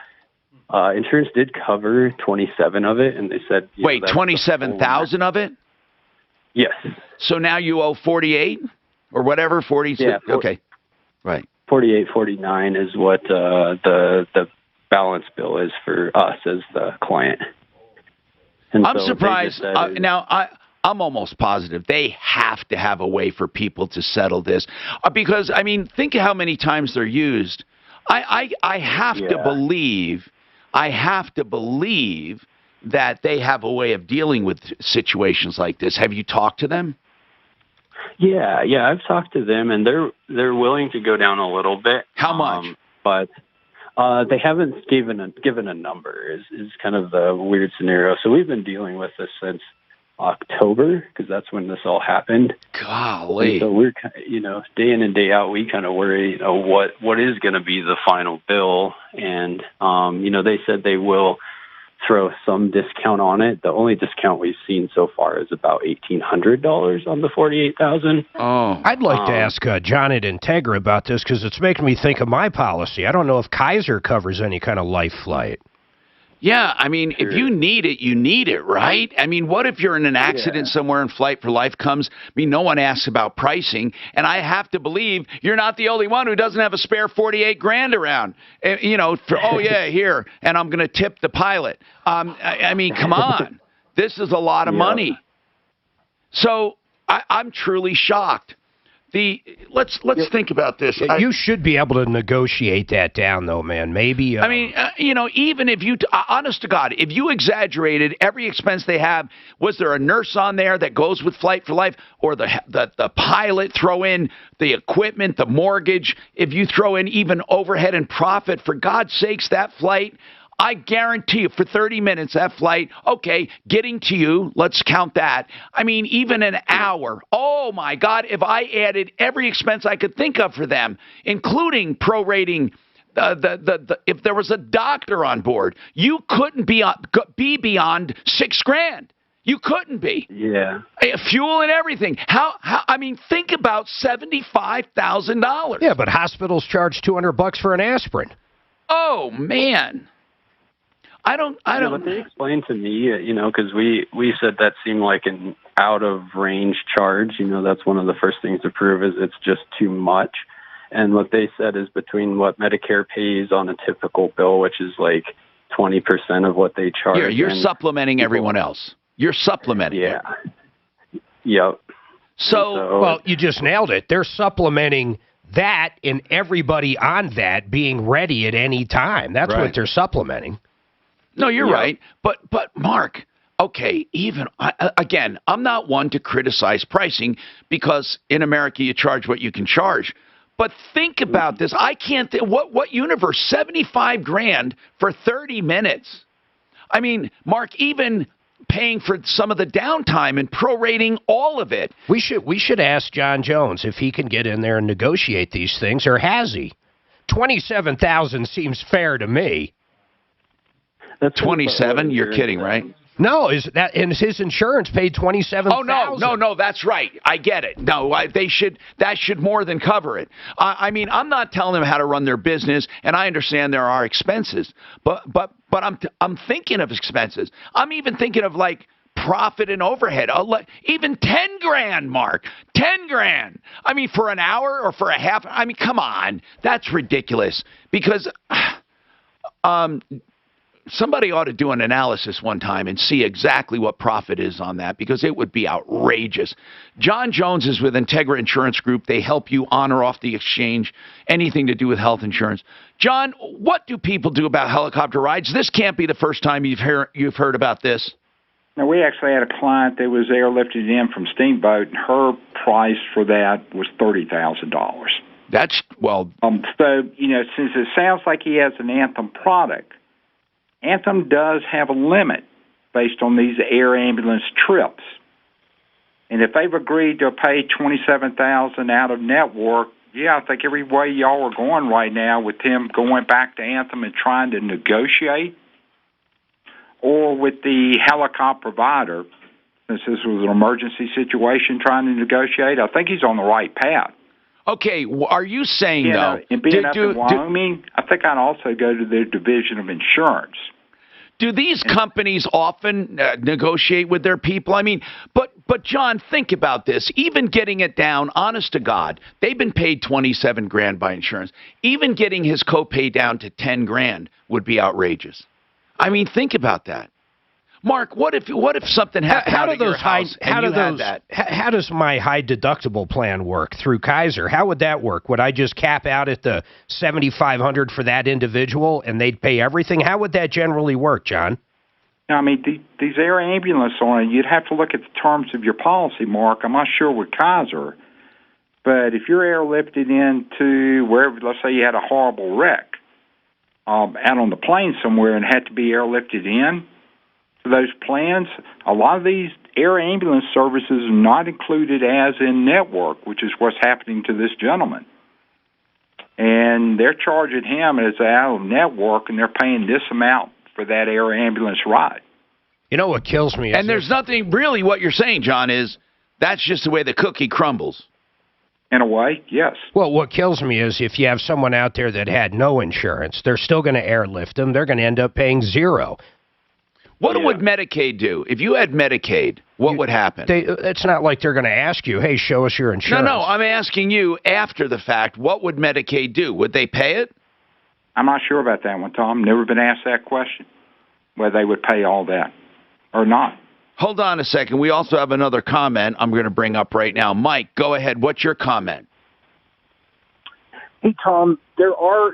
insurance did cover 27 of it, and they said... Wait, 27,000 of it? Yes. So now you owe 48 or whatever, 46? Yeah, okay, right. 48, 49 is what the balance bill is for us as the client. And I'm so surprised. they just said I'm almost positive they have to have a way for people to settle this, because I mean, think how many times they're used. I have to believe. I have to believe that they have a way of dealing with situations like this. Have you talked to them? Yeah, I've talked to them, and they're willing to go down a little bit. How much? But they haven't given a number. Is kind of the weird scenario. So we've been dealing with this since October, because that's when this all happened. Golly. And so we're, day in and day out, we kind of worry, what is going to be the final bill. And, they said they will throw some discount on it. The only discount we've seen so far is about $1,800 on the $48,000. Oh, I'd like to ask John at Integra about this, because it's making me think of my policy. I don't know if Kaiser covers any kind of life flight. Yeah, I mean, if you need it, you need it, right? I mean, what if you're in an accident somewhere and Flight for Life comes? I mean, no one asks about pricing, and I have to believe you're not the only one who doesn't have a spare 48 grand around. Here, and I'm going to tip the pilot. I mean, come on. This is a lot of money. So I'm truly shocked. Let's think about this. You should be able to negotiate that down, though, man. Maybe. I mean, even if you, honest to God, if you exaggerated every expense they have, was there a nurse on there that goes with Flight for Life, or the pilot? Throw in the equipment, the mortgage. If you throw in even overhead and profit, for God's sakes, that flight. I guarantee you, for 30 minutes, that flight, okay, getting to you, let's count that. I mean, even an hour. Oh, my God, if I added every expense I could think of for them, including prorating if there was a doctor on board, you couldn't be beyond $6 grand. You couldn't be. Yeah. Fuel and everything. I mean, think about $75,000. Yeah, but hospitals charge $200 for an aspirin. Oh, man. I don't. What they explained to me, because we said that seemed like an out of range charge. That's one of the first things to prove is it's just too much. And what they said is between what Medicare pays on a typical bill, which is like 20% of what they charge. Yeah, you're supplementing everyone else. You're supplementing. Yeah. Yep. So, well, you just nailed it. They're supplementing that and everybody on that being ready at any time. That's what they're supplementing. No, you're right. But Mark, okay, again, I'm not one to criticize pricing, because in America you charge what you can charge. But think about this. I can't what universe? $75 grand for 30 minutes. I mean, Mark, even paying for some of the downtime and prorating all of it. We should ask John Jones if he can get in there and negotiate these things, or has he? $27,000 seems fair to me. That's 27. You're kidding, right? No, is his insurance paid $27,000? Oh no, that's right. I get it. No, that should more than cover it. I mean, I'm not telling them how to run their business, and I understand there are expenses, but I'm thinking of expenses. I'm even thinking of like profit and overhead. Even $10,000, Mark. $10,000. I mean, for an hour or for a half. I mean, come on, that's ridiculous. Because somebody ought to do an analysis one time and see exactly what profit is on that, because it would be outrageous. John Jones is with Integra Insurance Group. They help you on or off the exchange, anything to do with health insurance. John, what do people do about helicopter rides? This can't be the first time you've heard about this. Now, we actually had a client that was airlifted in from Steamboat, and her price for that was $30,000. That's, well... So, since it sounds like he has an Anthem product, Anthem does have a limit based on these air ambulance trips. And if they've agreed to pay $27,000 out of network, I think every way y'all are going right now with him going back to Anthem and trying to negotiate, or with the helicopter provider, since this was an emergency situation, trying to negotiate, I think he's on the right path. Okay, are you saying, though... And being up in Wyoming, I think I'd also go to their division of insurance. Do these companies often negotiate with their people? I mean, but John, think about this. Even getting it down, honest to God, they've been paid $27,000 by insurance. Even getting his copay down to $10,000 would be outrageous. I mean, think about that. Mark, what if something happened at your house and you had that? How does my high deductible plan work through Kaiser? How would that work? Would I just cap out at the $7,500 for that individual and they'd pay everything? How would that generally work, John? I mean, these air ambulance on it, you'd have to look at the terms of your policy, Mark. I'm not sure with Kaiser, but if you're airlifted into wherever, let's say you had a horrible wreck out on the plane somewhere and had to be airlifted in, those plans, a lot of these air ambulance services are not included as in network, which is what's happening to this gentleman. And they're charging him as out of network, and they're paying this amount for that air ambulance ride. You know what kills me? And there's nothing really, what you're saying, John, is that's just the way the cookie crumbles. In a way, yes. Well, what kills me is if you have someone out there that had no insurance, they're still going to airlift them. They're going to end up paying zero. What would Medicaid do? If you had Medicaid, what would happen? It's not like they're going to ask you, hey, show us your insurance. No, I'm asking you after the fact, what would Medicaid do? Would they pay it? I'm not sure about that one, Tom. Never been asked that question, whether they would pay all that or not. Hold on a second. We also have another comment I'm going to bring up right now. Mike, go ahead. What's your comment? Hey, Tom, there are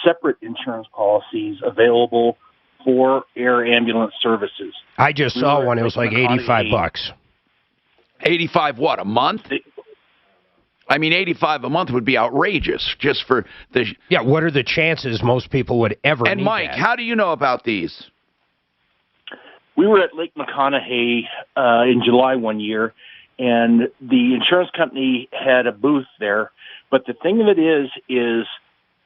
separate insurance policies available for air ambulance services. I just saw one. It was like $85. 85 what, a month? I mean, 85 a month would be outrageous just for the... Yeah, what are the chances most people would ever And need Mike, that? how do you know about these? We were at Lake McConaughey in July one year, and the insurance company had a booth there. But the thing of it is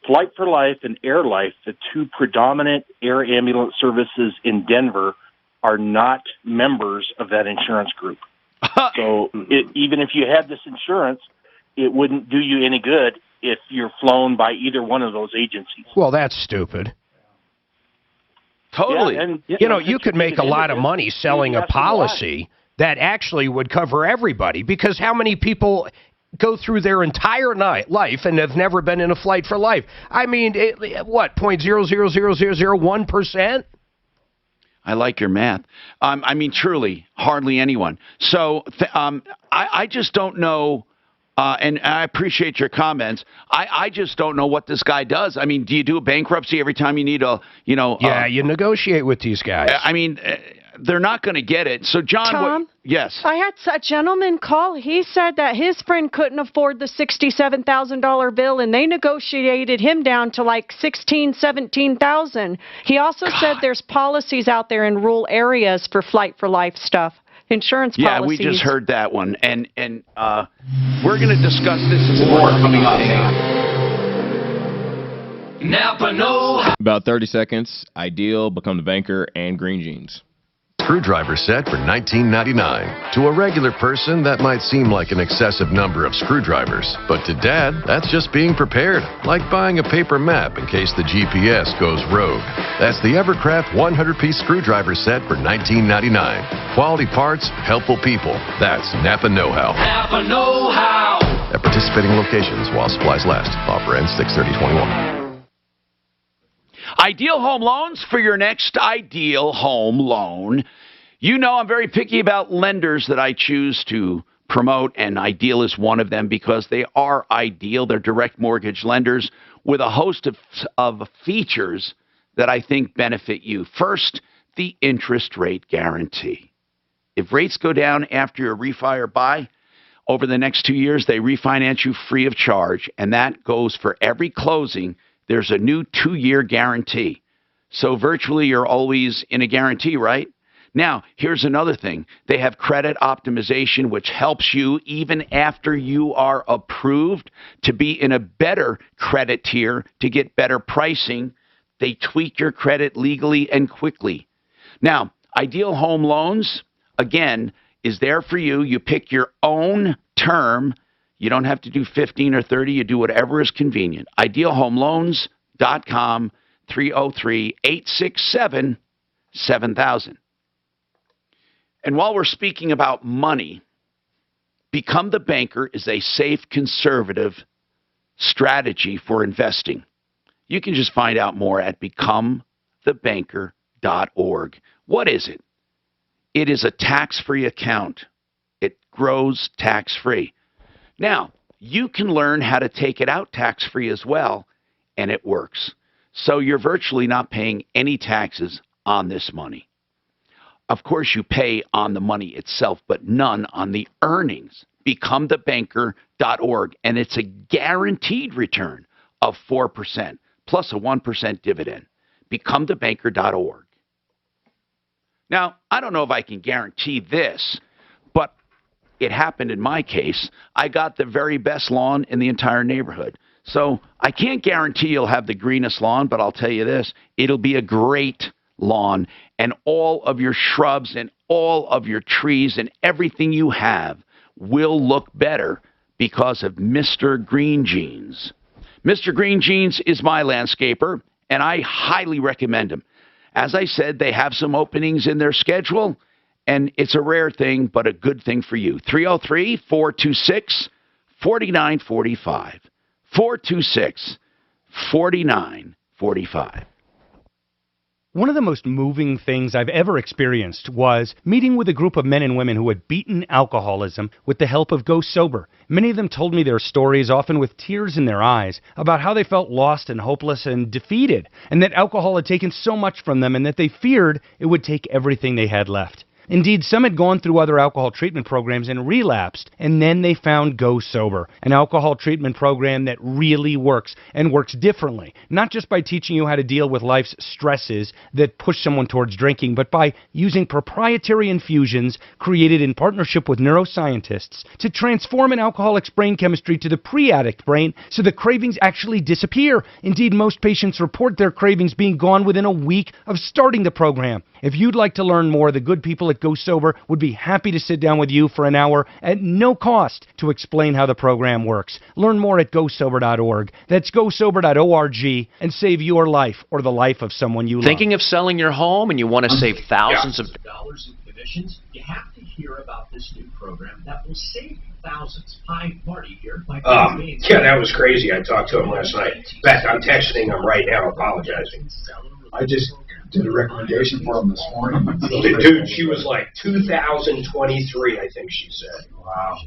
Flight for Life and Air Life, the two predominant air ambulance services in Denver, are not members of that insurance group. So even if you had this insurance, it wouldn't do you any good if you're flown by either one of those agencies. Well, that's stupid. Totally. Yeah, and, you could make a lot of money selling a policy that actually would cover everybody, because how many people go through their entire life and have never been in a Flight for Life? I mean, what, 0.00001%? I like your math. I mean, truly, hardly anyone. So I just don't know, and I appreciate your comments. I just don't know what this guy does. I mean, do you do a bankruptcy every time you need a, Yeah, you negotiate with these guys. I mean, they're not going to get it. So, John, Tom? Yes. I had a gentleman call. He said that his friend couldn't afford the $67,000 bill, and they negotiated him down to like $17,000. He also said there's policies out there in rural areas for Flight for Life stuff, insurance Yeah, policies. we just heard that one, and we're going to discuss this more coming up. Napa know. About 30 seconds. Ideal, Become the Banker, and Green Jeans. Screwdriver set for $19.99. To a regular person, that might seem like an excessive number of screwdrivers. But to Dad, that's just being prepared. Like buying a paper map in case the GPS goes rogue. That's the Evercraft 100-piece screwdriver set for $19.99. Quality parts, helpful people. That's Napa Know-How. Napa Know-How. At participating locations while supplies last. Offer ends 6/30/21. Ideal Home Loans for your next ideal home loan. You know I'm very picky about lenders that I choose to promote, and Ideal is one of them because they are ideal. They're direct mortgage lenders with a host of features that I think benefit you. First, the interest rate guarantee. If rates go down after your refi or buy, over the next 2 years, they refinance you free of charge, and that goes for every closing. There's a new 2-year guarantee. So virtually you're always in a guarantee, right? Now, here's another thing. They have credit optimization, which helps you even after you are approved to be in a better credit tier to get better pricing. They tweak your credit legally and quickly. Now, Ideal Home Loans, again, is there for you. You pick your own term. You don't have to do 15 or 30. You do whatever is convenient. IdealHomeLoans.com, 303-867-7000. And while we're speaking about money, Become the Banker is a safe, conservative strategy for investing. You can just find out more at becomethebanker.org. What is it? It is a tax-free account. It grows tax-free. Now, you can learn how to take it out tax-free as well, and it works. So you're virtually not paying any taxes on this money. Of course, you pay on the money itself, but none on the earnings. BecomeTheBanker.org, and it's a guaranteed return of 4% plus a 1% dividend. BecomeTheBanker.org. Now, I don't know if I can guarantee this, but it happened in my case. I got the very best lawn in the entire neighborhood. So I can't guarantee you'll have the greenest lawn, but I'll tell you this, it'll be a great lawn, and all of your shrubs and all of your trees and everything you have will look better because of Mr. Green Jeans. Mr. Green Jeans is my landscaper, and I highly recommend him. As I said, they have some openings in their schedule, and it's a rare thing, but a good thing for you. 303-426-4945. 426-4945. One of the most moving things I've ever experienced was meeting with a group of men and women who had beaten alcoholism with the help of Go Sober. Many of them told me their stories, often with tears in their eyes, about how they felt lost and hopeless and defeated, and that alcohol had taken so much from them and that they feared it would take everything they had left. Indeed, some had gone through other alcohol treatment programs and relapsed, and then they found Go Sober, an alcohol treatment program that really works, and works differently, not just by teaching you how to deal with life's stresses that push someone towards drinking, but by using proprietary infusions created in partnership with neuroscientists to transform an alcoholic's brain chemistry to the pre-addict brain so the cravings actually disappear. Indeed, most patients report their cravings being gone within a week of starting the program. If you'd like to learn more, the good people at Go Sober would be happy to sit down with you for an hour at no cost to explain how the program works. Learn more at GoSober.org. That's GoSober.org, and save your life or the life of someone you love. Thinking of selling your home and you want to save thousands of dollars in commissions? You have to hear about this new program that will save you thousands. Hi, Marty here. Yeah, that was crazy. I talked to him last night. In fact, I'm texting him right now apologizing. I just did a recommendation for him this morning. Dude, she was like 2023, I think she said. Wow.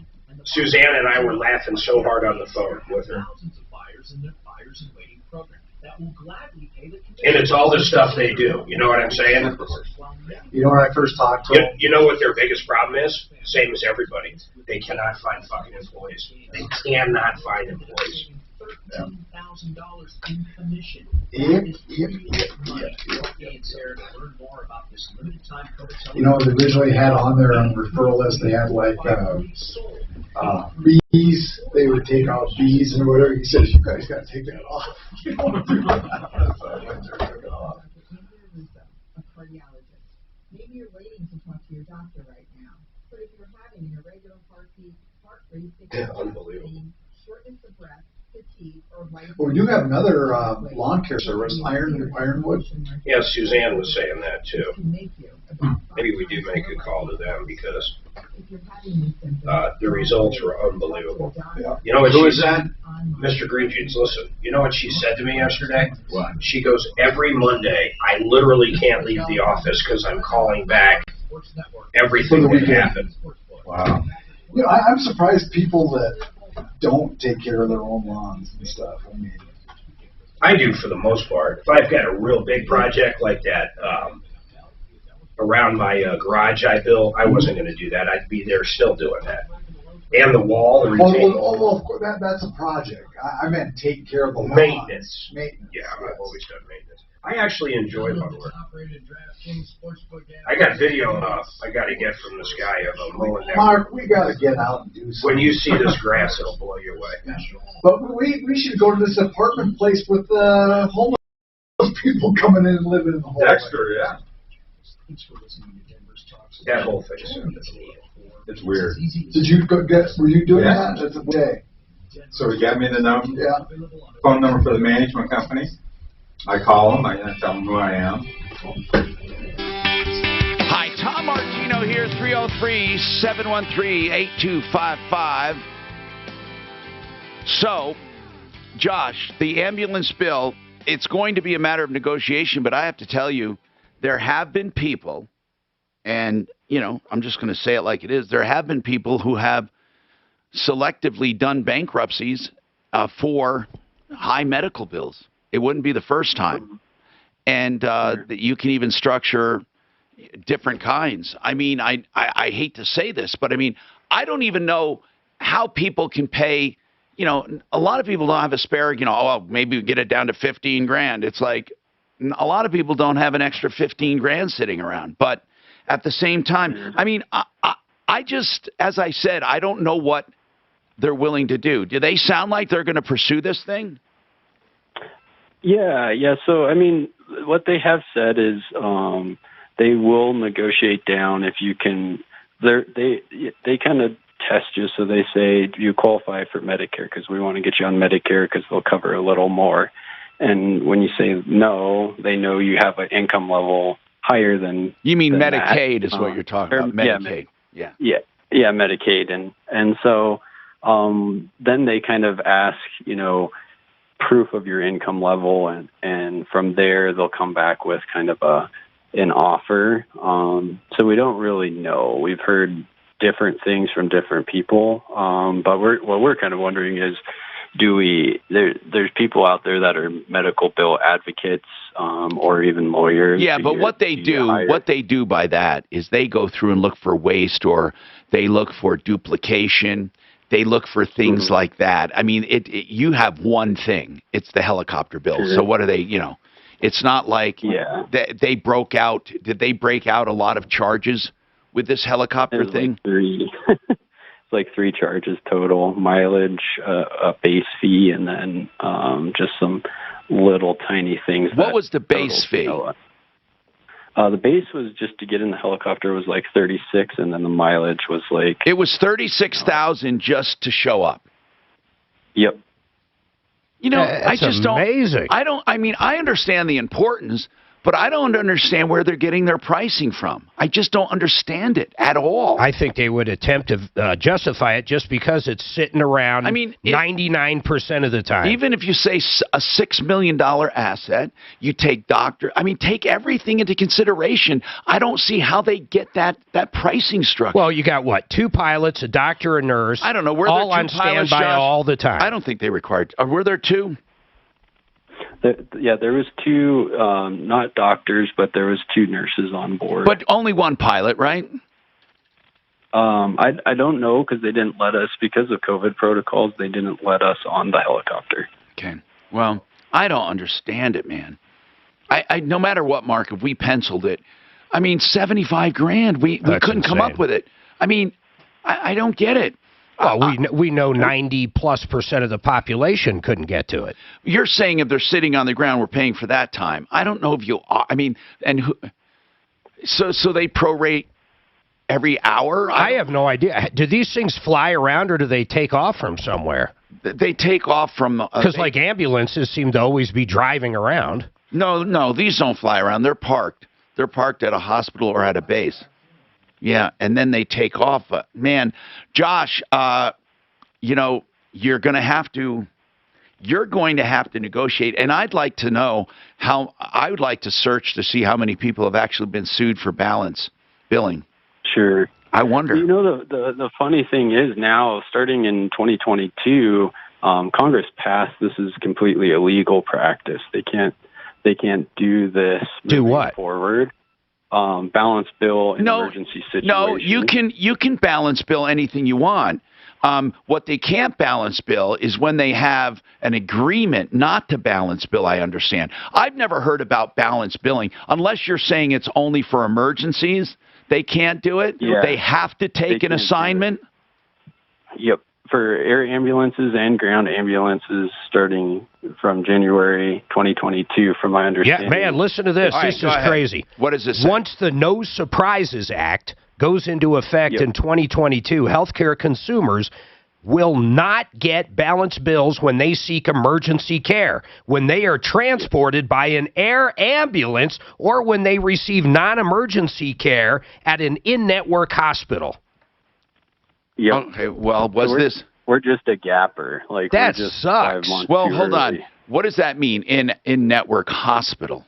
Suzanne and I were laughing so hard on the phone with her. Thousands of buyers in their buyers and waiting program. that will gladly pay the And it's all the stuff they do. You know what I'm saying? You know, when I first talked to them, You know what their biggest problem is? Same as everybody. They cannot find fucking employees. They cannot find employees. $13,000 in commission. You know, they originally had on their referral list, they had like bees. They would take out bees and whatever. He says, you guys got to take that off. You don't want to do that. So I went there and took it off. A cardiologist. Maybe you're waiting to talk to your doctor right now. But if you're having an irregular heartbeat, heart rate, Unbelievable. shortness of breath, fatigue, or Well, we do have another lawn care service, Ironwood. Yeah, Suzanne was saying that too. Maybe we do make a call to them because the results were unbelievable. Yeah. You know what Who she is that? said? Mr. Green Jeans, listen, you know what she said to me yesterday? What? She goes, every Monday, I literally can't leave the office because I'm calling back everything that happened. Wow. You know, I'm surprised people that don't take care of their own lawns and stuff. I mean, I do for the most part. If I've got a real big project like that, around my garage I built, I wasn't going to do that. I'd be there still doing that. And the wall, the retaining wall. of course, that's a project. I meant taking care of the lawn. Maintenance. Maintenance. Yeah, I've always done maintenance. I actually enjoy my work. I got video I got to get from this guy of a mowing that. Mark, we got to get out and do something. When you see this grass, it'll blow you away. But we should go to this apartment place with homeless people coming in and living in the hallway. Dexter, yeah. That whole thing. It's weird. Did you were you doing Yeah. that? That's okay. So he got me the number, Yeah. phone number for the management company. I call them, I tell them who I am. Hi, Tom Martino here, 303-713-8255. So, Josh, the ambulance bill, it's going to be a matter of negotiation, but I have to tell you, there have been people, and, you know, I'm just going to say it like it is, there have been people who have selectively done bankruptcies for high medical bills. It wouldn't be the first time. And you can even structure different kinds. I mean, I hate to say this, but I mean, I don't even know how people can pay. You know, a lot of people don't have a spare, you know, oh, maybe we get it down to 15 grand. It's like a lot of people don't have an extra 15 grand sitting around. But at the same time, I mean, I just, as I said, I don't know what they're willing to do. Do they sound like they're going to pursue this thing? Yeah. So, I mean, what they have said is they will negotiate down if you can. They kind of test you, so they say, do you qualify for Medicare? Because we want to get you on Medicare because they'll cover a little more. And when you say no, they know you have an income level higher than. You mean than Medicaid that. is what you're talking about? Medicaid. Yeah, Medicaid, and so then they kind of ask, you know, proof of your income level, and from there they'll come back with kind of an offer. So we don't really know. We've heard different things from different people, but what we're kind of wondering is, there's people out there that are medical bill advocates or even lawyers. Yeah, but what they do by that is they go through and look for waste, or they look for duplication. They look for things like that. I mean, you have one thing. It's the helicopter bill. So what are they, you know, it's not like they broke out. Did they break out a lot of charges with this helicopter thing? Like 3. It's like 3 charges total: mileage, a base fee, and then just some little tiny things. What was the base fee? The base was just to get in the helicopter was like $36, and then the mileage was like. It was $36,000 just to show up. Yep. You know, I just amazing. I mean, I understand the importance, but I don't understand where they're getting their pricing from. I just don't understand it at all. I think they would attempt to justify it just because it's sitting around. I mean, 99% of the time. Even if you say a $6 million asset, you take take everything into consideration. I don't see how they get that pricing structure. Well, you got what? 2 pilots, a doctor, a nurse. I don't know. Were all there 2 on pilots, standby Josh? all the time. I don't think they required. Were there 2? There was two, not doctors, but there was two nurses on board. But only one pilot, right? I don't know because they didn't let us, because of COVID protocols, they didn't let us on the helicopter. Okay. Well, I don't understand it, man. I no matter what, Mark, if we penciled it, I mean, 75 grand, we couldn't come up with it. I mean, I don't get it. Well, we know 90+% of the population couldn't get to it. You're saying if they're sitting on the ground, we're paying for that time. I don't know if you. I mean, and so they prorate every hour. I have no idea. Do these things fly around or do they take off from somewhere? They take off from because like ambulances seem to always be driving around. No, these don't fly around. They're parked. They're parked at a hospital or at a base. Yeah, and then they take off. Man, Josh, you know, you're going to have to negotiate. And I'd like to know how. I would like to search to see how many people have actually been sued for balance billing. Sure. I wonder. You know, the funny thing is now, starting in 2022, Congress passed this is completely illegal practice. They can't do this. Do what? Forward. Balance bill in emergency situations. No, you can balance bill anything you want. What they can't balance bill is when they have an agreement not to balance bill, I understand. I've never heard about balance billing unless you're saying it's only for emergencies. They can't do it. Yeah. They have to take an assignment. Yep. For air ambulances and ground ambulances starting from January 2022, from my understanding. Yeah, man, listen to this. This is crazy. What is this? Once the No Surprises Act goes into effect in 2022, healthcare consumers will not get balance bills when they seek emergency care, when they are transported by an air ambulance, or when they receive non-emergency care at an in-network hospital. Yep. Okay, well, we're just a gapper. Like that we're just sucks. 5 months Well, too hold on. early. What does that mean in-network hospital?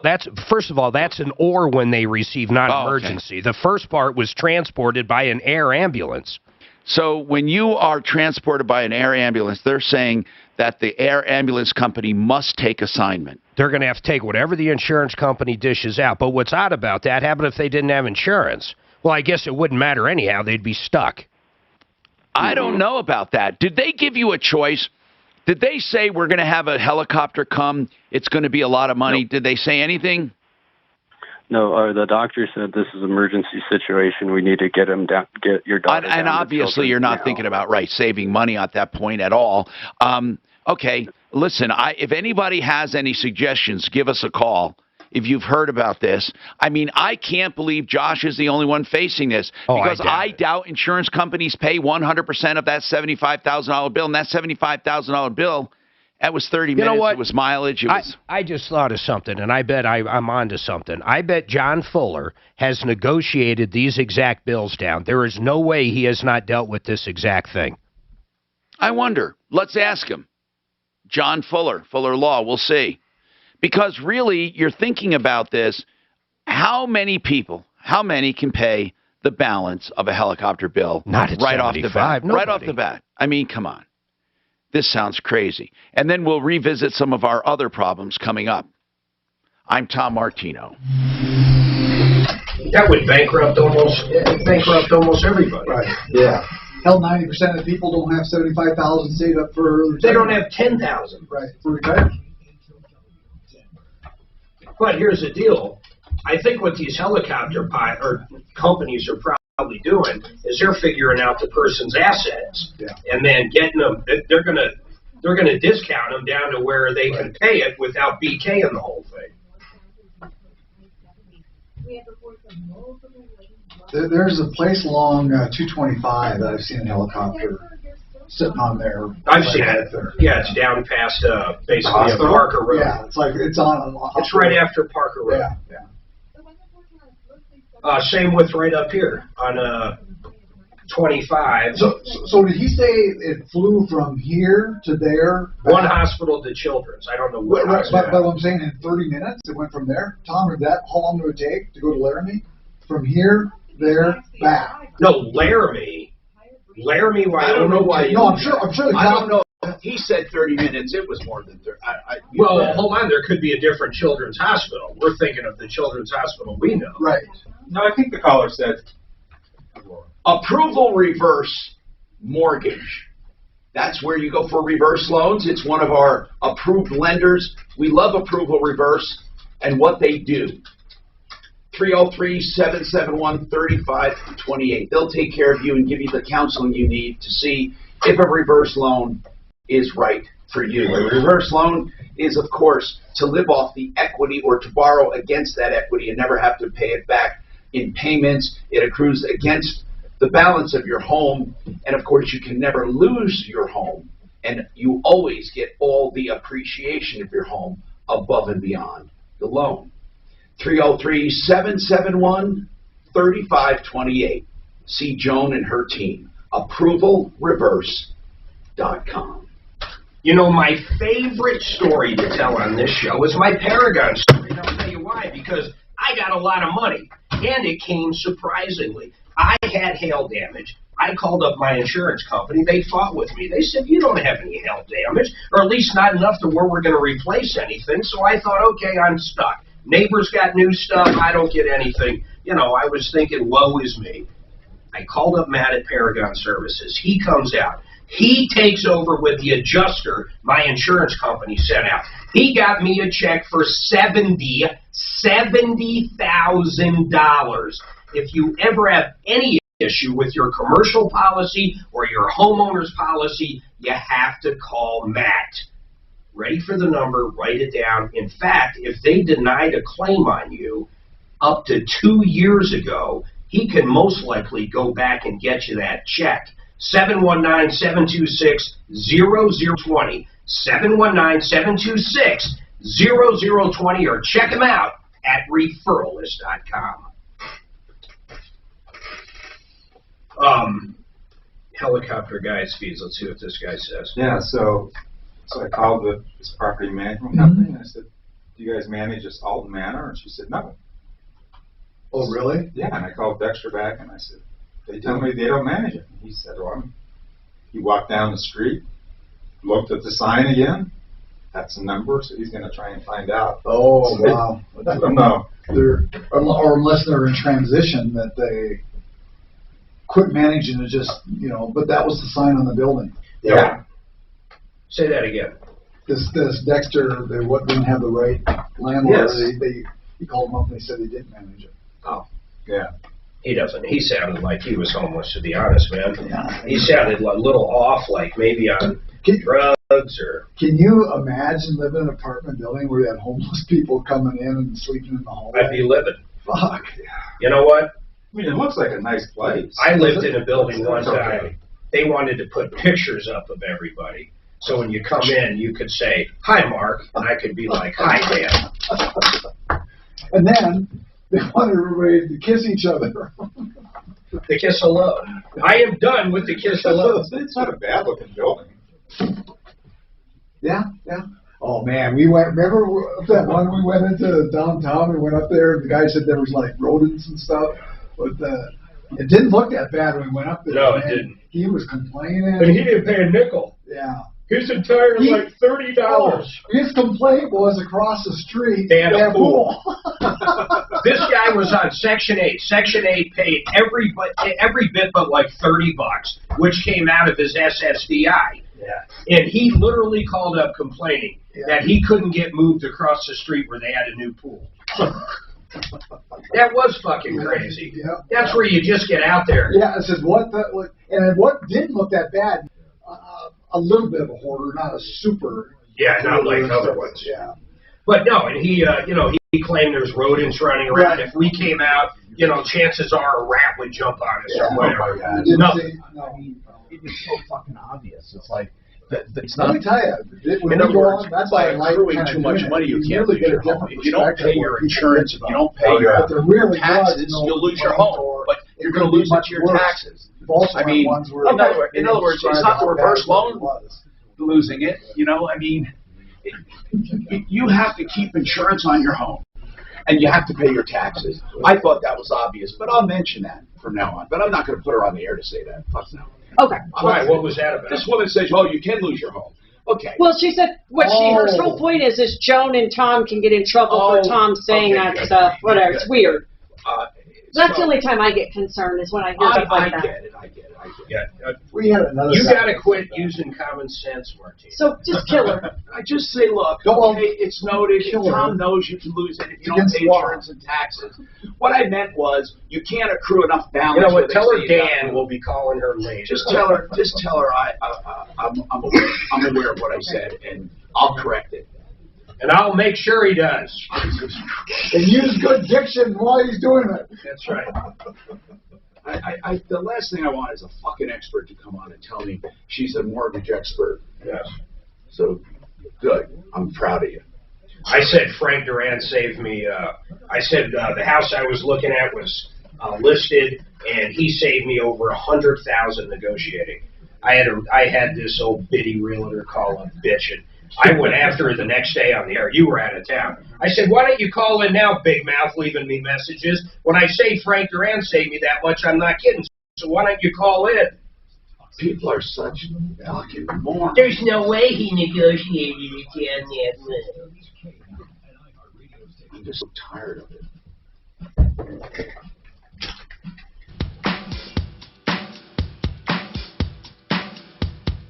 That's first of all, that's an or when they receive non-emergency. The first part was transported by an air ambulance. So when you are transported by an air ambulance, they're saying that the air ambulance company must take assignment. They're going to have to take whatever the insurance company dishes out. But what's odd about that, happened if they didn't have insurance? Well, I guess it wouldn't matter anyhow. They'd be stuck. I don't know about that. Did they give you a choice? Did they say we're going to have a helicopter come? It's going to be a lot of money. Nope. Did they say anything? No, the doctor said this is an emergency situation. We need to get him down, get your daughter down. And obviously you're not thinking about, saving money at that point at all. Okay, listen, if anybody has any suggestions, give us a call. If you've heard about this, I mean, I can't believe Josh is the only one facing this because I doubt insurance companies pay 100% of that $75,000 bill. And that $75,000 bill, that was 30 minutes. It was mileage. I just thought of something, and I bet I'm onto something. I bet John Fuller has negotiated these exact bills down. There is no way he has not dealt with this exact thing. I wonder. Let's ask him. John Fuller, Fuller Law. We'll see. Because really, you're thinking about this, how many can pay the balance of a helicopter bill right off the bat? Nobody. Right off the bat. I mean, come on. This sounds crazy. And then we'll revisit some of our other problems coming up. I'm Tom Martino. That would bankrupt almost everybody. Right. Yeah. Hell, 90% of the people don't have 75,000 saved up for retirement. They don't have 10,000. Right. For retirement. But here's the deal. I think what these helicopter companies are probably doing is they're figuring out the person's assets and then getting them. They're gonna discount them down to where they can pay it without BKing the whole thing. There's a place along 225 that I've seen a helicopter sitting on there. I've seen it. Yeah, it's down past basically Parker Road. Yeah, it's on. It's right after Parker Road. Yeah. Same with right up here on 25. So did he say it flew from here to there? One hospital to Children's. I don't know what. But what I'm saying, in 30 minutes, it went from there. Tom, how long would it take to go to Laramie? From here, there, back. No, Laramie. I don't know why. No, I'm sure. I don't know. He said 30 minutes. It was more than 30. Well, hold on. There could be a different children's hospital. We're thinking of the children's hospital we know. Right. No, I think the caller said approval reverse mortgage. That's where you go for reverse loans. It's one of our approved lenders. We love approval reverse and what they do. 303-771-3528. They'll take care of you and give you the counseling you need to see if a reverse loan is right for you. A reverse loan is, of course, to live off the equity or to borrow against that equity and never have to pay it back in payments. It accrues against the balance of your home, and of course you can never lose your home, and you always get all the appreciation of your home above and beyond the loan. 303-771-3528. See Joan and her team. ApprovalReverse.com. You know, my favorite story to tell on this show is my Paragon story, and I'll tell you why. Because I got a lot of money, and it came surprisingly. I had hail damage. I called up my insurance company. They fought with me. They said, you don't have any hail damage, or at least not enough to where we're going to replace anything. So I thought, okay, I'm stuck. Neighbors got new stuff. I don't get anything. You know, I was thinking, woe is me. I called up Matt at Paragon Services. He comes out. He takes over with the adjuster my insurance company sent out. He got me a check for $70,000. If you ever have any issue with your commercial policy or your homeowner's policy, you have to call Matt. Ready for the number, write it down. In fact, if they denied a claim on you up to 2 years ago, he can most likely go back and get you that check. 719-726-0020. 719-726-0020, or check him out at referralist.com. Helicopter guys fees. Let's see what this guy says. Yeah, so I called this property management company and I said, do you guys manage this Alton Manor? And she said, no. Oh, really? Yeah, and I called Dexter back and I said, they tell me they don't manage it. And he said, well, he walked down the street, looked at the sign again. That's the number, so he's going to try and find out. Oh, wow. I don't know. Or unless they're in transition, that they quit managing it, just, you know, but that was the sign on the building. Yeah. Say that again. This Dexter, they didn't have the right landlord. Yes. He called them up and they said they didn't manage it. Oh. Yeah. He doesn't. He sounded like he was homeless, to be honest, man. Yeah. He sounded a little off, like maybe on drugs or... Can you imagine living in an apartment building where you had homeless people coming in and sleeping in the hallway? I'd be livid. Fuck. You know what? I mean, it looks like a nice place. I lived in a building one time. They wanted to put pictures up of everybody. So when you come in, you could say, hi, Mark, and I could be like, hi, Dan. And then they wanted everybody to kiss each other. The kiss hello. I am done with the kiss hello. It's not a bad looking building. Yeah, yeah. Oh man, remember that one we went into downtown, we went up there and the guy said there was like rodents and stuff, but it didn't look that bad when we went up there. No, man. It didn't. He was complaining. And he didn't pay a nickel. Yeah. His entire, like, $30. His complaint was across the street. They had a pool. This guy was on Section 8. Section 8 paid every bit but like $30, which came out of his SSDI. Yeah. And he literally called up complaining that he couldn't get moved across the street where they had a new pool. That was fucking crazy. Yeah. That's where you just get out there. Yeah, it says and what didn't look that bad. A little bit of a hoarder, not a super. Yeah, not like other ones. Yeah. But no, and he claimed there's rodents running around. If we came out, chances are a rat would jump on us or whatever. No. It was so fucking obvious. It's like, it's not. Let me tell you, In other words, that's by accruing too much money, you can't lose your home. If you don't pay your insurance, if you don't pay your taxes, you'll lose your home. But you're going to lose much of your taxes. I mean, in other words, it's not the reverse loan losing it. You have to keep insurance on your home. and you have to pay your taxes. I thought that was obvious, but I'll mention that from now on. But I'm not going to put her on the air to say that. Fuck no. Okay. Why? What was that about? This woman says, "Oh, you can lose your home." Okay. Well, she said her whole point is Joan and Tom can get in trouble for Tom saying that stuff. Whatever. It's weird. That's the only time I get concerned is when I hear stuff like that. I get it. Yeah. We had another. You got to quit using common sense, Martina. So just kill her. I just say, look, okay, it's noted. Tom knows you can lose it if you don't pay insurance and taxes. What I meant was you can't accrue enough balance. You know what? Tell her Dan will be calling her later. Just tell her. I'm aware of what I said, and I'll correct it. And I'll make sure he does. And use good diction while he's doing it. That's right. The last thing I want is a fucking expert to come on and tell me she's a mortgage expert. Yes. So, good. I'm proud of you. I said Frank Duran saved me. I said the house I was looking at was listed, and he saved me over $100,000 negotiating. I had this old bitty realtor call a bitch, and I went after her the next day on the air. You were out of town. I said, why don't you call in now, big mouth, leaving me messages? When I say Frank Duran saved me that much, I'm not kidding. So why don't you call in? People are such fucking morons. There's no way he negotiated it down that way. I'm just so tired of it.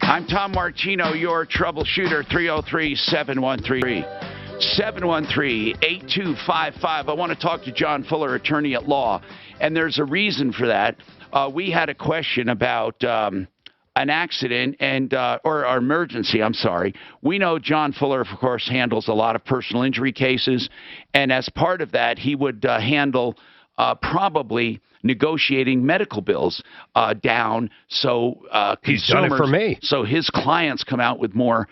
I'm Tom Martino, your troubleshooter, 303-713-8255. I want to talk to John Fuller, attorney at law, and there's a reason for that. We had a question about an accident or emergency, I'm sorry. We know John Fuller, of course, handles a lot of personal injury cases, and as part of that, he would handle probably negotiating medical bills down so he's done it for me. So his clients come out with more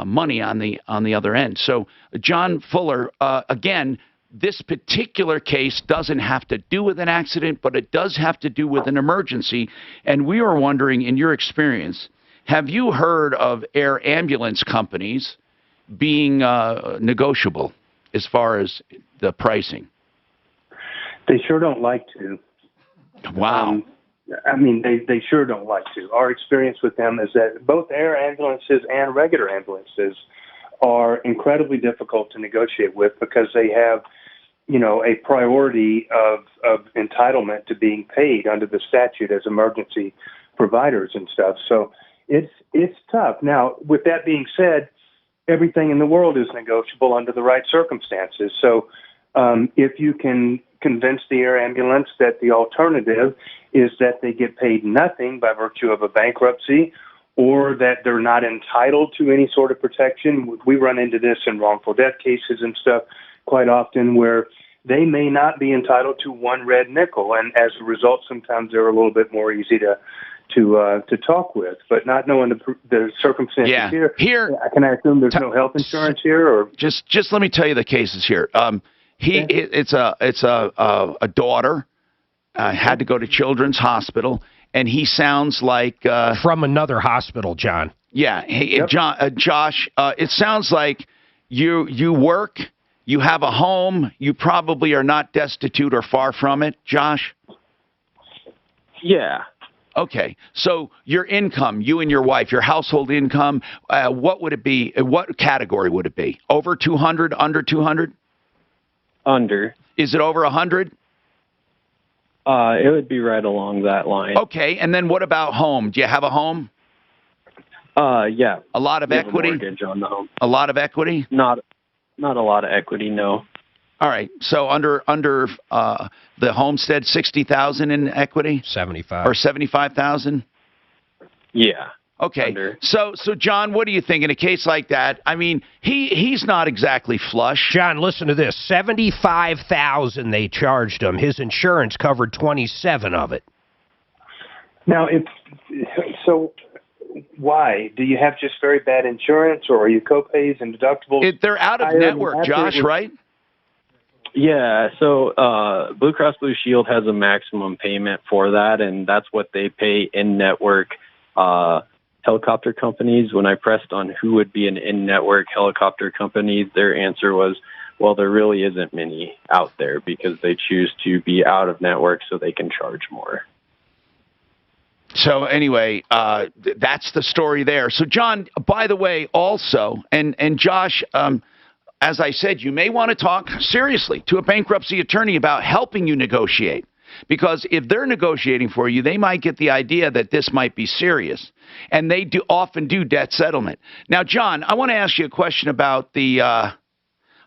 money on the other end. So John Fuller, again, this particular case doesn't have to do with an accident, but it does have to do with an emergency. And we were wondering, in your experience, have you heard of air ambulance companies being negotiable as far as the pricing? They sure don't like to. Wow. I mean, they sure don't like to. Our experience with them is that both air ambulances and regular ambulances are incredibly difficult to negotiate with because they have, a priority of entitlement to being paid under the statute as emergency providers and stuff. So it's tough. Now, with that being said, everything in the world is negotiable under the right circumstances. So if you can convince the air ambulance that the alternative is that they get paid nothing by virtue of a bankruptcy or that they're not entitled to any sort of protection. We run into this in wrongful death cases and stuff quite often where they may not be entitled to one red nickel, and as a result, sometimes they're a little bit more easy to talk with. But not knowing the circumstances here, can I assume there's no health insurance here? Or just let me tell you the cases here. It's a daughter had to go to Children's Hospital, and he sounds like from another hospital, John. Yeah, hey, Josh. It sounds like you work, you have a home, you probably are not destitute or far from it, Josh. Yeah. Okay, so your income, you and your wife, your household income, what would it be? What category would it be? Over 200, under 200? Under. Is it over 100? It would be right along that line. Okay, and then what about home? Do you have a home? Yeah. A lot of equity? A mortgage on the home. A lot of equity? Not a lot of equity, no. All right. So under the homestead, 60,000 in equity? 75. Or 75,000? Yeah. Okay. Under. So John, what do you think in a case like that? I mean, he's not exactly flush. John, listen to this. $75,000 they charged him. His insurance covered 27 of it. Now, so why? Do you have just very bad insurance, or are you copays and deductibles? They're out of network, Josh, right? Yeah, so Blue Cross Blue Shield has a maximum payment for that, and that's what they pay in-network helicopter companies. When I pressed on who would be an in-network helicopter company, their answer was well, there really isn't many out there because they choose to be out of network so they can charge more. So anyway, that's the story there. So John, by the way, also, and Josh, as I said, you may want to talk seriously to a bankruptcy attorney about helping you negotiate. Because if they're negotiating for you, they might get the idea that this might be serious. And they often do debt settlement. Now, John, I want to ask you a question about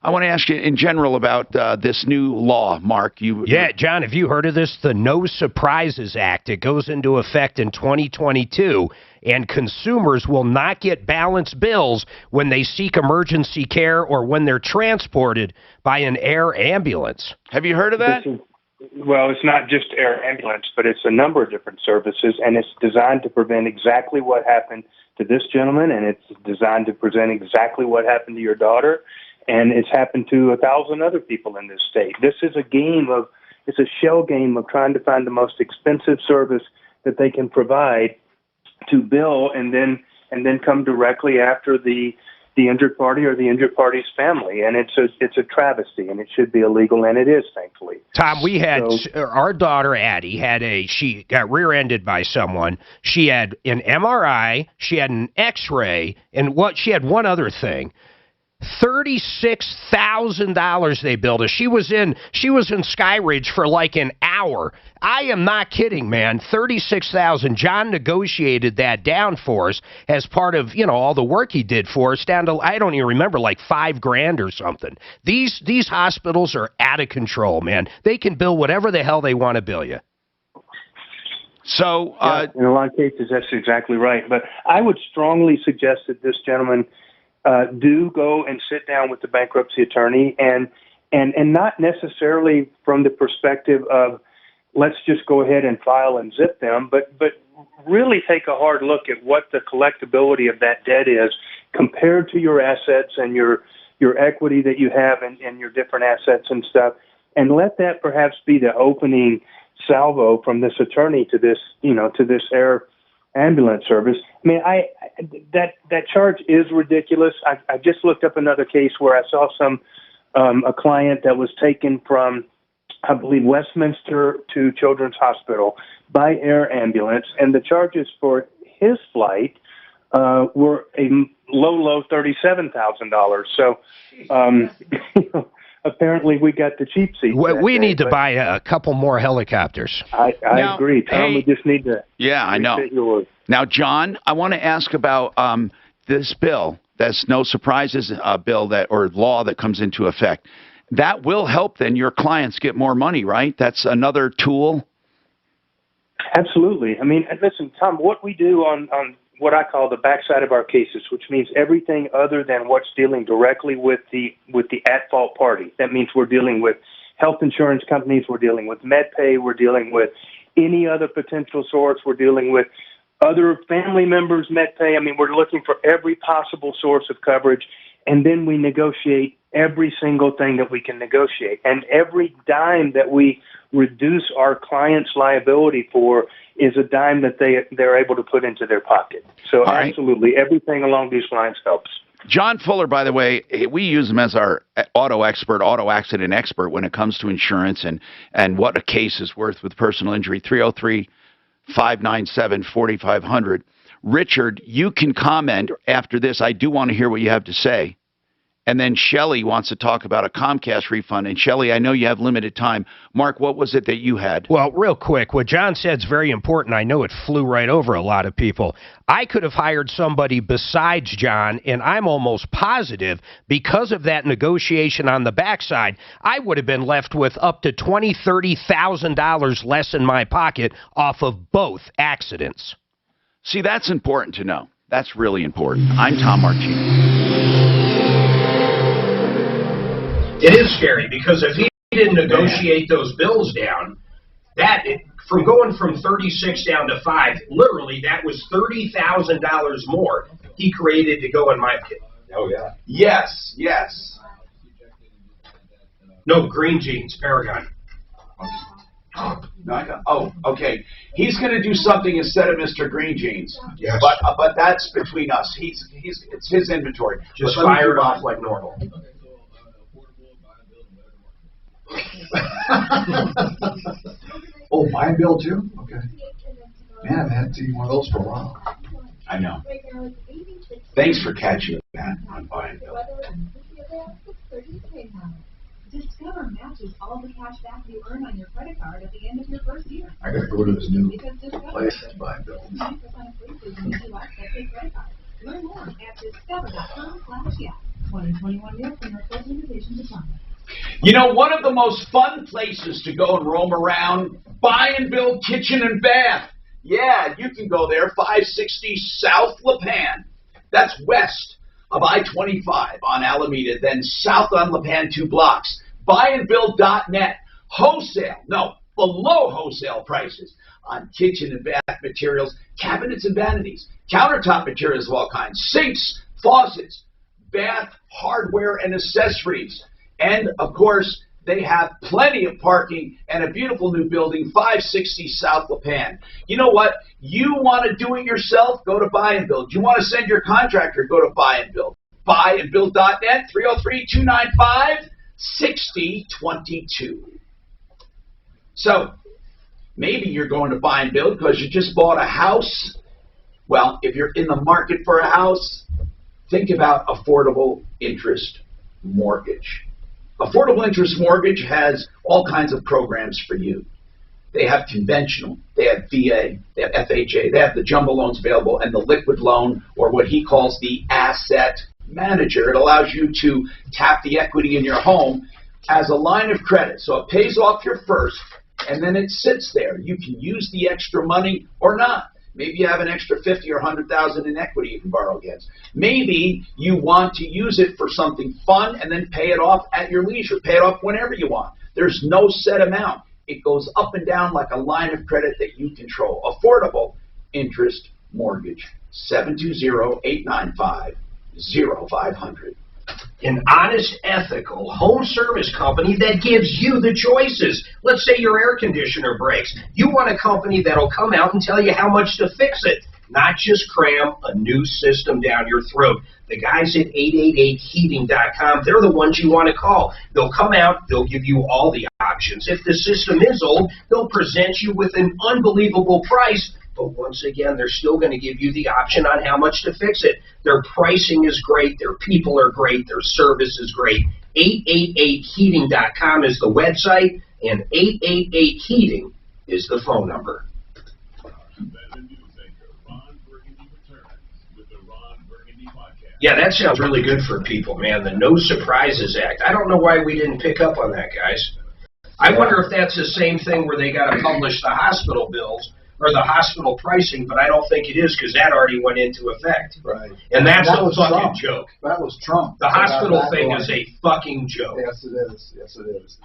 I want to ask you in general about this new law, Mark. Yeah, John, have you heard of this? The No Surprises Act. It goes into effect in 2022, and consumers will not get balance bills when they seek emergency care or when they're transported by an air ambulance. Have you heard of that? Well, it's not just air ambulance, but it's a number of different services, and it's designed to prevent exactly what happened to this gentleman, and it's designed to prevent exactly what happened to your daughter. And it's happened to 1,000 other people in this state. This is it's a shell game of trying to find the most expensive service that they can provide to bill and then come directly after the injured party or the injured party's family. And it's a travesty, and it should be illegal, and it is, thankfully. Tom, we had our daughter Addie she got rear-ended by someone. She had an MRI, she had an X-ray, and she had one other thing. $36,000 they billed us. She was in Sky Ridge for like an hour. I am not kidding, man. $36,000. John negotiated that down for us as part of, all the work he did for us, down to, I don't even remember, like $5,000 or something. These hospitals are out of control, man. They can bill whatever the hell they want to bill you. So in a lot of cases, that's exactly right. But I would strongly suggest that this gentleman do go and sit down with the bankruptcy attorney and not necessarily from the perspective of let's just go ahead and file and zip them, but really take a hard look at what the collectability of that debt is compared to your assets and your equity that you have and your different assets and stuff, and let that perhaps be the opening salvo from this attorney to this air ambulance service. I mean, that charge is ridiculous. I just looked up another case where I saw a client that was taken from, I believe, Westminster to Children's Hospital by air ambulance, and the charges for his flight were a low $37,000. So apparently we got the cheap seats. We need to buy a couple more helicopters. I agree, Tom. We just need to. Yeah, I know. Now, John, I want to ask about this bill. That's No Surprises bill or law that comes into effect. That will help then your clients get more money, right? That's another tool. Absolutely. I mean, listen, Tom, what we do on what I call the backside of our cases, which means everything other than what's dealing directly with the at-fault party. That means we're dealing with health insurance companies, we're dealing with MedPay, we're dealing with any other potential source, we're dealing with other family members' MedPay. I mean, we're looking for every possible source of coverage, and then we negotiate every single thing that we can negotiate. And every dime that we reduce our client's liability for is a dime that they're able to put into their pocket. So absolutely, everything along these lines helps. John Fuller, by the way, we use him as our auto accident expert when it comes to insurance and what a case is worth with personal injury. 303-597-4500. Richard, you can comment after this. I do want to hear what you have to say. And then Shelley wants to talk about a Comcast refund. And Shelley, I know you have limited time. Mark, what was it that you had? Well, real quick, what John said is very important. I know it flew right over a lot of people. I could have hired somebody besides John, and I'm almost positive because of that negotiation on the backside, I would have been left with up to $20,000, $30,000 less in my pocket off of both accidents. See, that's important to know. That's really important. I'm Tom Martino. It is scary because if he didn't negotiate those bills down, from going from 36 down to 5, literally that was $30,000 more he created to go in my pit. Oh yeah. Yes. No, Green Jeans, Paragon. No, okay. He's going to do something instead of Mr. Green Jeans. Yes. But that's between us. It's his inventory. Just fire it off like normal. Oh, buy and build too? Okay. Man, I haven't had to see one of those for a while. I know. Thanks for catching that on buy and build. Discover matches all the cash back you earn on your credit card at the end of your first year. I gotta go to this new place and buy and build. Learn more at discover.com/yeah. 2021 Nielsen request invitation to Congress. You know, one of the most fun places to go and roam around, buy and build kitchen and bath. Yeah, you can go there, 560 South La Pan. That's west of I-25 on Alameda, then south on La Pan 2 blocks. Buyandbuild.net. Wholesale, no, below wholesale prices on kitchen and bath materials, cabinets and vanities, countertop materials of all kinds, sinks, faucets, bath hardware and accessories. And, of course, they have plenty of parking and a beautiful new building, 560 South La Pan. You know what? You want to do it yourself? Go to Buy and Build. You want to send your contractor? Go to Buy and Build. Buyandbuild.net, 303-295-6022. So, maybe you're going to Buy and Build because you just bought a house. Well, if you're in the market for a house, think about affordable interest mortgage. Affordable interest mortgage has all kinds of programs for you. They have conventional, they have VA, they have FHA, they have the jumbo loans available, and the liquid loan, or what he calls the asset manager. It allows you to tap the equity in your home as a line of credit. So it pays off your first, and then it sits there. You can use the extra money or not. Maybe you have an extra $50,000 or $100,000 in equity you can borrow against. Maybe you want to use it for something fun and then pay it off at your leisure. Pay it off whenever you want. There's no set amount. It goes up and down like a line of credit that you control. Affordable interest mortgage. 720-895-0500. An honest, ethical home service company that gives you the choices. Let's say your air conditioner breaks. You want a company that'll come out and tell you how much to fix it, not just cram a new system down your throat. The guys at 888heating.com, they're the ones you want to call. They'll come out, they'll give you all the options. If the system is old, they'll present you with an unbelievable price. But once again, they're still going to give you the option on how much to fix it. Their pricing is great. Their people are great. Their service is great. 888heating.com is the website, and 888-HEATING is the phone number. Yeah, that sounds really good for people, man. The No Surprises Act. I don't know why we didn't pick up on that, guys. I wonder if that's the same thing where they got to publish the hospital bills or the hospital pricing, but I don't think it is because that already went into effect. Right. And that's a fucking Trump. joke. That was Trump. The hospital thing is a fucking joke. Yes, it is. Yes, it is.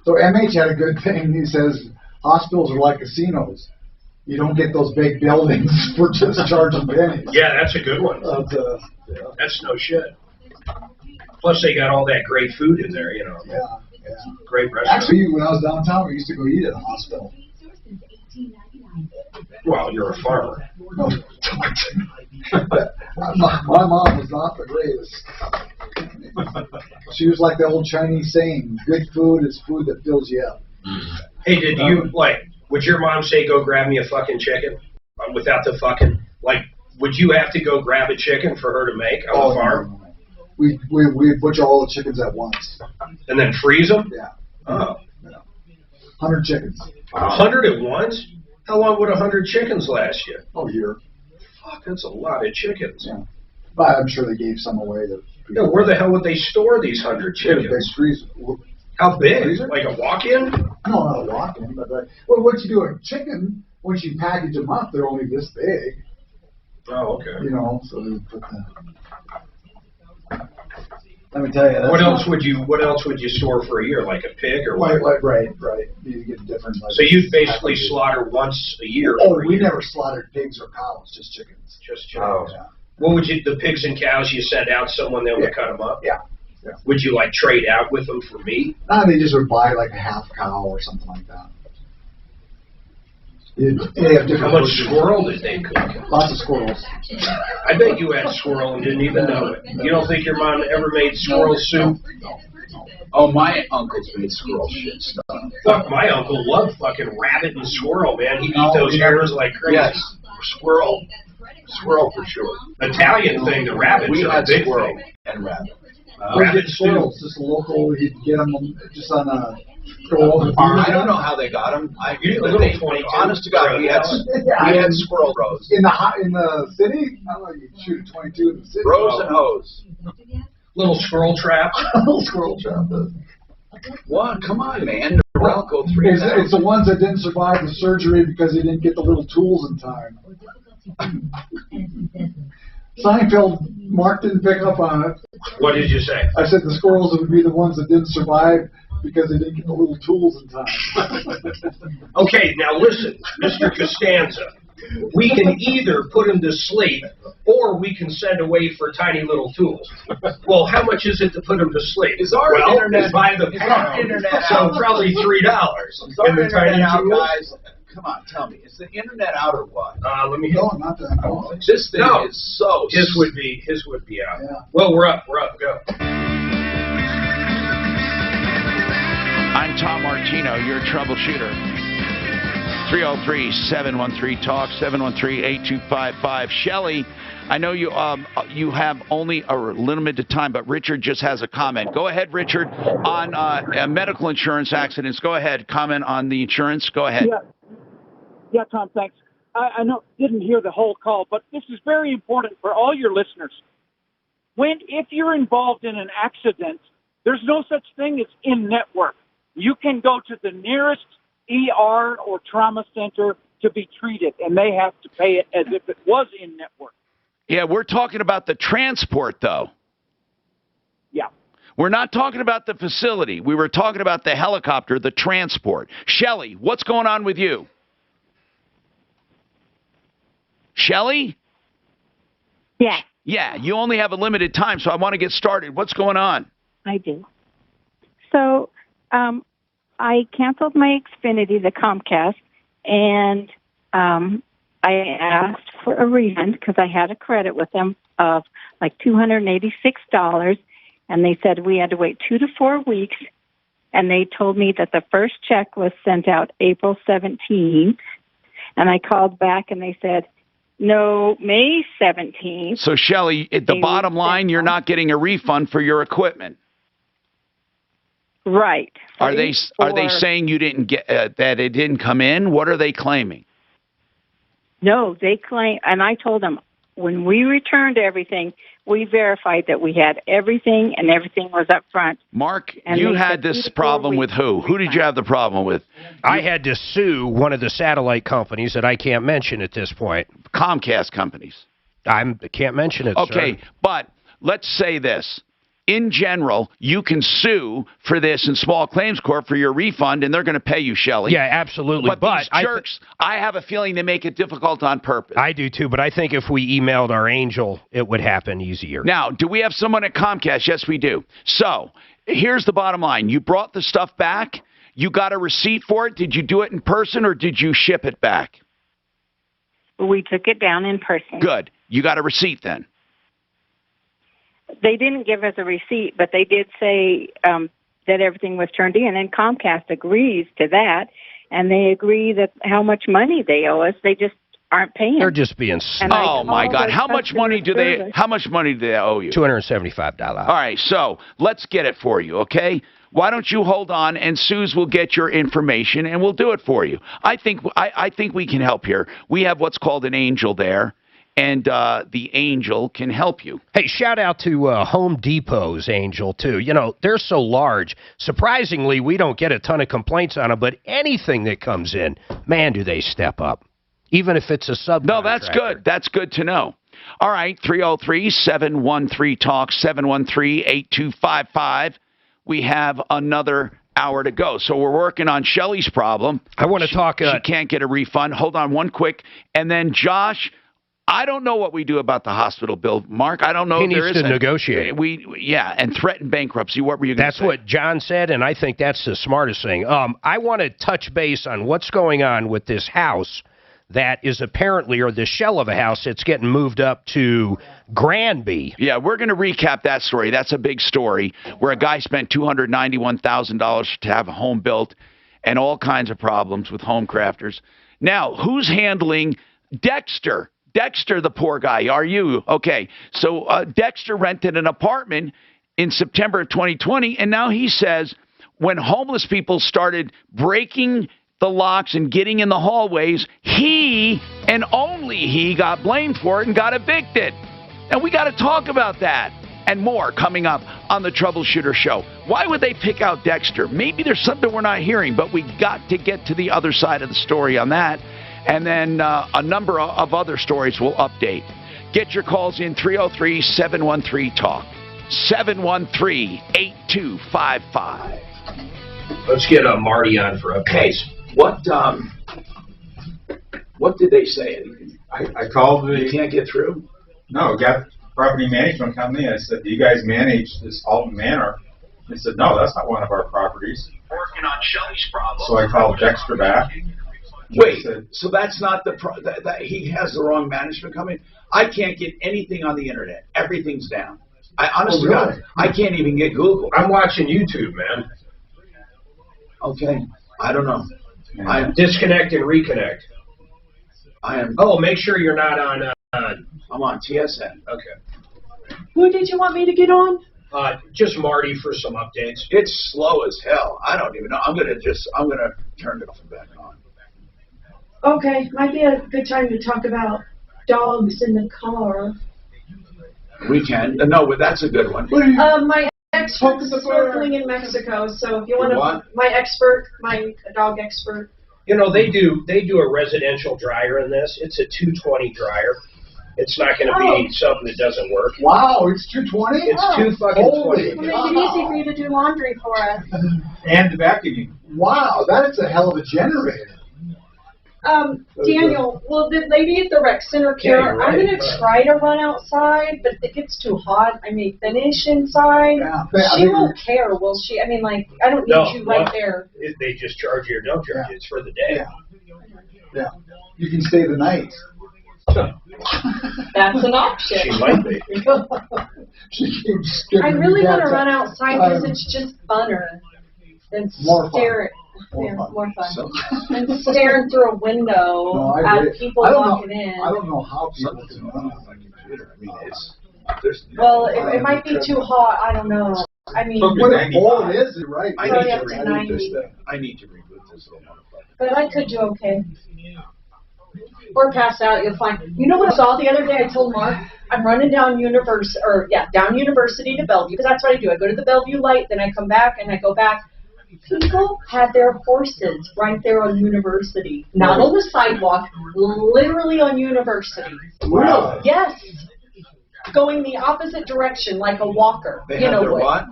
So MH had a good thing. He says hospitals are like casinos. You don't get those big buildings for just charging pennies. Yeah, that's a good one. Yeah. That's no shit. Plus, they got all that great food in there, you know. Yeah. Great restaurant. Actually, when I was downtown, we used to go eat at a hospital. Well, you're a farmer. No, my mom was not the greatest. She was like the old Chinese saying, good food is food that fills you up. Hey, did you, would your mom say, go grab me a fucking chicken? Without the fucking, would you have to go grab a chicken for her to make on the farm? No. We butcher all the chickens at once. And then freeze them? Yeah. Oh. 100 chickens. 100 at once? How long would 100 chickens last you? Oh, a year. Fuck, that's a lot of chickens. Yeah. But I'm sure they gave some away to people. Yeah, where the hell would they store these 100 chickens? In a big freezer. How big? Freezer? Like a walk-in? No, not a walk-in, but once you do a chicken, once you package them up, they're only this big. Oh, okay. You know, so they put the... Let me tell you. What else would you store for a year? Like a pig or what? Right. You get different. So you basically slaughter once a year. Oh, we never slaughtered pigs or cows, just chickens. Just chickens. Oh. Yeah. What would the pigs and cows you send out someone that would cut them up? Yeah. Would you trade out with them for meat? No, they just would buy like a half cow or something like that. They have different. How much squirrel did they cook? Lots of squirrels. I bet you had squirrel and didn't even know it. You don't think your mom ever made squirrel soup? Oh, my uncle's made squirrel shit stuff. Fuck, my uncle loved fucking rabbit and squirrel, man. He'd eat those hairs like crazy. Yes, squirrel. Squirrel for sure. Italian thing, the rabbits We are had a big squirrel thing. and rabbit. Rabbit squirrels, just a local. You'd get them just on a go over the farm. I don't know how they got them. Honest Honest to God, we had squirrel rows. In the city. I don't know. You shoot a 22 in the city. Rows and hose. Little squirrel trap. Little squirrel trap. What? Come on, man. Morocco 3. It's the ones that didn't survive the surgery because they didn't get the little tools in time. Seinfeld, Mark didn't pick up on it. What did you say? I said the squirrels would be the ones that didn't survive because they didn't get the little tools in time. Okay, now listen, Mr. Costanza. We can either put him to sleep, or we can send away for tiny little tools. Well, how much is it to put him to sleep? Is our internet by the pound, internet so out? probably $3. Is our And the internet tiny out, tools? guys? Come on, tell me. Is the internet out or what? Let me. No, not that. No. This thing is so. His would be out. Yeah. Well, we're up. Go. I'm Tom Martino, your troubleshooter. 303-713-TALK, 713-8255. Shelley, I know you have only a limited time, but Richard just has a comment. Go ahead, Richard, on medical insurance accidents. Go ahead, comment on the insurance. Go ahead. Yeah, Tom, thanks. I didn't hear the whole call, but this is very important for all your listeners. If you're involved in an accident, there's no such thing as in-network. You can go to the nearest ER or trauma center to be treated, and they have to pay it as if it was in-network. Yeah, we're talking about the transport, though. Yeah. We're not talking about the facility. We were talking about the helicopter, the transport. Shelley, what's going on with you? Shelley? Yeah. Yeah, you only have a limited time, so I want to get started. What's going on? I do. So, I canceled my Xfinity, the Comcast, and I asked for a refund because I had a credit with them of like $286, and they said we had to wait 2 to 4 weeks, and they told me that the first check was sent out April 17th, and I called back and they said, no, May 17th. So, Shelley, at the bottom line, you're not getting a refund for your equipment. Right. Are they saying you didn't get that it didn't come in? What are they claiming? No, they claim, and I told them when we returned everything, we verified that we had everything and everything was up front. Mark, and you had this problem with who? Who did you have the problem with? I had to sue one of the satellite companies that I can't mention at this point. Comcast companies. I can't mention it, Okay, sir. but let's say this. In general, you can sue for this in small claims court for your refund, and they're going to pay you, Shelley. Yeah, absolutely. But these jerks, I have a feeling they make it difficult on purpose. I do too, but I think if we emailed our angel, it would happen easier. Now, do we have someone at Comcast? Yes, we do. So, here's the bottom line. You brought the stuff back. You got a receipt for it. Did you do it in person, or did you ship it back? We took it down in person. Good. You got a receipt then. They didn't give us a receipt, but they did say that everything was turned in, and Comcast agrees to that, and they agree that how much money they owe us, they just aren't paying. They're just being Oh my God! How much money do they? How much money do they owe you? $275. All right, so let's get it for you, okay? Why don't you hold on, and Suze will get your information, and we'll do it for you. I think we can help here. We have what's called an angel there. And the angel can help you. Hey, shout out to Home Depot's angel, too. You know, they're so large. Surprisingly, we don't get a ton of complaints on them, but anything that comes in, man, do they step up. Even if it's a subcontractor. No, that's good. That's good to know. All right, 303-713-TALK, 713-8255. We have another hour to go. So we're working on Shelley's problem. I want to talk. She can't get a refund. Hold on one quick. And then Josh, I don't know what we do about the hospital bill, Mark. I don't know. He if there needs is to negotiate. And threaten bankruptcy. What were you going to say? That's what John said, and I think that's the smartest thing. I want to touch base on what's going on with this house that is apparently, or the shell of a house that's getting moved up to Granby. Yeah, we're going to recap that story. That's a big story where a guy spent $291,000 to have a home built and all kinds of problems with home crafters. Now, who's handling Dexter? Dexter, the poor guy, are you? Okay, so Dexter rented an apartment in September of 2020, and now he says when homeless people started breaking the locks and getting in the hallways, he and only he got blamed for it and got evicted. And we got to talk about that and more coming up on the Troubleshooter Show. Why would they pick out Dexter? Maybe there's something we're not hearing, but we got to get to the other side of the story on that. And then a number of other stories we'll update. Get your calls in 303-713-TALK. 713-8255. Let's get Marty on for updates. What did they say? I called the... You can't get through? No, got property management company. I said, do you guys manage this Alton Manor? They said, no, that's not one of our properties. Working on Shelley's problem. So I called Dexter back. Wait, so that's not the that he has the wrong management company? I can't get anything on the internet. Everything's down. I honestly, God, I can't even get Google. I'm watching YouTube, man. Okay, I don't know. I disconnect and reconnect. I am. Oh, make sure you're not on. I'm on TSN. Okay. Who did you want me to get on? Just Marty for some updates. It's slow as hell. I don't even know. I'm gonna turn it off and back on. Okay, might be a good time to talk about dogs in the car. We can. No, but that's a good one. My expert's snorkeling in Mexico, so if you want to, my dog expert. You know, they do a residential dryer in this. It's a 220 dryer. It's not going to be something that doesn't work. Wow, it's 220? It's 220. We'll make it easy for you to do laundry for us. And the vacuuming. Wow, that is a hell of a generator. Daniel, well, the lady at the rec center care, I'm going to try to run outside, but if it gets too hot, I may finish inside. Yeah. She won't care, will she? I mean, like, I don't need you right there. They just charge you or don't charge you. It's for the day. Yeah. You can stay the night. That's an option. She might be. She keeps skipping I really the want to gas. run outside because it's just funner than More fun. staring. More fun. And staring through a window at people walking in. I don't know how people can run on my computer. I mean, Well, it might be too hot. I don't know. I mean, all it is, you're right. I need to reboot this thing. I need to reboot this little motherfucker. but I could do okay. Or pass out, you'll find. You know what I saw the other day? I told Mark, I'm running down down University to Bellevue, because that's what I do. I go to the Bellevue light, then I come back, and I go back. People had their horses right there on University. Not on the sidewalk, literally on University. Wow. Yes. Going the opposite direction, like a walker. They had their what?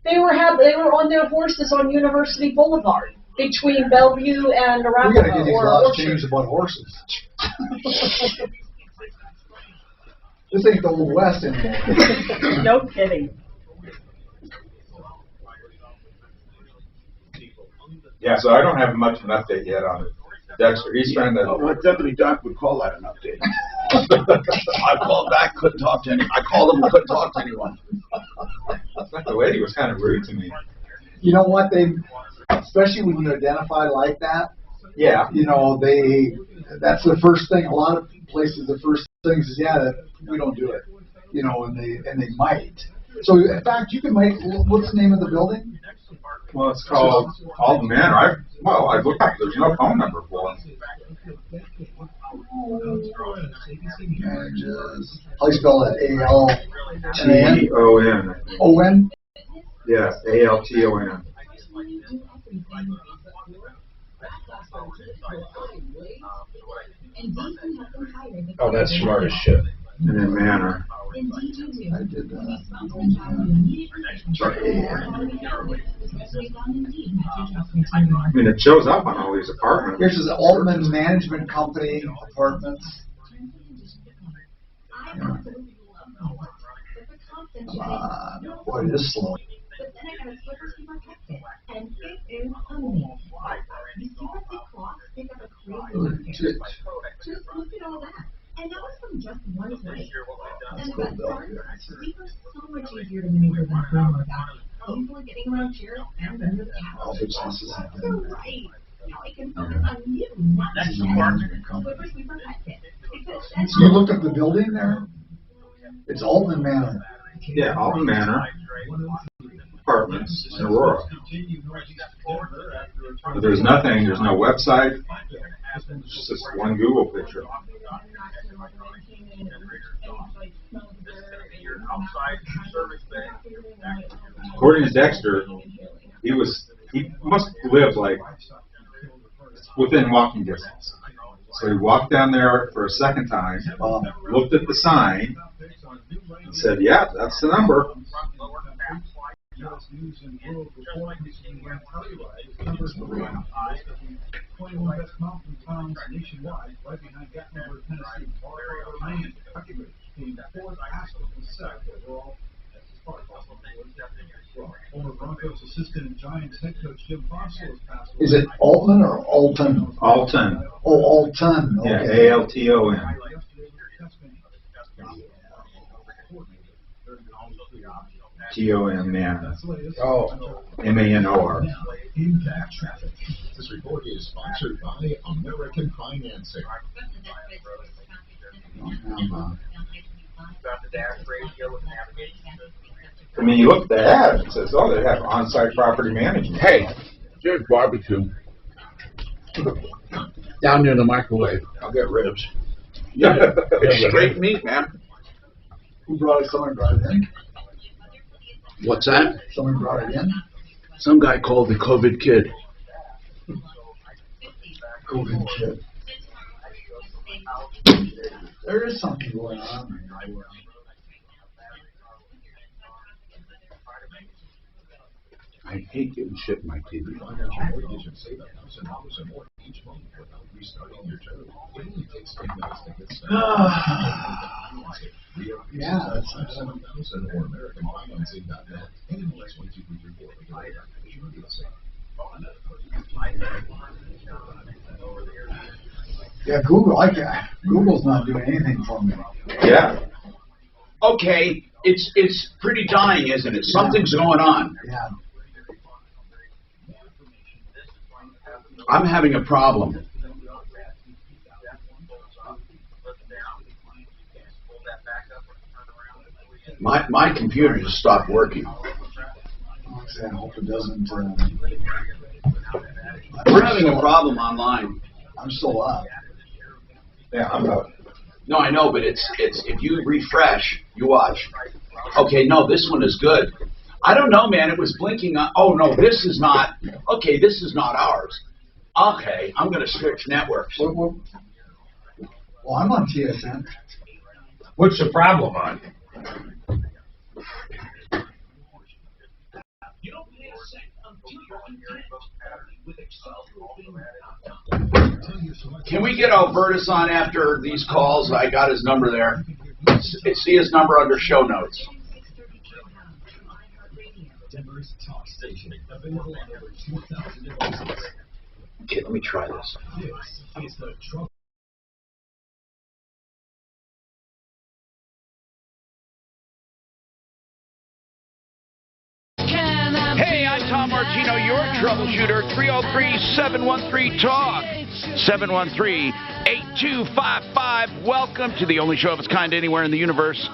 They were on their horses on University Boulevard between Bellevue and We Arapahoe. gotta get these laws changed about horses. This ain't the Old West anymore. No kidding. Yeah, so I don't have much of an update yet on Dexter. He's trying to... Well, Deputy Doc would call that an update. I called back, couldn't talk to anyone. I called him, couldn't talk to anyone. The lady was kind of rude to me. You know what? Especially when you identify like that, yeah, you know, that's the first thing. A lot of places, the first thing is, we don't do it. You know, and they might. So, in fact, you can what's the name of the building? Well, it's called Alton Manor. I've looked up. There's no phone number for it. How you spell that? A-L-T-O-N. O-N? Yeah, A-L-T-O-N. Oh, that's smart as shit. And then Manor. I did that. I mean, it shows up on all these apartments. Here's the Altman Management Company apartments. Boy, it is slow. all that. And that was from just one place. And the best part, we were so much easier to maneuver than Boomer got. Easily getting around sheriff and under the All couch. businesses have So been. right. Now I can focus on you, not That's just the Sweeper Sweeper Pet Kit. Because that's So you looked up the building there? It's Altman Manor. Yeah, Alton Manor, apartments in Aurora. But there's nothing, there's no website, it's just one Google picture. According to Dexter, he must live like within walking distance. So he walked down there for a second time, looked at the sign, and said, yeah, that's the number. U.S. News and World Report began Telluride numbers around 21 best mountain towns nationwide, right behind Gatlinburg, Tennessee, Colorado, Maine, Kentucky came fourth, Aspen was second overall. That's as far as former Broncos assistant and Giants head coach Jim Fossil has passed away. Is it Altman or Alton? Alton. Oh, Alton. Yeah, Okay. Alton. T-O-M, man. Oh. M-A-N-O-R. Impact Traffic. This report is sponsored by American Financing. I mean, you look at the ad, it says, oh, they have on-site property management. Hey, there's barbecue. Down near the microwave. I'll get ribs. Yeah, it's great meat, man. Who brought it? Someone brought it in? What's that? Someone brought it in? Some guy called the COVID kid. COVID kid. There is something going on. I hate getting shit in my TV. Yeah, that's or AmericanFinancing.net. MLS 12334. Yeah, Google's not doing anything for me. Yeah. Okay, it's pretty dying, isn't it? Something's going on. Yeah. I'm having a problem. My computer just stopped working. I hope it doesn't. We're having a problem online. I'm still up. Yeah, I'm up. No, I know, but it's if you refresh, you watch. Okay, no, this one is good. I don't know, man. It was blinking on. Oh no, this is not. Okay, this is not ours. Okay, I'm going to switch networks. Well, I'm on TSN. What's the problem on? Can we get Albertus on after these calls? I got his number there. See his number under show notes. Okay, let me try this. Hey, I'm Tom Martino, your troubleshooter. 303-713-TALK. 713-8255. Welcome to the only show of its kind anywhere in the universe.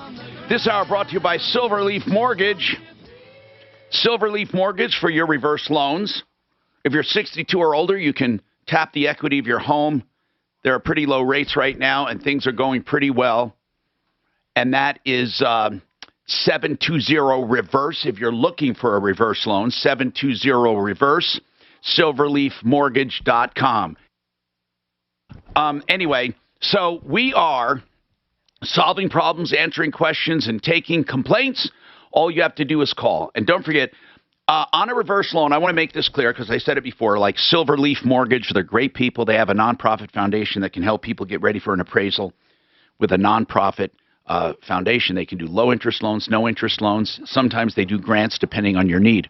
This hour brought to you by Silverleaf Mortgage. Silverleaf Mortgage for your reverse loans. If you're 62 or older, you can tap the equity of your home. There are pretty low rates right now, and things are going pretty well. And that is 720-REVERSE. If you're looking for a reverse loan, 720-REVERSE, silverleafmortgage.com. Anyway, so we are solving problems, answering questions, and taking complaints. All you have to do is call. And don't forget, on a reverse loan, I want to make this clear because I said it before, like Silverleaf Mortgage, they're great people. They have a nonprofit foundation that can help people get ready for an appraisal with a nonprofit foundation. They can do low interest loans, no interest loans. Sometimes they do grants depending on your need.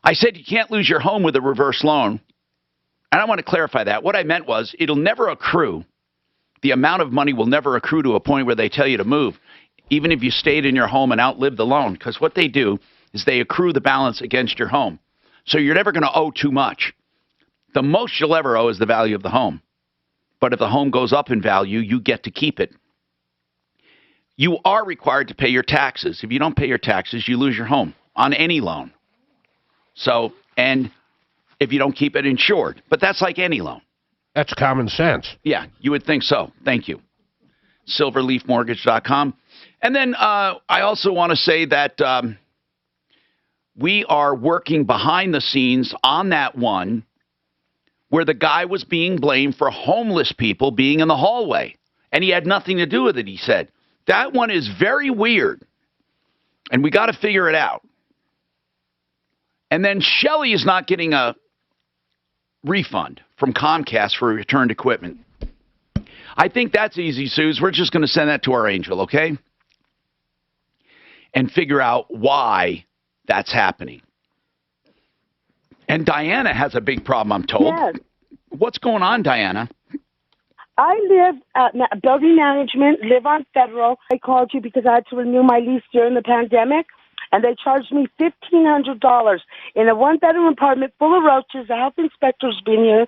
I said you can't lose your home with a reverse loan. And I want to clarify that. What I meant was it'll never accrue the amount of money will never accrue to a point where they tell you to move, even if you stayed in your home and outlived the loan. Because what they do is they accrue the balance against your home. So you're never going to owe too much. The most you'll ever owe is the value of the home. But if the home goes up in value, you get to keep it. You are required to pay your taxes. If you don't pay your taxes, you lose your home on any loan. So, and if you don't keep it insured. But that's like any loan. That's common sense. Yeah, you would think so. Thank you. SilverleafMortgage.com. And then I also want to say that we are working behind the scenes on that one where the guy was being blamed for homeless people being in the hallway. And he had nothing to do with it, he said. That one is very weird. And we got to figure it out. And then Shelley is not getting a refund from Comcast for returned equipment. I think that's easy, Suze. We're just going to send that to our angel, okay? And figure out why that's happening. And Diana has a big problem, I'm told. Yes. What's going on, Diana? I live at building management, live on Federal. I called you because I had to renew my lease during the pandemic, and they charged me $1,500 in a one-bedroom apartment full of roaches. The health inspector's been here.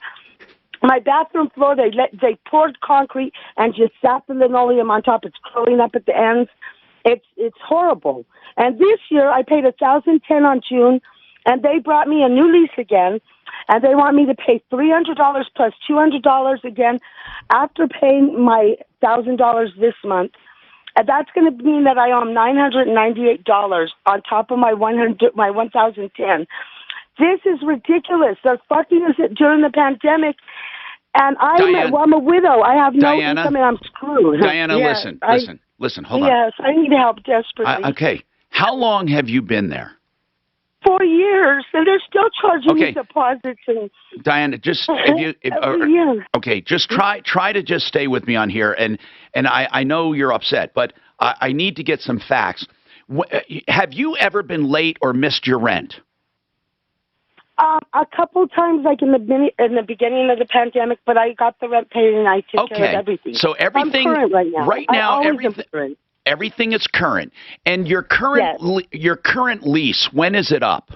My bathroom floor, they poured concrete and just sat the linoleum on top. It's curling up at the ends. It's horrible. And this year, I paid $1,010 on June, and they brought me a new lease again, and they want me to pay $300 plus $200 again after paying my $1,000 this month. And that's going to mean that I owe $998 on top of my $1,010. This is ridiculous. They're fucking us during the pandemic, and I'm a widow. I have no income, and I'm screwed. Diana, listen, hold on. Yes, I need help desperately. Okay, how long have you been there? 4 years, and they're still charging me deposits. And Diana, just okay, just try to just stay with me on here, and I know you're upset, but I need to get some facts. Have you ever been late or missed your rent? A couple times, like in the beginning of the pandemic, but I got the rent paid and I took care of everything. So everything I'm current right now. Everything is current, and your current lease. When is it up?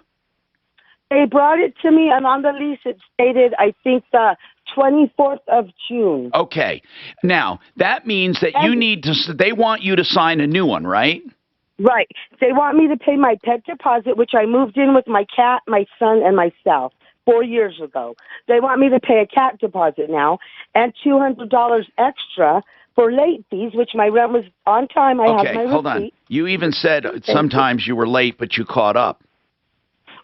They brought it to me, and on the lease it stated, I think, the 24th of June. Okay, now that means that you need to. They want you to sign a new one, right? Right. They want me to pay my pet deposit, which I moved in with my cat, my son, and myself 4 years ago. They want me to pay a cat deposit now and $200 extra for late fees, which my rent was on time. I have my receipt. Hold on. You even said sometimes you were late, but you caught up.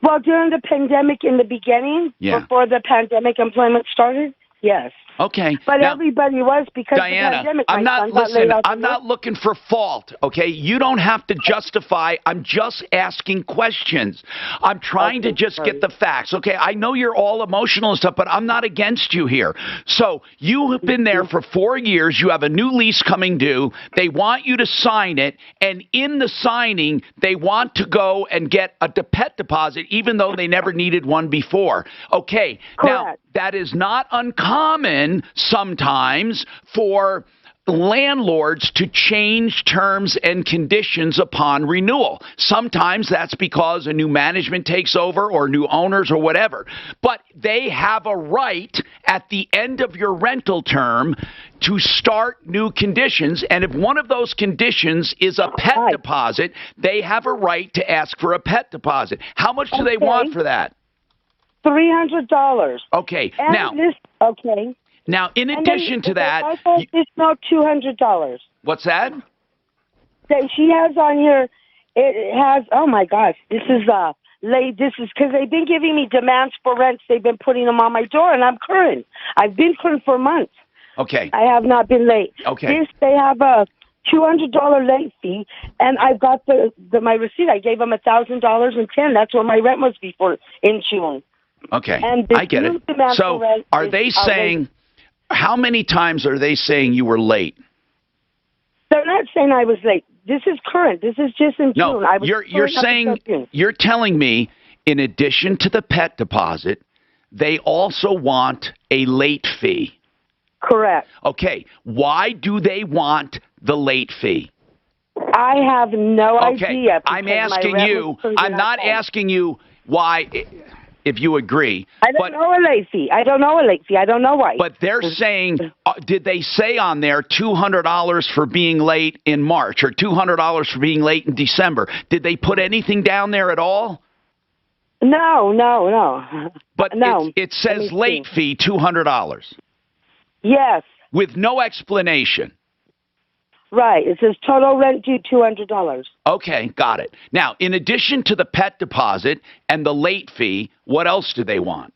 Well, during the pandemic in the beginning, before the pandemic employment started, yes. Okay. But everybody was because Diana, of the pandemic. I'm not looking for fault, okay? You don't have to justify. I'm just asking questions. I'm trying to just get the facts, okay? I know you're all emotional and stuff, but I'm not against you here. So you have been there for 4 years. You have a new lease coming due. They want you to sign it, and in the signing, they want to go and get a pet deposit, even though they never needed one before. Okay. Now, that is not uncommon sometimes for landlords to change terms and conditions upon renewal. Sometimes that's because a new management takes over or new owners or whatever. But they have a right at the end of your rental term to start new conditions. And if one of those conditions is a pet deposit, they have a right to ask for a pet deposit. How much do they want for that? $300. Okay. Now, in addition to that, it's not $200. What's that? She has on here. It has. Oh my gosh, this is late. This is because they've been giving me demands for rents. They've been putting them on my door, and I'm current. I've been current for months. Okay. I have not been late. Okay. They have a $200 late fee, and I've got my receipt. I gave them $1,010. That's what my rent was before in June. Okay, and I get it. So are they saying, how many times are they saying you were late? They're not saying I was late. This is current. This is just in June. No, you're saying, you're telling me, in addition to the pet deposit, they also want a late fee. Correct. Okay. Why do they want the late fee? I have no Okay. idea. I'm because my asking rent you. was pretty I'm good not at home. asking you why, if you agree. I don't know a late fee. I don't know a late fee. I don't know why. But they're saying, did they say on there $200 for being late in March or $200 for being late in December? Did they put anything down there at all? No. But no. it says late fee $200. Yes. With no explanation. Right. It says total rent due $200. Okay, got it. Now, in addition to the pet deposit and the late fee, what else do they want?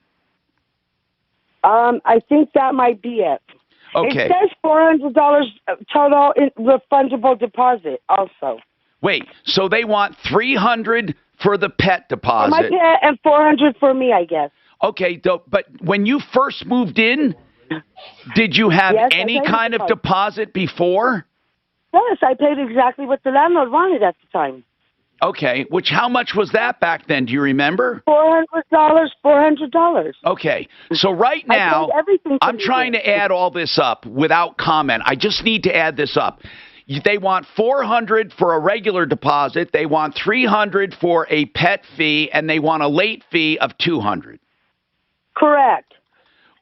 I think that might be it. Okay. It says $400 total refundable deposit also. Wait, so they want $300 for the pet For deposit. my pet and $400 for me, I guess. Okay, but when you first moved in, did you have Yes, I any paid the kind of deposit before? Yes, I paid exactly what the landlord wanted at the time. Okay, how much was that back then? Do you remember? $400. Okay, so right I now, paid everything I'm trying to add all this up without comment. I just need to add this up. They want $400 for a regular deposit. They want $300 for a pet fee, and they want a late fee of $200. Correct.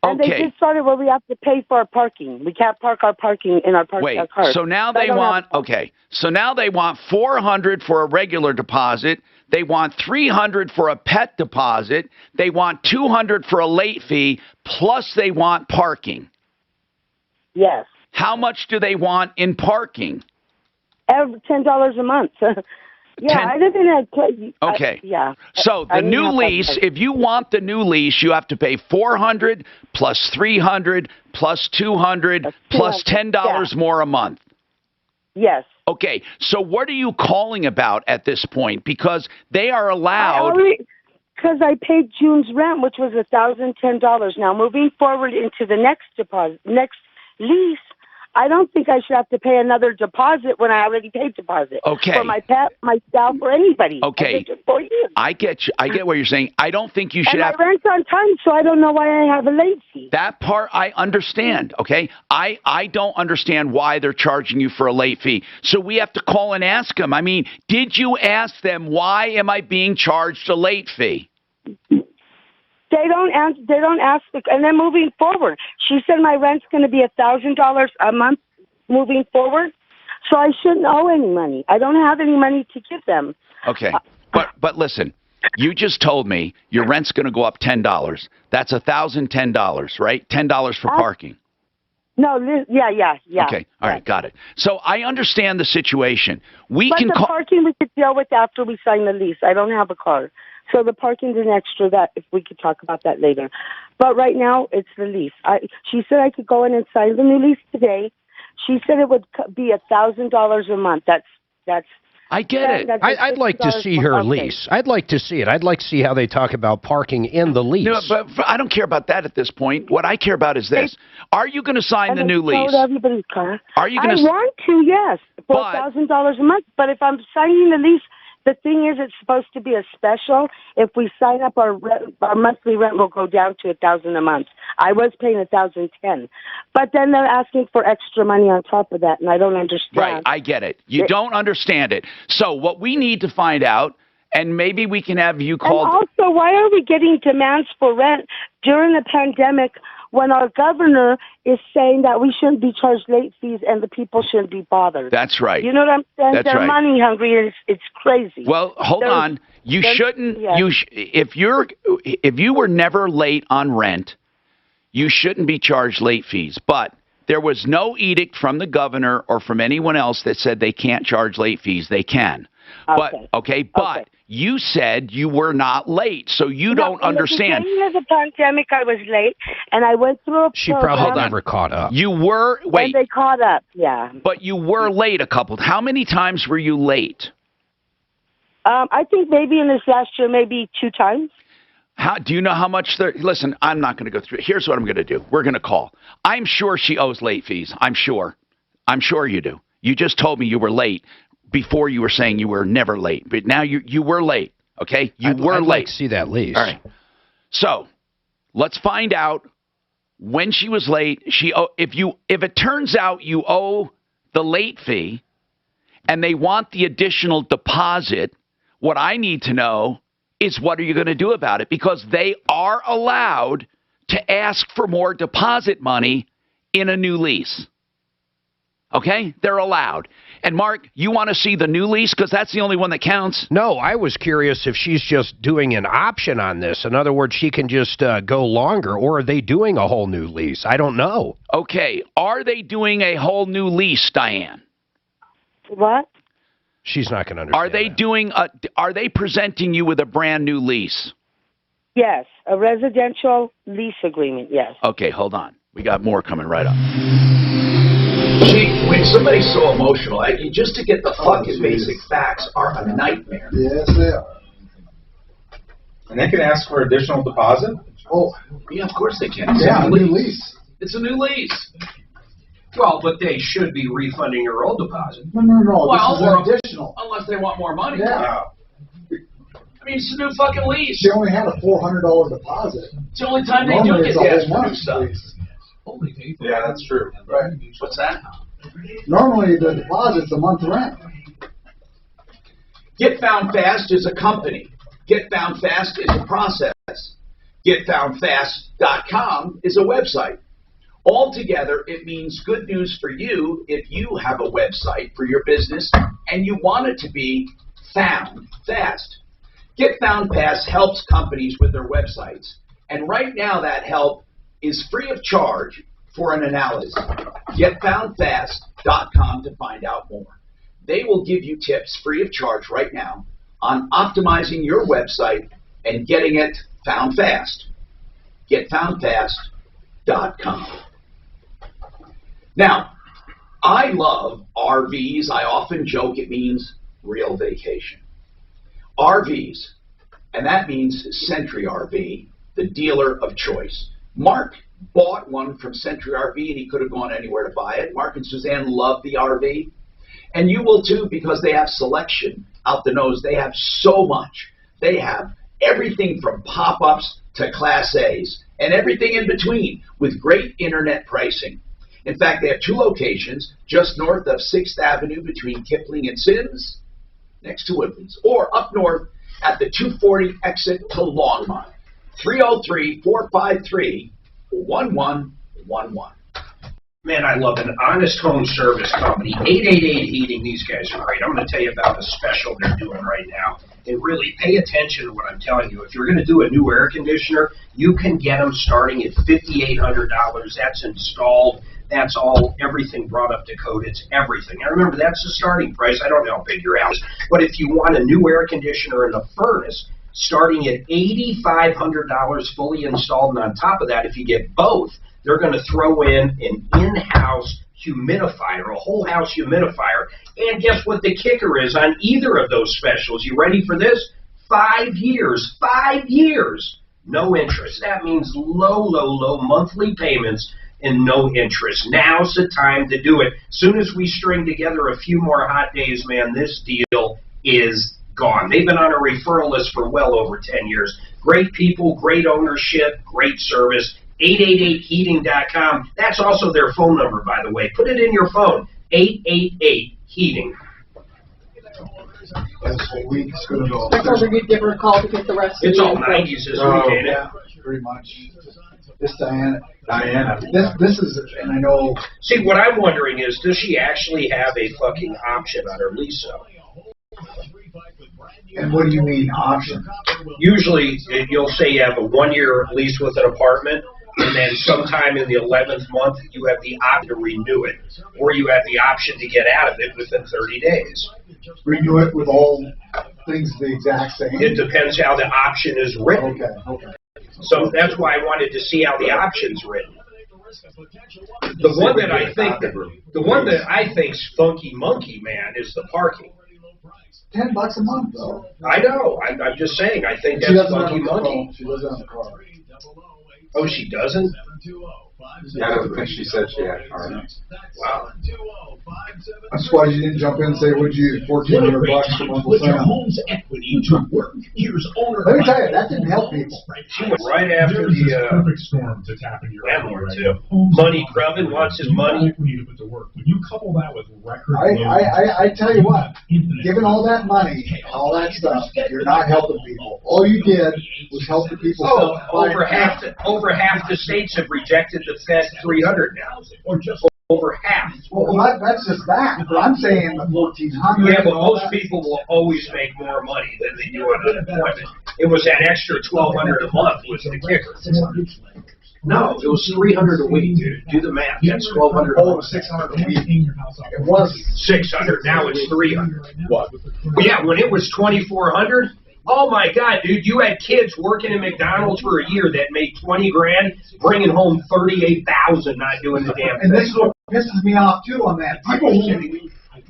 And Okay. they did start it where we have to pay for our parking. We can't park our parking in our Wait, cars. so now I they don't want have- So now they want $400 for a regular deposit. They want $300 for a pet deposit. They want $200 for a late fee. Plus, they want parking. Yes. How much do they want in parking? $10 a month. Yeah, I live in a. Okay. Yeah. So I the didn't new have lease, that. if you want the new lease, you have to pay $400 plus $300 plus $200 plus $10 more a month. Yes. Okay. So what are you calling about at this point? Because they are allowed. Because I paid June's rent, which was $1,010. Now, moving forward into the next lease, I don't think I should have to pay another deposit when I already paid deposit. Okay. For my pet, myself, or anybody. Okay. I've lived here 4 years. I get you. I get what you're saying. I don't think you should And my have. rent's on time, so I don't know why I have a late fee. That part I understand, okay? I don't understand why they're charging you for a late fee. So we have to call and ask them. I mean, did you ask them, why am I being charged a late fee? They don't ask. And then moving forward, she said my rent's going to be $1,000 a month moving forward, so I shouldn't owe any money. I don't have any money to give them. Okay. But listen, you just told me your rent's going to go up $10. That's $1,010, right? $10 for parking. No, yeah. Okay. All right. Got it. So I understand the situation. But the parking we could deal with after we sign the lease. I don't have a car. So the parking's an extra, that if we could talk about that later. But right now, it's the lease. She said I could go in and sign the new lease today. She said it would be $1,000 a month. That's. I get it. I'd like to see her lease. I'd like to see it. I'd like to see how they talk about parking in the lease. No, but I don't care about that at this point. What I care about is this. Are you going to sign the new lease? Everybody's car. Are you going to? I want to, yes, for $1,000 a month. But if I'm signing the lease, the thing is, it's supposed to be a special. If we sign up, our monthly rent will go down to $1,000 a month. I was paying $1,010, but then they're asking for extra money on top of that, and I don't understand. Right, I get it. You don't understand it. So what we need to find out, and maybe we can have you call. And also, why are we getting demands for rent during the pandemic when our governor is saying that we shouldn't be charged late fees and the people shouldn't be bothered? That's right. You know what I'm saying? That's They're right. money hungry, and it's crazy. Well, hold on. You shouldn't. Yeah. If you were never late on rent, you shouldn't be charged late fees. But there was no edict from the governor or from anyone else that said they can't charge late fees. They can. But you said you were not late, so you don't understand. At the beginning of the pandemic, I was late, and I went through a She probably never caught up. You were And they caught up, yeah. But you were late a couple. How many times were you late? I think maybe in this last year, maybe 2 times. How do you know how much they're? Listen, I'm not going to go through. Here's what I'm going to do. We're going to call. I'm sure she owes late fees. I'm sure you do. You just told me you were late before you were saying you were never late, but now you were late. Okay, I'd late. Like to see that lease. All right. So let's find out when she was late, if it turns out you owe the late fee and they want the additional deposit, what I need to know is what are you going to do about it? Because they are allowed to ask for more deposit money in a new lease. Okay? They're allowed. And Mark, you want to see the new lease? Because that's the only one that counts. No, I was curious if she's just doing an option on this. In other words, she can just go longer, or are they doing a whole new lease? I don't know. Okay. Are they doing a whole new lease, Diane? What? She's not going to understand. Are they presenting you with a brand new lease? Yes, a residential lease agreement, yes. Okay, hold on. We got more coming right up. See, when somebody's so emotional, just to get the fucking basic facts are a nightmare. Yes, they are. And they can ask for additional deposit? Oh, yeah, of course they can. Yeah, a new lease. It's a new lease. Well, but they should be refunding your old deposit. No. Well, this is additional. Unless they want more money. Yeah. I mean, it's a new fucking lease. She only had a $400 deposit. It's the only time they do get to ask for new stuff. Yeah, that's true. Right. What's that? Normally, the deposit's a month rent. Get Found Fast is a company. Get Found Fast is a process. GetFoundFast.com is a website. Altogether, it means good news for you if you have a website for your business and you want it to be found fast. Get Found Fast helps companies with their websites. And right now, that help is free of charge for an analysis. GetFoundFast.com to find out more. They will give you tips free of charge right now on optimizing your website and getting it found fast. GetFoundFast.com. Now, I love RVs. I often joke it means real vacation. RVs, and that means Century RV, the dealer of choice. Mark bought one from Century RV, and he could have gone anywhere to buy it. Mark and Suzanne love the RV, and you will too, because they have selection out the nose. They have so much. They have everything from pop-ups to Class A's and everything in between with great internet pricing. In fact, they have two locations just north of 6th Avenue between Kipling and Sims, next to Woodlands, or up north at the 240 exit to Longmont. 303-453-1111. Man, I love an honest home service company. 888 Heating, these guys are great. I'm going to tell you about the special they're doing right now. And really pay attention to what I'm telling you. If you're going to do a new air conditioner, you can get them starting at $5,800. That's installed. That's all, everything brought up to code. It's everything. And remember, that's the starting price. I don't know how big your house is. But if you want a new air conditioner and a furnace, starting at $8,500 fully installed, and on top of that, if you get both, they're going to throw in an in-house humidifier, a whole house humidifier. And guess what the kicker is on either of those specials? You ready for this? 5 years. 5 years. No interest. That means low monthly payments and no interest. Now's the time to do it. Soon as we string together a few more hot days, man, this deal is gone. They've been on a referral list for well over 10 years. Great people, great ownership, great service. 888heating.com. That's also their phone number, by the way. Put it in your phone. 888-HEATING. This whole week's going to go. I told her you'd give her a call to get the rest It's of all 90s this week, ain't it? Yeah, pretty much. This Diana. This is, and I know. See, what I'm wondering is, does she actually have a fucking option on her lease, though? And what do you mean option? Usually, you'll say you have a 1-year lease with an apartment, and then sometime in the 11th month, you have the option to renew it, or you have the option to get out of it within 30 days. Renew it with all things the exact same? It depends how the option is written. Okay. So that's why I wanted to see how the option's written. The one that I think's funky monkey, man, is the parking. $10 a month, though. I know. I'm just saying. I think that's funky monkey. She doesn't have a car. Oh, she doesn't? I don't think she said she had car. Wow. That's why you didn't jump in and say, would you $1,400 from Uncle Put your Sam? home's equity to work. Here's owner. Let me tell you, that didn't help people. She went right after There's this the perfect storm to tap into your landlord, equity too. right now. Money grubbing, wants his money. Equity to put to work. When you couple that with record I tell you what, given all that money, all that stuff, you're not helping people. All you did was help the people. Over half the states have rejected the Fed 300 now. Or just Over half. Well, that's just that. But I'm saying the 1,400. Yeah, but most people will always make more money than they do on unemployment. It was that extra $1,200 a month was the kicker. No, it was $300 a week, dude. Do the math. That's $1,200. Oh, it was $600 a week. It was $600. Now it's $300. What? Yeah, when it was $2,400. Oh my God, dude! You had kids working in McDonald's for a year that made $20,000, bringing home $38,000, not doing the damn thing. And this is what pisses me off too on that. People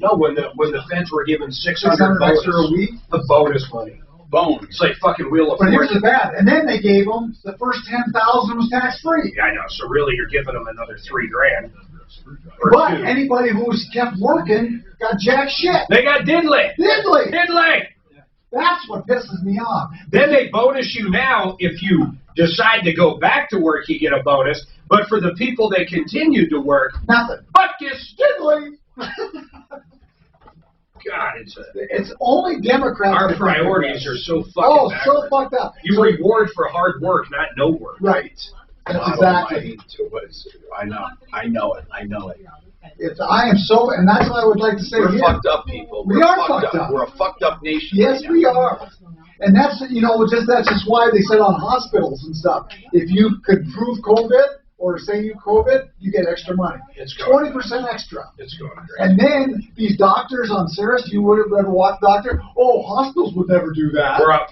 No, when the feds were giving $600 extra a week, the bonus money. Bonus. It's like fucking Wheel of But here's Fortune. the bad. And then they gave them the first $10,000 was tax free. Yeah, I know. So really, you're giving them another $3,000. But anybody who was kept working got jack shit. They got diddly. Diddly. Diddly. That's what pisses me off. Then they bonus you now if you decide to go back to work, you get a bonus. But for the people that continue to work, nothing. Fuck you, diddly. God, it's only Democrats. Our priorities are so fucking so backwards. fucked up. You reward for hard work, not no work. Right. That's exactly. I know it. I am so, and that's what I would like to say. We're fucked up, people. We are fucked up. We're a fucked up nation. Yes, we are. And that's, that's just why they said on hospitals and stuff, if you could prove COVID or say you COVID, you get extra money. It's 20% extra. It's going great. And then these doctors on Ceres, you would have ever watched doctor. Oh, hospitals would never do that. We're up.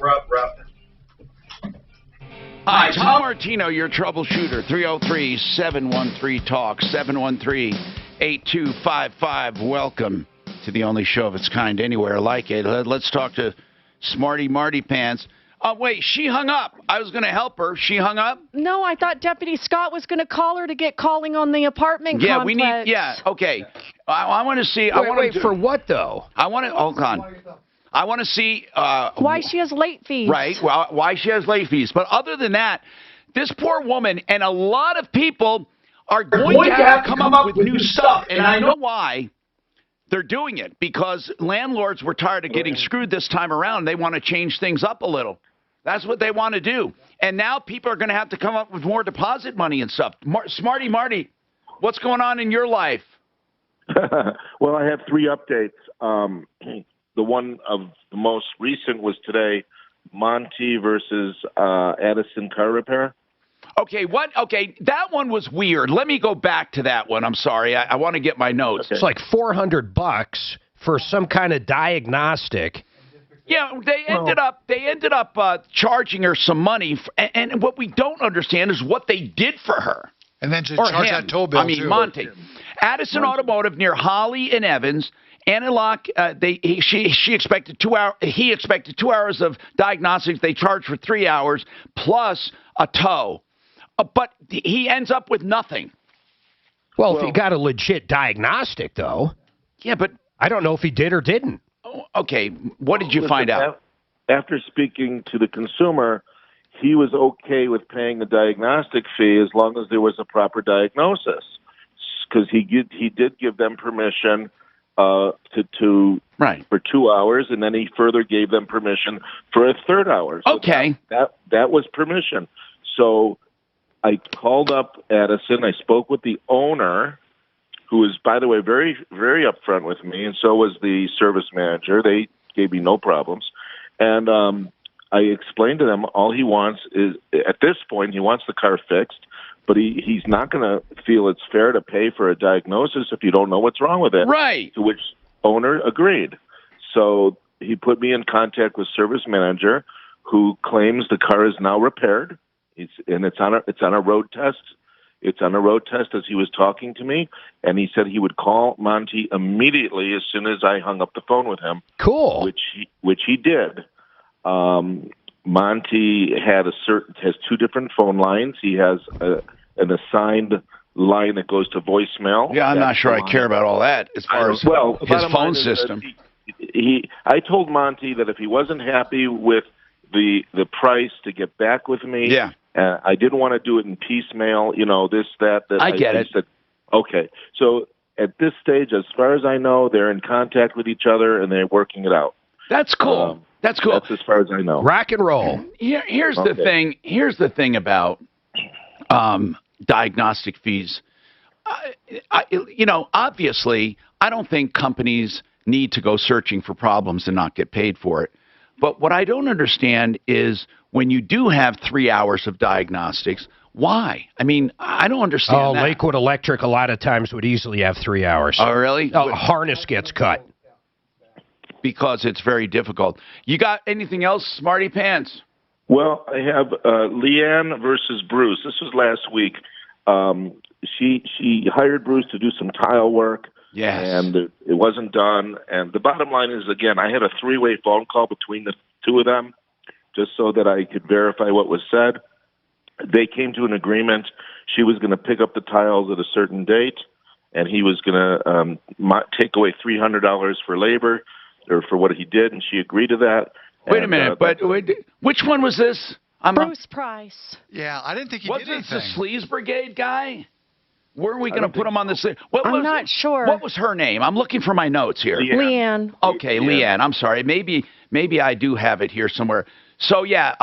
Hi, Tom Martino, your troubleshooter. 303-713-TALK, 713-8255. Welcome to the only show of its kind anywhere like it. Let's talk to Smarty Marty Pants. Wait, she hung up. I was going to help her. She hung up? No, I thought Deputy Scott was going to call her to get calling on the apartment Yeah, complex. okay. I want to see. Wait, for what, though? I want to, hold on. I want to see. Why she has late fees. Right, well, why she has late fees. But other than that, this poor woman and a lot of people are going to have to come up with new stuff. And I know why. They're doing it because landlords were tired of getting screwed this time around. They want to change things up a little. That's what they want to do. And now people are going to have to come up with more deposit money and stuff. Smarty Marty, what's going on in your life? Well, I have 3 updates. The one of the most recent was today, Monty versus Addison Car Repair. Okay, what? Okay, that one was weird. Let me go back to that one. I'm sorry. I want to get my notes. It's like $400 for some kind of diagnostic. Yeah, they ended up charging her some money, and what we don't understand is what they did for her. And then just charge that toll bill, too. Monty. Addison Automotive near Holly and Evans. Antilock, he expected 2 hours. He expected 2 hours of diagnostics. They charged for 3 hours plus a tow, but he ends up with nothing. Well, if he got a legit diagnostic, though. Yeah, but I don't know if he did or didn't. Oh, okay, what did you find out? After speaking to the consumer, he was okay with paying the diagnostic fee as long as there was a proper diagnosis, because he did give them permission for 2 hours, and then he further gave them permission for a third hour. So okay, that was permission. So I called up Addison. I spoke with the owner, who is, by the way, very, very upfront with me, and so was the service manager. They gave me no problems, and I explained to them all he wants is, at this point, he wants the car fixed. But he's not going to feel it's fair to pay for a diagnosis if you don't know what's wrong with it. Right. To which owner agreed. So he put me in contact with service manager, who claims the car is now repaired. It's on a road test. It's on a road test as he was talking to me, and he said he would call Monty immediately as soon as I hung up the phone with him. Cool. Which he did. Monty has 2 different phone lines. He has an assigned line that goes to voicemail. Yeah, I'm not That's sure the I line. care about all that as far as Well, his bottom line phone is that system. I told Monty that if he wasn't happy with the price to get back with me. Yeah. I didn't want to do it in piecemeal, this, that. I get it. Said, okay. So at this stage, as far as I know, they're in contact with each other and they're working it out. That's cool. That's cool. That's as far as I know. Rock and roll. Here's the thing. Here's the thing about diagnostic fees. Obviously, I don't think companies need to go searching for problems and not get paid for it. But what I don't understand is when you do have 3 hours of diagnostics, why? I mean, I don't understand that. Lakewood Electric a lot of times would easily have 3 hours. Oh, really? A harness gets cut. Because it's very difficult. You got anything else, Smarty Pants? Well, I have Leanne versus Bruce. This was last week. She hired Bruce to do some tile work. Yes. And it wasn't done. And the bottom line is, again, I had a 3-way phone call between the two of them just so that I could verify what was said. They came to an agreement. She was going to pick up the tiles at a certain date, and he was going to take away $300 for labor or for what he did, and she agreed to that. Wait a minute, which one was this? Bruce Price. Yeah, I didn't think he was did this anything. the Sleaze Brigade guy? Weren't we going to put him on the sleeve? I'm not sure. What was her name? I'm looking for my notes here. Leanne. Okay, Leanne. I'm sorry. Maybe I do have it here somewhere. So yeah,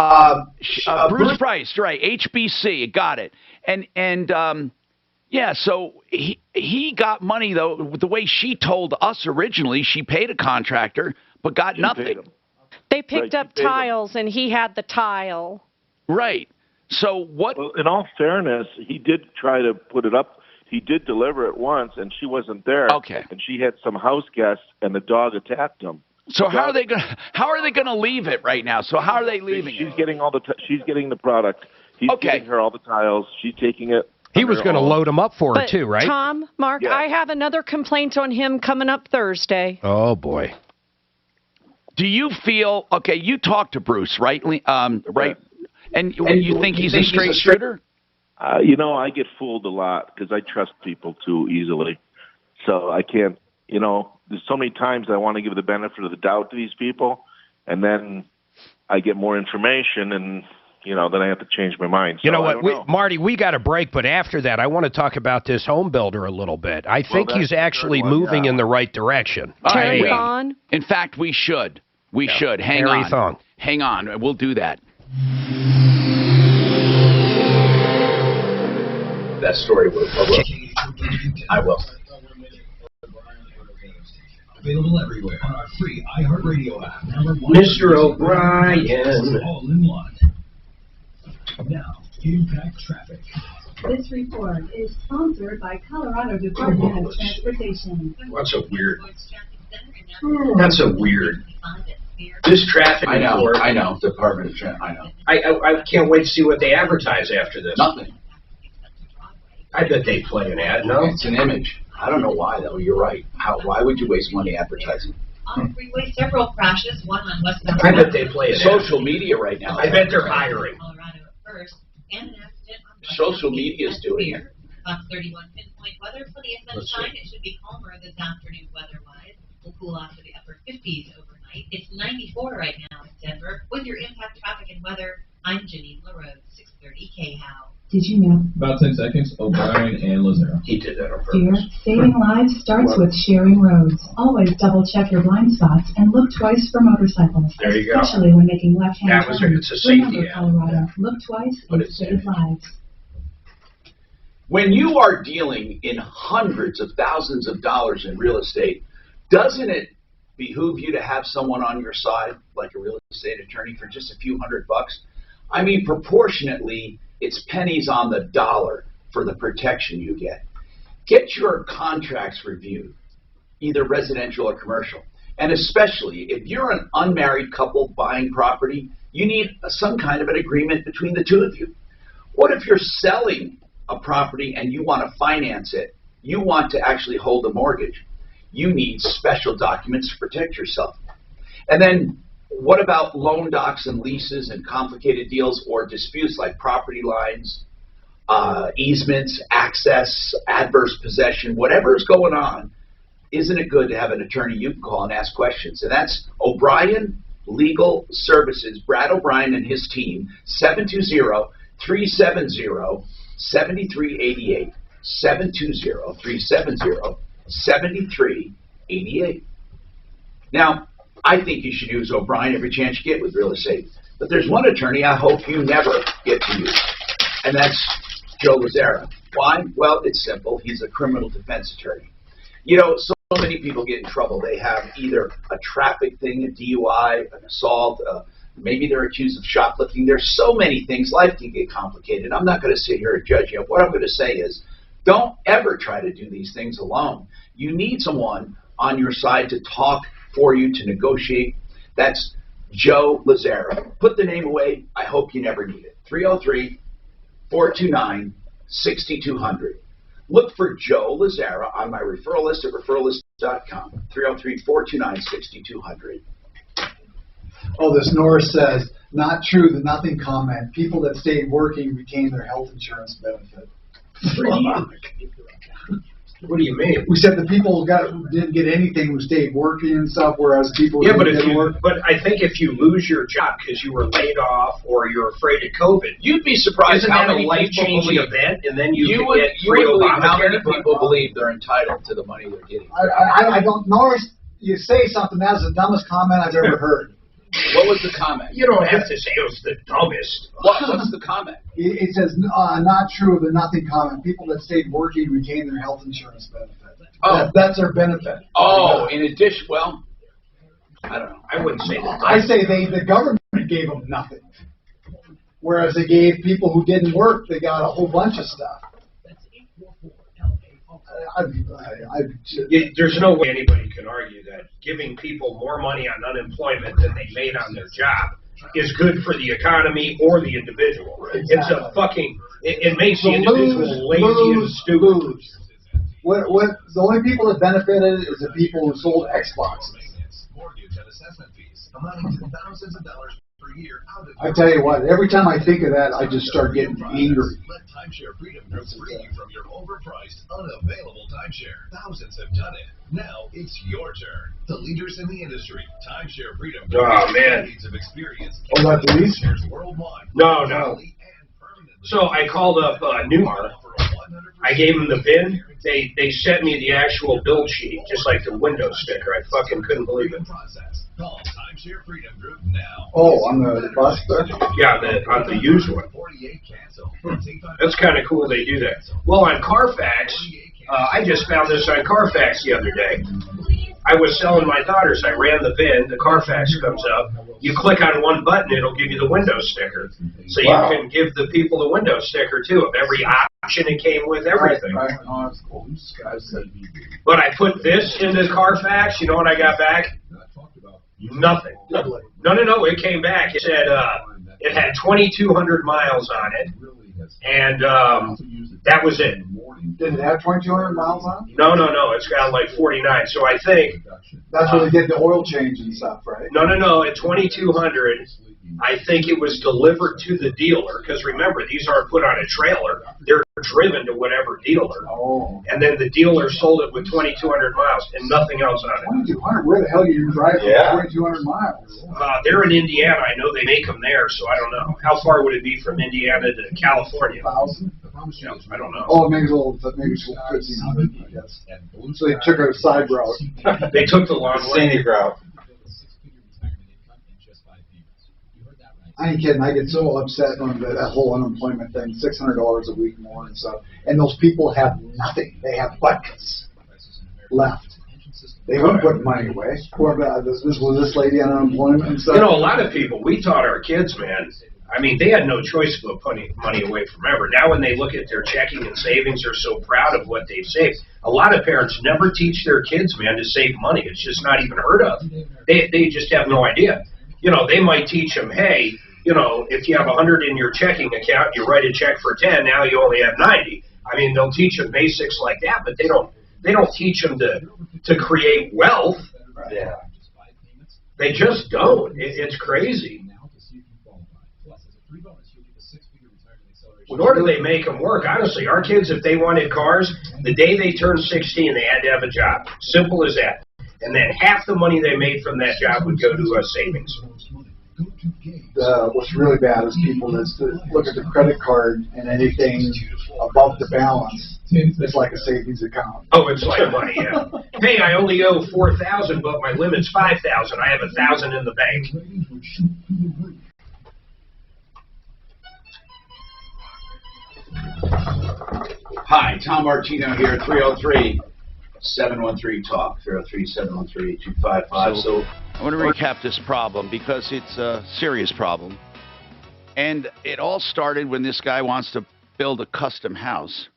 Bruce Price, right? HBC, got it. And yeah. So he got money though. The way she told us originally, she paid a contractor but got nothing. They picked up tiles, and he had the tile. Right. So what? Well, in all fairness, he did try to put it up. He did deliver it once, and she wasn't there. Okay. And she had some house guests, and the dog attacked him. So how are they going to leave it right now? So how are they leaving She's getting she's getting the product. He's giving her all the tiles. She's taking it. He was going to load them up for her, But too, right? Tom, Mark, Yeah. I have another complaint on him coming up Thursday. Oh, boy. Do you feel, okay, you talked to Bruce, right? Right? And you think he's a straight shooter? I get fooled a lot because I trust people too easily. So I can't, there's so many times I want to give the benefit of the doubt to these people, and then I get more information, and, then I have to change my mind. So You know what, Marty, we got a break, but after that, I want to talk about this home builder a little bit. I think he's actually moving in the right direction. Terry Thon? In fact, we should. We should. Hang Terry on. Thon. Hang on. We'll do that. That story will. I will. Available everywhere on our free iHeartRadio app. Mr. O'Brien. All in one. Now, Impact Traffic. This report is sponsored by Colorado Department of Transportation. That's a weird. This traffic report. I know. Department of Transportation. I know. I can't wait to see what they advertise after this. Nothing. I bet they play an ad, no? It's an image. I don't know why, though. You're right. Why would you waste money advertising? On the freeway, several crashes, one on westbound. I bet they play an ad. Social media right now. I bet they're hiring. Colorado at first, and an accident on Social media is doing it. Fox 31 pinpoint weather, plenty of sunshine. It should be calmer this afternoon weather-wise. We'll cool off to the upper 50s overnight. It's 94 right now in Denver. With your impact traffic and weather, I'm Janine LaRose, 630 KHOW. Did you know? About 10 seconds, O'Brien and Lazaro. He did that on Dear, purpose. saving lives starts with sharing roads. Always double check your blind spots and look twice for motorcycles. There you go. Especially when making left-hand That was turns. it's a safety Remember, ad. Colorado, look twice and save lives. When you are dealing in hundreds of thousands of dollars in real estate, doesn't it behoove you to have someone on your side, like a real estate attorney, for just a few $100? I mean, proportionately, it's pennies on the dollar for the protection you get. Get your contracts reviewed, either residential or commercial. And especially if you're an unmarried couple buying property, you need some kind of an agreement between the two of you. What if you're selling a property and you want to finance it? You want to actually hold a mortgage. You need special documents to protect yourself. And then what about loan docs and leases and complicated deals or disputes like property lines, easements, access, adverse possession, whatever is going on, isn't it good to have an attorney you can call and ask questions? And that's O'Brien Legal Services, Brad O'Brien and his team, 720-370-7388, 720-370-7388. Now, I think you should use O'Brien every chance you get with real estate. But there's one attorney I hope you never get to use, and that's Joe Lazzara. Why? Well, it's simple. He's a criminal defense attorney. You know, so many people get in trouble. They have either a traffic thing, a DUI, an assault, maybe they're accused of shoplifting. There's so many things. Life can get complicated. I'm not going to sit here and judge you. What I'm going to say is, don't ever try to do these things alone. You need someone on your side to talk for you, to negotiate. That's Joe Lazzara. Put the name away. I hope you never need it. 303-429-6200. Look for Joe Lazzara on my referral list at referrallist.com. 303-429-6200. Oh, this Norris says, not true, the nothing comment. People that stayed working retain their health insurance benefit. What do you mean? We said the people didn't get anything who stayed working and stuff, whereas people but I think if you lose your job because you were laid off or you're afraid of COVID, you'd be surprised isn't how that a many life-changing people event, and then you can would get free believe how many Obamacare? people believe they're entitled to the money they're getting. I don't, Norris, you say something, that's the dumbest comment I've ever heard. What was the comment? You don't have to say it was the dumbest. What's the comment? It says, not true, the nothing comment. People that stayed working retain their health insurance benefit. Oh. That's their benefit. Oh, in addition, well, I don't know. I wouldn't say that. I say the government gave them nothing. Whereas they gave people who didn't work, they got a whole bunch of stuff. There's no way anybody can argue that giving people more money on unemployment than they made on their job is good for the economy or the individual. Exactly. It's a fucking, it makes the individual lazy and stupid. What the only people that benefited is the people who sold Xboxes. Mortgage and assessment fees amounting to thousands of dollars per year out of I tell you what, every time I think of that, I just start getting angry. Let Timeshare Freedom Group free you from your overpriced, unavailable timeshare. Thousands have done it. Now it's your turn. The leaders in the industry, Timeshare Freedom Group, decades of experience. Oh, that's the least? Worldwide. No. So I called up Newmar. I gave them the VIN. They sent me the actual build sheet, just like the window sticker. I fucking couldn't believe it. Call Timeshare Freedom Group now. Oh, on the bus there? Yeah, on the used one. That's kind of cool they do that. Well, on Carfax, I just found this on Carfax the other day. I was selling my daughters. I ran the VIN. The Carfax comes up. You click on one button, it'll give you the window sticker. So you can give the people the window sticker, too, of every option it came with, everything. Right. Oh, that's cool. But I put this into Carfax. You know what I got back? Nothing. No. It came back. It said it had 2,200 miles on it. And that was it. Did it have 2,200 miles on it? No. It's got like 49. So I think that's where they did the oil change and stuff, right? No. At 2,200, I think it was delivered to the dealer. Because remember, these aren't put on a trailer. They're driven to whatever dealer. Oh. And then the dealer sold it with 2,200 miles and nothing else on it. 2,200? Where the hell are you driving 2,200 miles? They're in Indiana. I know they make them there, so I don't know. How far would it be from Indiana to California? 1,000? Yeah, I don't know. Oh, maybe 1,500, I guess. So they took a side route. They took the long way. Scenic route. I ain't kidding. I get so upset on that whole unemployment thing, $600 a week more and stuff. And those people have nothing. They have buckets left. They wouldn't put money away. This lady on unemployment and stuff. You know, a lot of people, we taught our kids, man, I mean, they had no choice but putting money away forever. Now when they look at their checking and savings, they're so proud of what they've saved. A lot of parents never teach their kids, man, to save money. It's just not even heard of. They just have no idea. You know, they might teach them, hey, you know, if you have 100 in your checking account, you write a check for 10, now you only have 90. I mean, they'll teach them basics like that, but they don't teach them to create wealth. Yeah. They just don't. It's crazy. Nor do they make them work. Honestly, our kids, if they wanted cars, the day they turned 16, they had to have a job. Simple as that. And then half the money they made from that job would go to savings. What's really bad is people that look at the credit card and anything above the balance, it's like a savings account. Oh, it's like money, yeah. Hey, I only owe $4,000, but my limit's $5,000. I have $1,000 in the bank. Hi, Tom Martino here, 303-713-TALK, 303-713-8255. So I want to recap this problem because it's a serious problem. And it all started when this guy wants to build a custom house.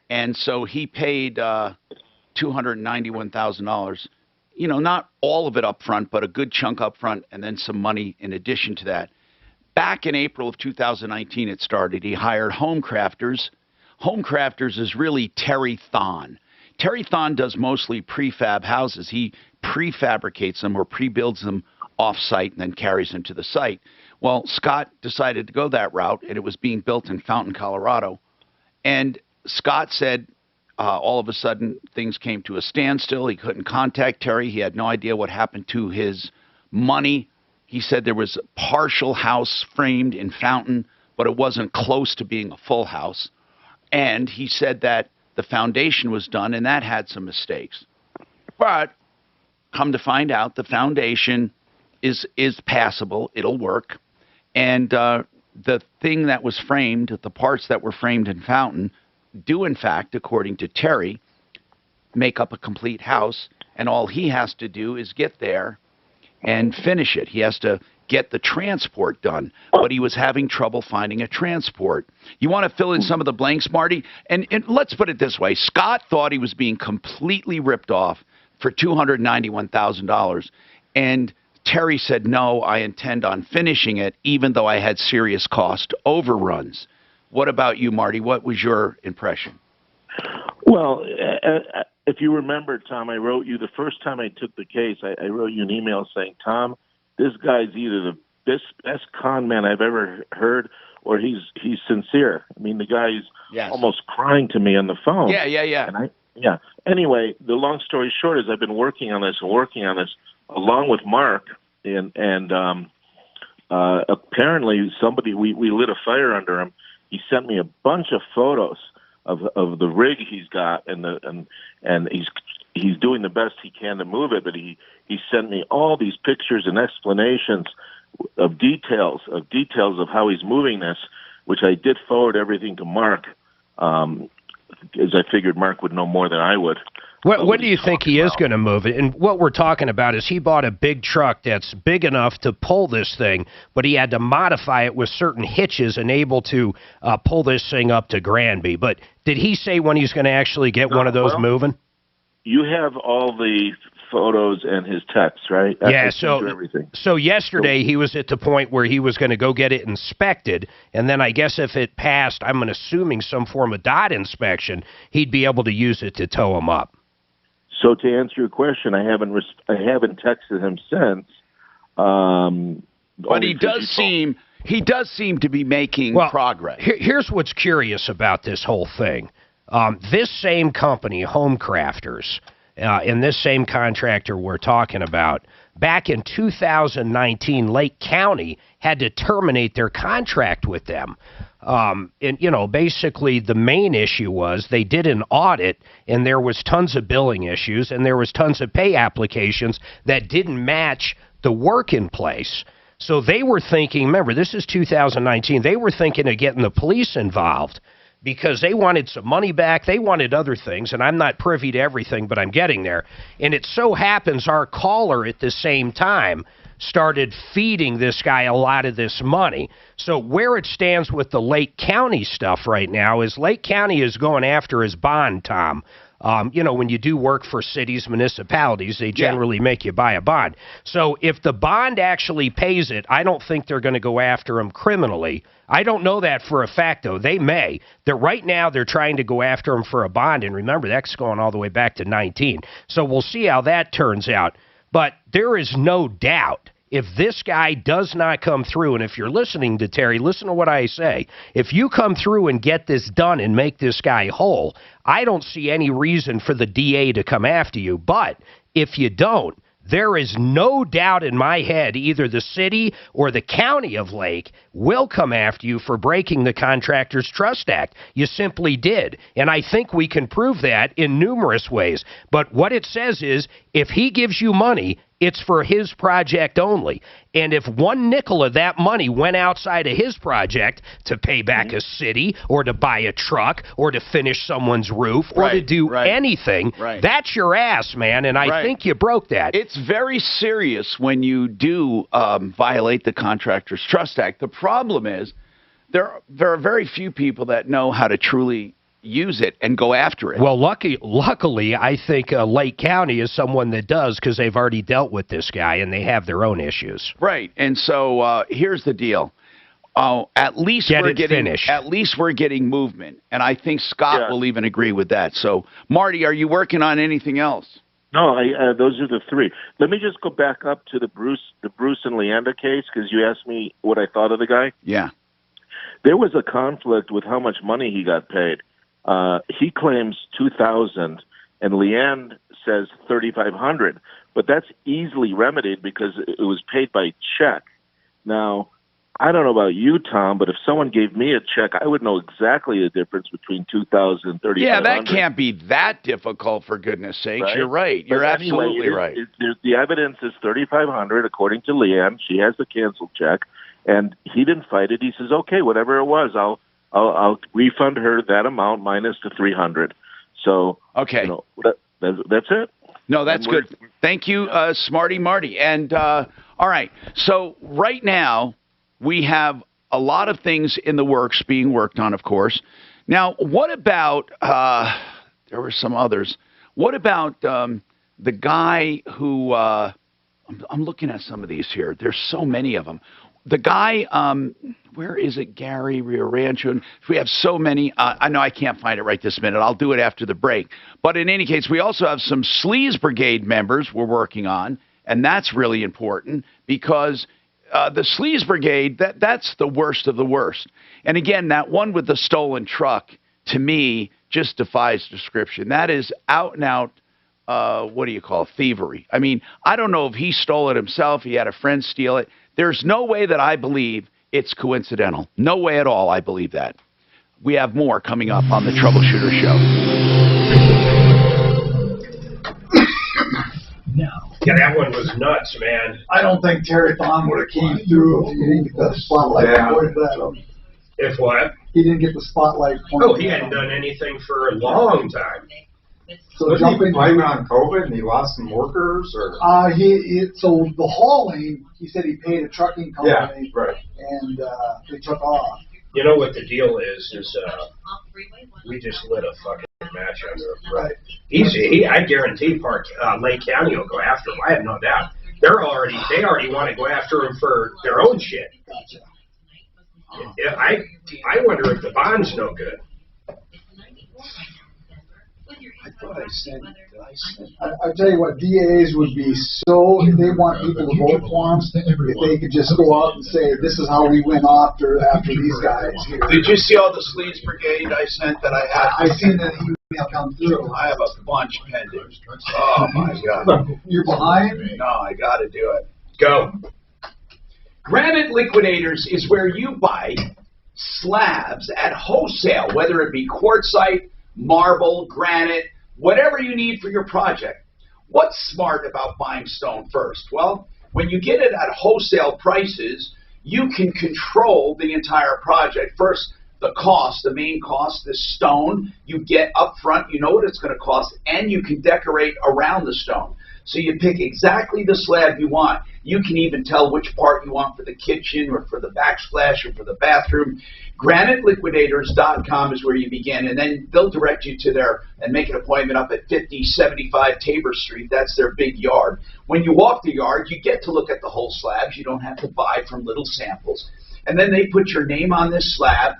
And so he paid $291,000. You know, not all of it up front, but a good chunk up front and then some money in addition to that. Back in April of 2019, it started. He hired Home Crafters. Home Crafters is really Terry Thon. Terry Thon does mostly prefab houses. He prefabricates them or pre-builds them off-site and then carries them to the site. Well, Scott decided to go that route, and it was being built in Fountain, Colorado. And Scott said all of a sudden things came to a standstill. He couldn't contact Terry. He had no idea what happened to his money. He said there was a partial house framed in Fountain, but it wasn't close to being a full house. And he said that the foundation was done, and that had some mistakes. But come to find out, the foundation is passable. It'll work. And the thing that was framed, the parts that were framed in Fountain, do, in fact, according to Terry, make up a complete house. And all he has to do is get there and finish it. He has to get the transport done, but he was having trouble finding a transport. You want to fill in some of the blanks, Marty? And let's put it this way. Scott thought he was being completely ripped off for $291,000, and Terry said, no, I intend on finishing it, even though I had serious cost overruns. What about you, Marty? What was your impression? Well, if you remember, Tom, I wrote you the first time I took the case, I wrote you an email saying, Tom, this guy's either the best con man I've ever heard, or he's sincere. I mean, the guy's almost crying to me on the phone. Yeah. Anyway, the long story short is I've been working on this along with Mark, and apparently somebody, we lit a fire under him. He sent me a bunch of photos of the rig he's got, and he's doing the best he can to move it, but he sent me all these pictures and explanations of details of how he's moving this, which I did forward everything to Mark, as I figured Mark would know more than I would. When do you think he is going to move it? And what we're talking about is he bought a big truck that's big enough to pull this thing, but he had to modify it with certain hitches and able to pull this thing up to Granby. But did he say when he's going to actually get one of those moving? You have all the photos and his texts, right? So yesterday he was at the point where he was going to go get it inspected, and then I guess if it passed, I'm assuming some form of DOT inspection, he'd be able to use it to tow him up. So to answer your question, I haven't texted him since. But he does seem to be making progress. Here's what's curious about this whole thing. This same company, Home Crafters, and this same contractor we're talking about, back in 2019, Lake County had to terminate their contract with them. And, you know, basically the main issue was they did an audit, and there was tons of billing issues, and there was tons of pay applications that didn't match the work in place. So they were thinking, remember, this is 2019, they were thinking of getting the police involved, because they wanted some money back. They wanted other things, and I'm not privy to everything, but I'm getting there. And it so happens our caller at the same time started feeding this guy a lot of this money. So where it stands with the Lake County stuff right now is Lake County is going after his bond, Tom. You know, when you do work for cities, municipalities, they generally make you buy a bond. So if the bond actually pays it, I don't think they're going to go after him criminally. I don't know that for a fact, though. They may. Right now, they're trying to go after him for a bond. And remember, that's going all the way back to 19. So we'll see how that turns out. But there is no doubt if this guy does not come through, and if you're listening to Terry, listen to what I say. If you come through and get this done and make this guy whole, I don't see any reason for the DA to come after you. But if you don't, there is no doubt in my head either the city or the county of Lake will come after you for breaking the Contractors Trust Act. You simply did. And I think we can prove that in numerous ways. But what it says is, if he gives you money, it's for his project only. And if one nickel of that money went outside of his project to pay back a city or to buy a truck or to finish someone's roof or to do anything, that's your ass, man. And I think you broke that. It's very serious when you do violate the Contractors Trust Act. The problem is there are very few people that know how to truly use it and go after it. Well, luckily, I think Lake County is someone that does, because they've already dealt with this guy and they have their own issues. Right. And so here's the deal. At least we're getting movement, and I think Scott will even agree with that. So, Marty, are you working on anything else? No, those are the three. Let me just go back up to the Bruce and Leander case, because you asked me what I thought of the guy. Yeah. There was a conflict with how much money he got paid. He claims $2,000, and Leanne says $3,500, but that's easily remedied because it was paid by check. Now, I don't know about you, Tom, but if someone gave me a check, I would know exactly the difference between $2,000 and $3,500. Yeah, that can't be that difficult, for goodness sakes. Right? You're right. You're absolutely right. The evidence is $3,500, according to Leanne. She has the canceled check, and he didn't fight it. He says, okay, whatever it was, I'll refund her that amount minus the $300. So, okay, that's it. No, that's good. Thank you, Smarty Marty. And all right, so right now we have a lot of things in the works being worked on, of course. Now, what about there were some others? What about the guy who I'm looking at some of these here. There's so many of them. The guy, where is it, Gary, Rio Rancho? We have so many. I know I can't find it right this minute. I'll do it after the break. But in any case, we also have some Sleaze Brigade members we're working on, and that's really important because the Sleaze Brigade, that's the worst of the worst. And again, that one with the stolen truck, to me, just defies description. That is out and out, what do you call it, thievery. I mean, I don't know if he stole it himself, he had a friend steal it. There's no way that I believe it's coincidental. No way at all I believe that. We have more coming up on the Troubleshooter Show. Yeah, that one was nuts, man. I don't think Terry Thon would have came through if he didn't get the spotlight pointed at him. If what? He didn't get the spotlight pointed. Oh, he hadn't done anything for a long time. So was he blaming on COVID and he lost some workers, or? So the hauling, he said he paid a trucking company, and they took off. You know what the deal is we just lit a fucking match under him. Right. I guarantee Lake County will go after him. I have no doubt. They already want to go after him for their own shit. I wonder if the bond's no good. I thought I sent. I tell you what, DAs would be so, if they want people to vote for them, if they could just go out and say, this is how we went after these guys here. Did you see all the Sleaze Brigade I sent that I had? I seen that email come through. I have a bunch pending. Oh my God. You're behind? No, I got to do it. Go. Granite Liquidators is where you buy slabs at wholesale, whether it be quartzite, marble, granite, whatever you need for your project. What's smart about buying stone first? Well, when you get it at wholesale prices, you can control the entire project. First, the cost, the main cost, the stone you get up front, you know what it's going to cost, and you can decorate around the stone. So you pick exactly the slab you want. You can even tell which part you want for the kitchen or for the backsplash or for the bathroom. GraniteLiquidators.com is where you begin, and then they'll direct you to their, and make an appointment up at 5075 Tabor Street. That's their big yard. When you walk the yard, you get to look at the whole slabs. You don't have to buy from little samples. And then they put your name on this slab,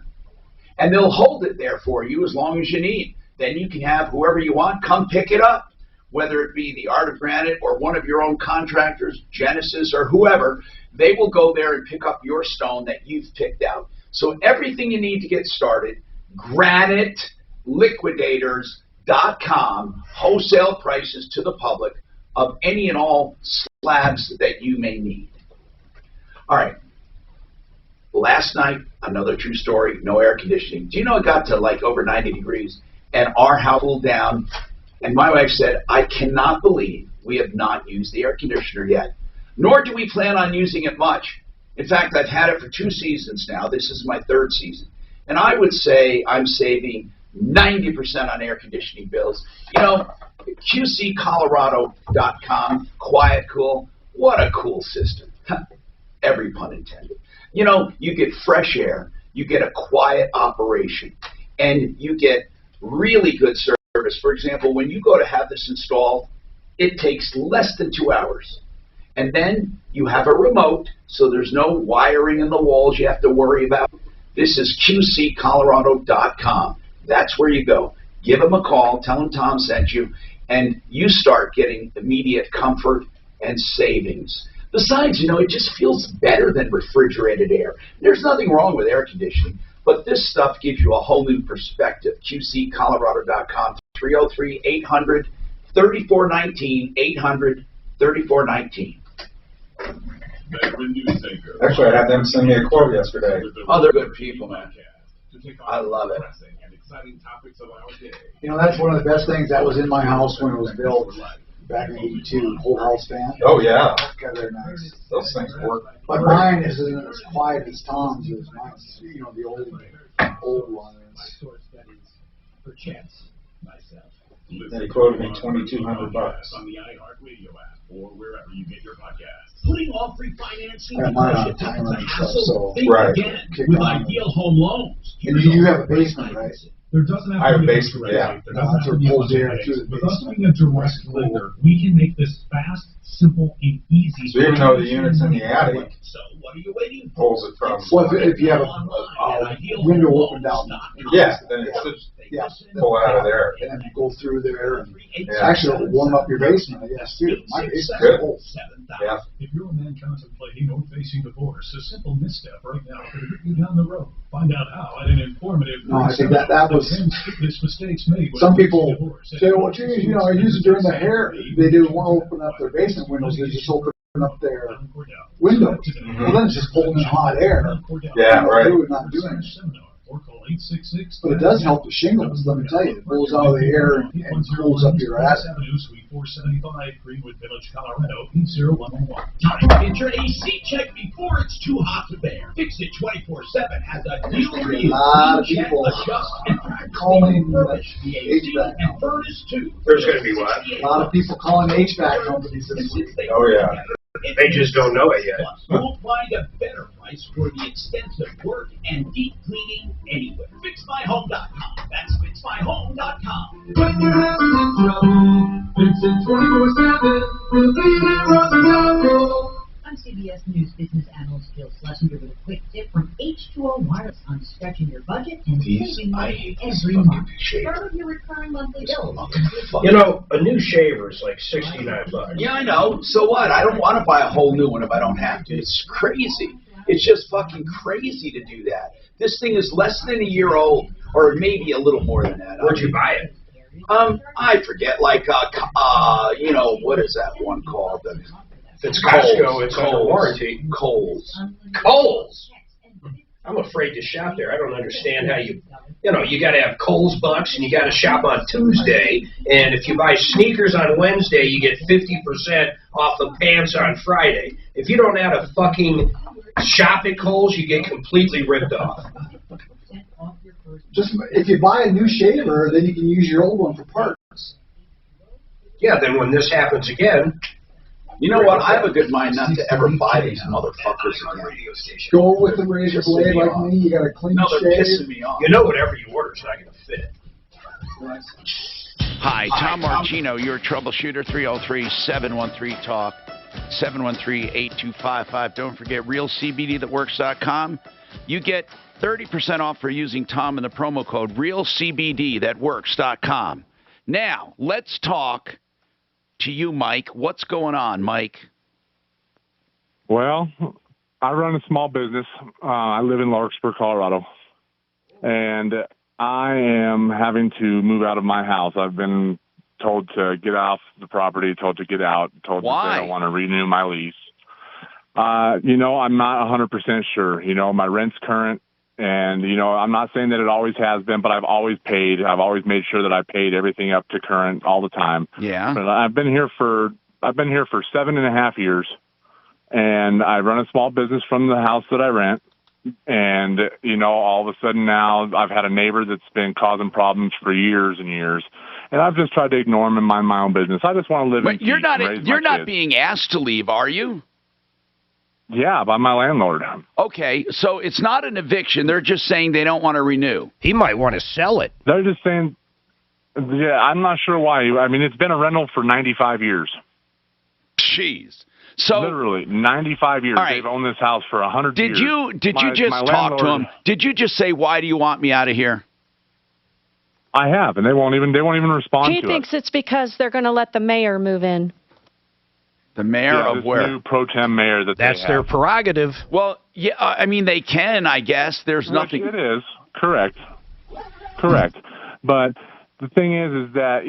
and they'll hold it there for you as long as you need. Then you can have whoever you want come pick it up. whether it be the Art of Granite or one of your own contractors, Genesis or whoever, they will go there and pick up your stone that you've picked out. So everything you need to get started, graniteliquidators.com, wholesale prices to the public of any and all slabs that you may need. All right. Last night, another true story, no air conditioning. Do you know it got to like over 90 degrees and our house cooled down? And my wife said, I cannot believe we have not used the air conditioner yet, nor do we plan on using it much. In fact, I've had it for 2 seasons now. This is my 3rd season. And I would say I'm saving 90% on air conditioning bills. You know, QCcolorado.com, Quiet Cool, what a cool system. Every pun intended. You know, you get fresh air, you get a quiet operation, and you get really good service. For example, when you go to have this installed, it takes less than 2 hours. And then you have a remote, so there's no wiring in the walls you have to worry about. This is QCcolorado.com. That's where you go. Give them a call, tell them Tom sent you, and you start getting immediate comfort and savings. Besides, you know, it just feels better than refrigerated air. There's nothing wrong with air conditioning, but this stuff gives you a whole new perspective. QCcolorado.com, 303-800-3419, 800-3419. Actually, I had them send me a quote yesterday. Oh, they're good people, man. I love it. You know, that's one of the best things that was in my house when it was built back in '82. Whole house fan. Oh yeah. God, they're nice. Those things work. But mine isn't as quiet as Tom's is. Mine's, you know, the old one. For chance myself. They quoted me $2,200 on the iHeartRadio app or wherever you get your podcasts. Putting off free financing I mine on timer and stuff, so think right. again with Ideal Home Loans. And you have a basement, right? There doesn't have I have to a be basement, yeah. There doesn't have to be a Pulls bunch of air headaches. through the With us basement. being a direct lender, we can make this fast, simple, and easy. So even though the unit's in the attic, So what are you waiting for? pulls it from. Well, if you have a window opened out, Yeah, then it should pull out of there. and then you go through there, and Yeah. actually it'll warm up your basement, I guess, too. My basement's Good. cold. Yeah. If you're a man contemplating or facing divorce, a simple misstep right now could hurt you down the road. Find out how at an informative. No, I think that was. Mistakes made. Some people say, well, geez, you know, I use it during the hair. They do want to open up their basement windows. They just open up their windows. Well, then it's just pulling in hot air. Yeah, right. They would not do anything. But it does help the shingles, let me tell you. It pulls out the air and cools up your attic. Suite 475, Greenwood Village, Colorado, 80111. Time to get your AC checked before it's too hot to bear. Fix It 24/7 has a deal for you. A lot of Check, people adjust, and calling refurbish the AC HVAC and furnace too. There's going to be what? A lot of people calling HVAC companies this week. Oh yeah. They just don't know it yet. You won't find a better price for the extensive work and deep cleaning anywhere. FixMyHome.com. That's FixMyHome.com. When you're having trouble, fix it 24/7. We'll be there on the road. I'm CBS News business analyst Jill Schlesinger with a quick tip from H2O Wireless on stretching your budget and saving money every month. Start with your recurring monthly bill. You know, a new shaver is like $69. Yeah, I know. So what? I don't want to buy a whole new one if I don't have to. It's crazy. It's just fucking crazy to do that. This thing is less than a year old, or maybe a little more than that. Where'd you buy it? I forget. Like, you know, what is that one called? If it's Costco, it's under warranty. Kohl's. Kohl's? I'm afraid to shop there. I don't understand how you know, you got to have Kohl's bucks and you got to shop on Tuesday. And if you buy sneakers on Wednesday, you get 50% off the pants on Friday. If you don't have a fucking shop at Kohl's, you get completely ripped off. Just if you buy a new shaver, then you can use your old one for parts. Yeah, then when this happens again. You know what? I have a good mind not to ever buy these motherfuckers again. Go with the razor blade like me. You got a clean they're shave. pissing me off. You know whatever you order is not going to fit. Hi, Tom Martino, your troubleshooter, 303-713-TALK, 713-8255. Don't forget realcbdthatworks.com. You get 30% off for using Tom in the promo code realcbdthatworks.com. Now, let's talk to you, Mike. What's going on, Mike? Well, I run a small business. I live in Larkspur, Colorado, and I am having to move out of my house. I've been told to get off the property, told to get out, told that they don't want to renew my lease. I'm not 100% sure. My rent's current, and, I'm not saying that it always has been, but I've always paid. I've always made sure that I paid everything up to current all the time. Yeah. But I've been here for 7.5 years, and I run a small business from the house that I rent. And, all of a sudden now I've had a neighbor that's been causing problems for years and years. And I've just tried to ignore him and mind my own business. I just want to live in peace and raise my kids. You're not being asked to leave, are you? Yeah, by my landlord. Okay, so it's not an eviction. They're just saying they don't want to renew. He might want to sell it. They're just saying, yeah, I'm not sure why. I mean, it's been a rental for 95 years. Jeez. So literally 95 years. Right. They've owned this house for 100 years. Did you just talk to him? Did you just say, "Why do you want me out of here"? I have, and they won't even respond to it. He thinks it's because they're going to let the mayor move in. The mayor of where? New pro tem mayor That's their prerogative. Well, yeah, I mean they can, I guess. There's nothing. It is correct. But the thing is that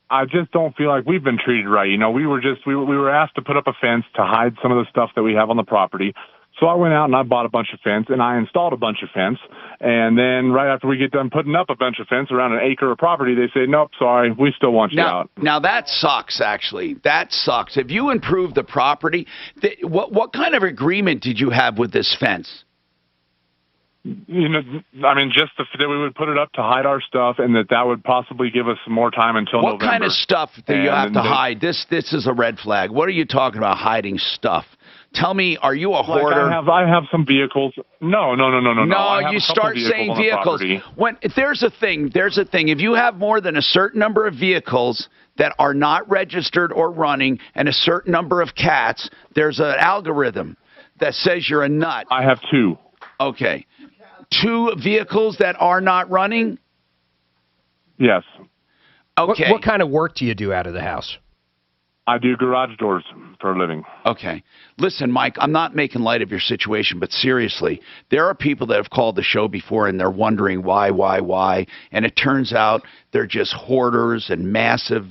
I just don't feel like we've been treated right. We were asked to put up a fence to hide some of the stuff that we have on the property. So I went out and I bought a bunch of fence, and I installed a bunch of fence. And then right after we get done putting up a bunch of fence around an acre of property, they say, nope, sorry, we still want you out. Now that sucks, actually. That sucks. If you improve the property, what kind of agreement did you have with this fence? Just that we would put it up to hide our stuff, and that would possibly give us some more time until November. What kind of stuff do you have to hide? This is a red flag. What are you talking about hiding stuff? Tell me, are you a hoarder? I have some vehicles. No. No, you start saying vehicles. There's a thing. If you have more than a certain number of vehicles that are not registered or running and a certain number of cats, there's an algorithm that says you're a nut. I have 2. Okay. 2 vehicles that are not running? Yes. Okay. What kind of work do you do out of the house? I do garage doors for a living. Okay. Listen, Mike, I'm not making light of your situation, but seriously, there are people that have called the show before and they're wondering why, and it turns out they're just hoarders and massive,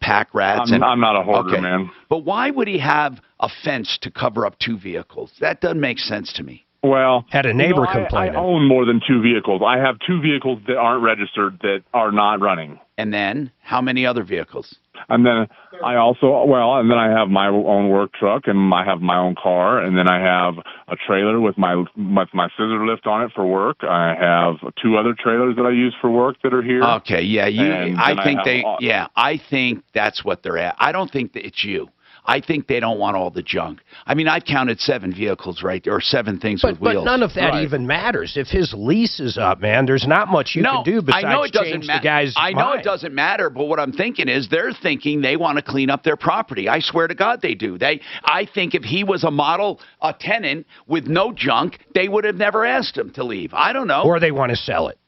pack rats. I'm not a hoarder, man. But why would he have a fence to cover up 2 vehicles? That doesn't make sense to me. Well, had a neighbor complaining. I own more than 2 vehicles. I have 2 vehicles that aren't registered that are not running. And then how many other vehicles? And then I have my own work truck, and I have my own car, and then I have a trailer with my scissor lift on it for work. I have 2 other trailers that I use for work that are here. Okay, yeah, I think that's what they're at. I don't think that it's you. I think they don't want all the junk. I mean, I've counted 7 vehicles, right, or 7 things with wheels. But none of that even matters. If his lease is up, man, there's not much you can do besides change the guy's mind. I know it doesn't matter, but what I'm thinking is they're thinking they want to clean up their property. I swear to God they do. I think if he was a tenant with no junk, they would have never asked him to leave. I don't know. Or they want to sell it.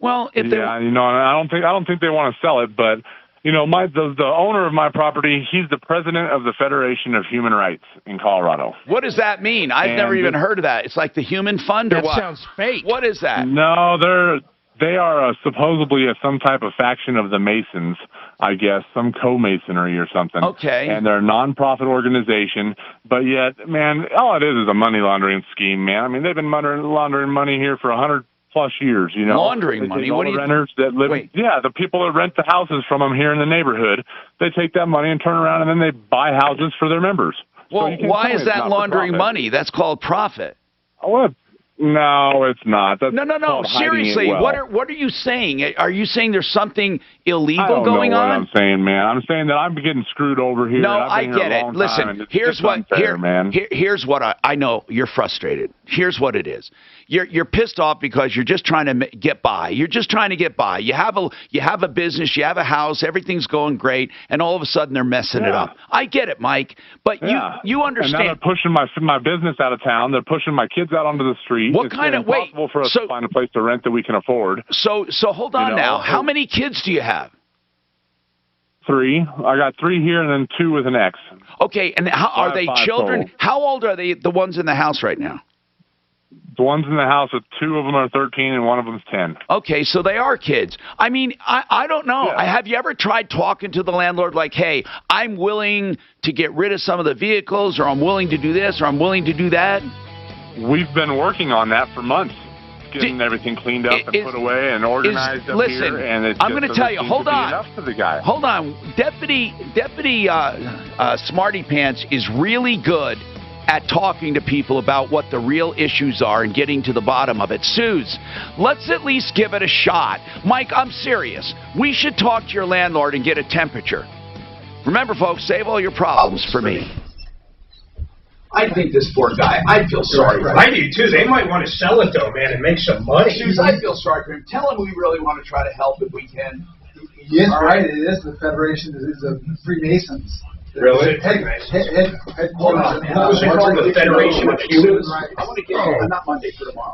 Well, I don't think they want to sell it, but the owner of my property, he's the president of the Federation of Human Rights in Colorado. What does that mean? I've never even heard of that. It's like the Human Fund or what? That sounds fake. What is that? No, they are supposedly some type of faction of the Masons, I guess, some co-masonry or something. Okay. And they're a non-profit organization, but yet, man, all it is a money laundering scheme, man. I mean, they've been laundering money here for 100+ years, Laundering money? What do you... renters that live... Yeah, the people that rent the houses from them here in the neighborhood, they take that money and turn around and then they buy houses for their members. Well, why is that laundering money? That's called profit. What? No, it's not. That's no. Seriously, what are you saying? Are you saying there's something illegal going on? I'm saying, man. I'm saying that I'm getting screwed over here. No, I get it. Listen, here's what I know. You're frustrated. Here's what it is. You're pissed off because you're just trying to get by. You're just trying to get by. You have a business, you have a house, everything's going great, and all of a sudden they're messing it up. I get it, Mike, but you understand. And now they're pushing my business out of town. They're pushing my kids out onto the street. What kind of impossible for us to find a place to rent that we can afford. So hold on now. How many kids do you have? 3. I got 3 here and then 2 with an ex. Okay, and how I are have they 5 children? total. How old are they? The ones in the house right now? The ones in the house, 2 of them are 13 and one of them's 10. Okay, so they are kids. I mean, I don't know. Yeah. Have you ever tried talking to the landlord like, hey, I'm willing to get rid of some of the vehicles, or I'm willing to do this, or I'm willing to do that? We've been working on that for months, getting everything cleaned up and put away and organized up here. And it I'm going to tell you, hold on. Enough for the guy. Hold on. Deputy Smarty Pants is really good at talking to people about what the real issues are and getting to the bottom of it. Suze, let's at least give it a shot. Mike, I'm serious. We should talk to your landlord and get a temperature. Remember, folks, save all your problems for me. I think this poor guy, I feel sorry for him. I do too. They might want to sell it though, man, and make some money. Suze, I feel sorry for him. Tell him we really want to try to help if we can. He is right. It is the Federation of Freemasons. Really? Headquarters. Hold on, man. What was it called? The Federation of Humans? I want to get you, not Monday, for tomorrow.